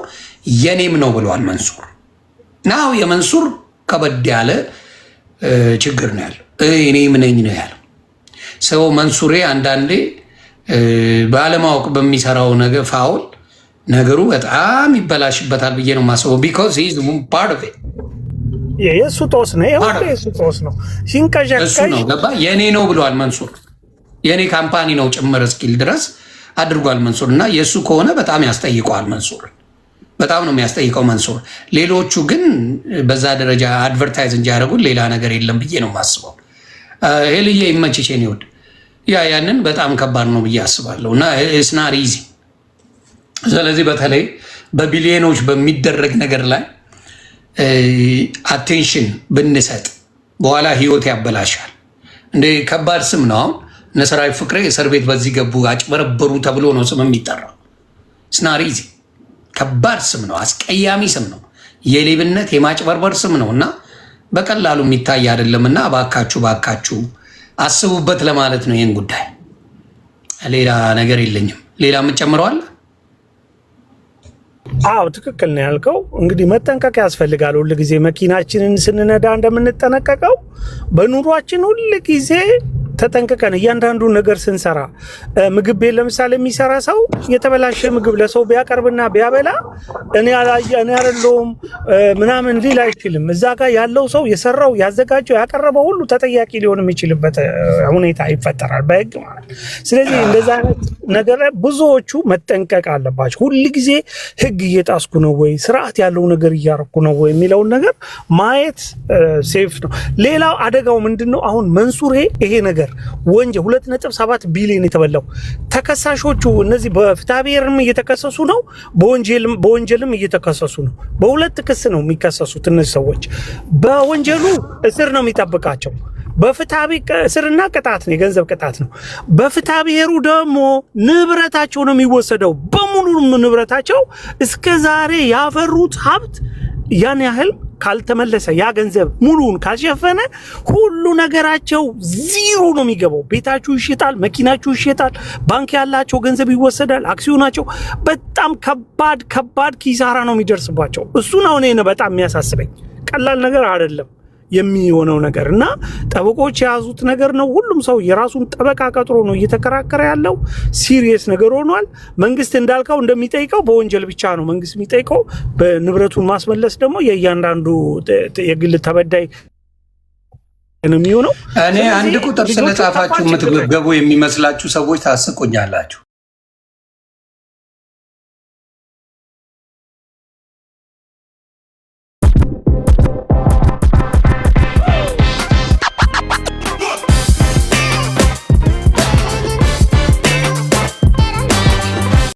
የኔም ነው ብለዋል መንሱር። ናው የመንሱር ከበድ ያለ ችግር ነው ያለው። እኔ ምነኝ ነው ያለው ሰው። መንሱሬ አንዳንዴ ባለማወቅ በሚሰራው ነገር ፋውል ነገሩ በጣም ይበላሽበታል ብዬ ነው የማስበው። ቢኮዝ ሂዝ ፓርት ኦፍ ኢት የእሱ ጦስ ነው። የእሱ ጦስ ነው ሲንቀዠቀዥ እሱ ነው። ገባ? የኔ ነው ብለዋል መንሱር። የኔ ካምፓኒ ነው ጭምር እስኪል ድረስ አድርጓል መንሱር። እና የእሱ ከሆነ በጣም ያስጠይቀዋል መንሱር። በጣም ነው የሚያስጠይቀው መንሱር። ሌሎቹ ግን በዛ ደረጃ አድቨርታይዝ እንጂ ያደረጉት ሌላ ነገር የለም ብዬ ነው የማስበው። ሄልዬ ይመችቼን ይወድ ያንን በጣም ከባድ ነው ብዬ አስባለሁ። እና ስናር ኢዚ። ስለዚህ በተለይ በቢሊዮኖች በሚደረግ ነገር ላይ አቴንሽን ብንሰጥ በኋላ ህይወት ያበላሻል። እንደ ከባድ ስም ነው። አሁን እነ ሰራዊት ፍቅሬ እስር ቤት በዚህ ገቡ አጭበረበሩ ተብሎ ነው ስም የሚጠራው። ስናር ኢዚ ከባድ ስም ነው፣ አስቀያሚ ስም ነው፣ የሌብነት የማጭበርበር ስም ነው እና በቀላሉ የሚታይ አይደለም እና ባካችሁ አስቡበት ለማለት ነው ይህን ጉዳይ። ሌላ ነገር የለኝም። ሌላ የምትጨምረዋል? አዎ ትክክል ነው ያልከው። እንግዲህ መጠንቀቅ ያስፈልጋል። ሁል ጊዜ መኪናችንን ስንነዳ እንደምንጠነቀቀው በኑሯችን ሁል ጊዜ ተጠንቅቀን እያንዳንዱ ነገር ስንሰራ፣ ምግብ ቤት ለምሳሌ የሚሰራ ሰው የተበላሸ ምግብ ለሰው ቢያቀርብና ቢያበላ እኔ አይደለሁም ምናምን ሊል አይችልም። እዛ ጋር ያለው ሰው የሰራው ያዘጋጀው ያቀረበው ሁሉ ተጠያቂ ሊሆን የሚችልበት ሁኔታ ይፈጠራል በህግ ማለት። ስለዚህ እንደዛ አይነት ነገር ላይ ብዙዎቹ መጠንቀቅ አለባቸው። ሁል ጊዜ ህግ እየጣስኩ ነው ወይ ስርዓት ያለው ነገር እያረኩ ነው ወይ የሚለውን ነገር ማየት ሴፍ ነው። ሌላው አደጋው ምንድነው? አሁን መንሱሬ ይሄ ነገር ወንጀል 2.7 ቢሊዮን የተበላው ተከሳሾቹ እነዚህ በፍትሐብሔርም እየተከሰሱ ነው፣ በወንጀልም እየተከሰሱ ነው። በሁለት ክስ ነው የሚከሰሱት እነዚህ ሰዎች። በወንጀሉ እስር ነው የሚጠብቃቸው። በፍትሐብሔር እስርና ቅጣት ነው፣ የገንዘብ ቅጣት ነው። በፍትሐብሔሩ ደግሞ ንብረታቸው ነው የሚወሰደው። በሙሉ ንብረታቸው እስከ ዛሬ ያፈሩት ሀብት ያን ያህል ካልተመለሰ ያ ገንዘብ ሙሉን ካልሸፈነ ሁሉ ነገራቸው ዜሮ ነው የሚገባው። ቤታችሁ ይሸጣል፣ መኪናችሁ ይሸጣል፣ ባንክ ያላቸው ገንዘብ ይወሰዳል፣ አክሲዮናቸው በጣም ከባድ ኪሳራ ነው የሚደርስባቸው። እሱ ነው እኔ በጣም የሚያሳስበኝ። ቀላል ነገር አይደለም የሚሆነው ነገር እና ጠበቆች የያዙት ነገር ነው። ሁሉም ሰው የራሱን ጠበቃ ቀጥሮ ነው እየተከራከረ ያለው። ሲሪየስ ነገር ሆኗል። መንግስት እንዳልከው እንደሚጠይቀው በወንጀል ብቻ ነው መንግስት የሚጠይቀው። በንብረቱን ማስመለስ ደግሞ የእያንዳንዱ የግል ተበዳይ ነው የሚሆነው። እኔ አንድ ቁጥር ስለጻፋችሁ የምትገቡ የሚመስላችሁ ሰዎች ታስቆኛላችሁ።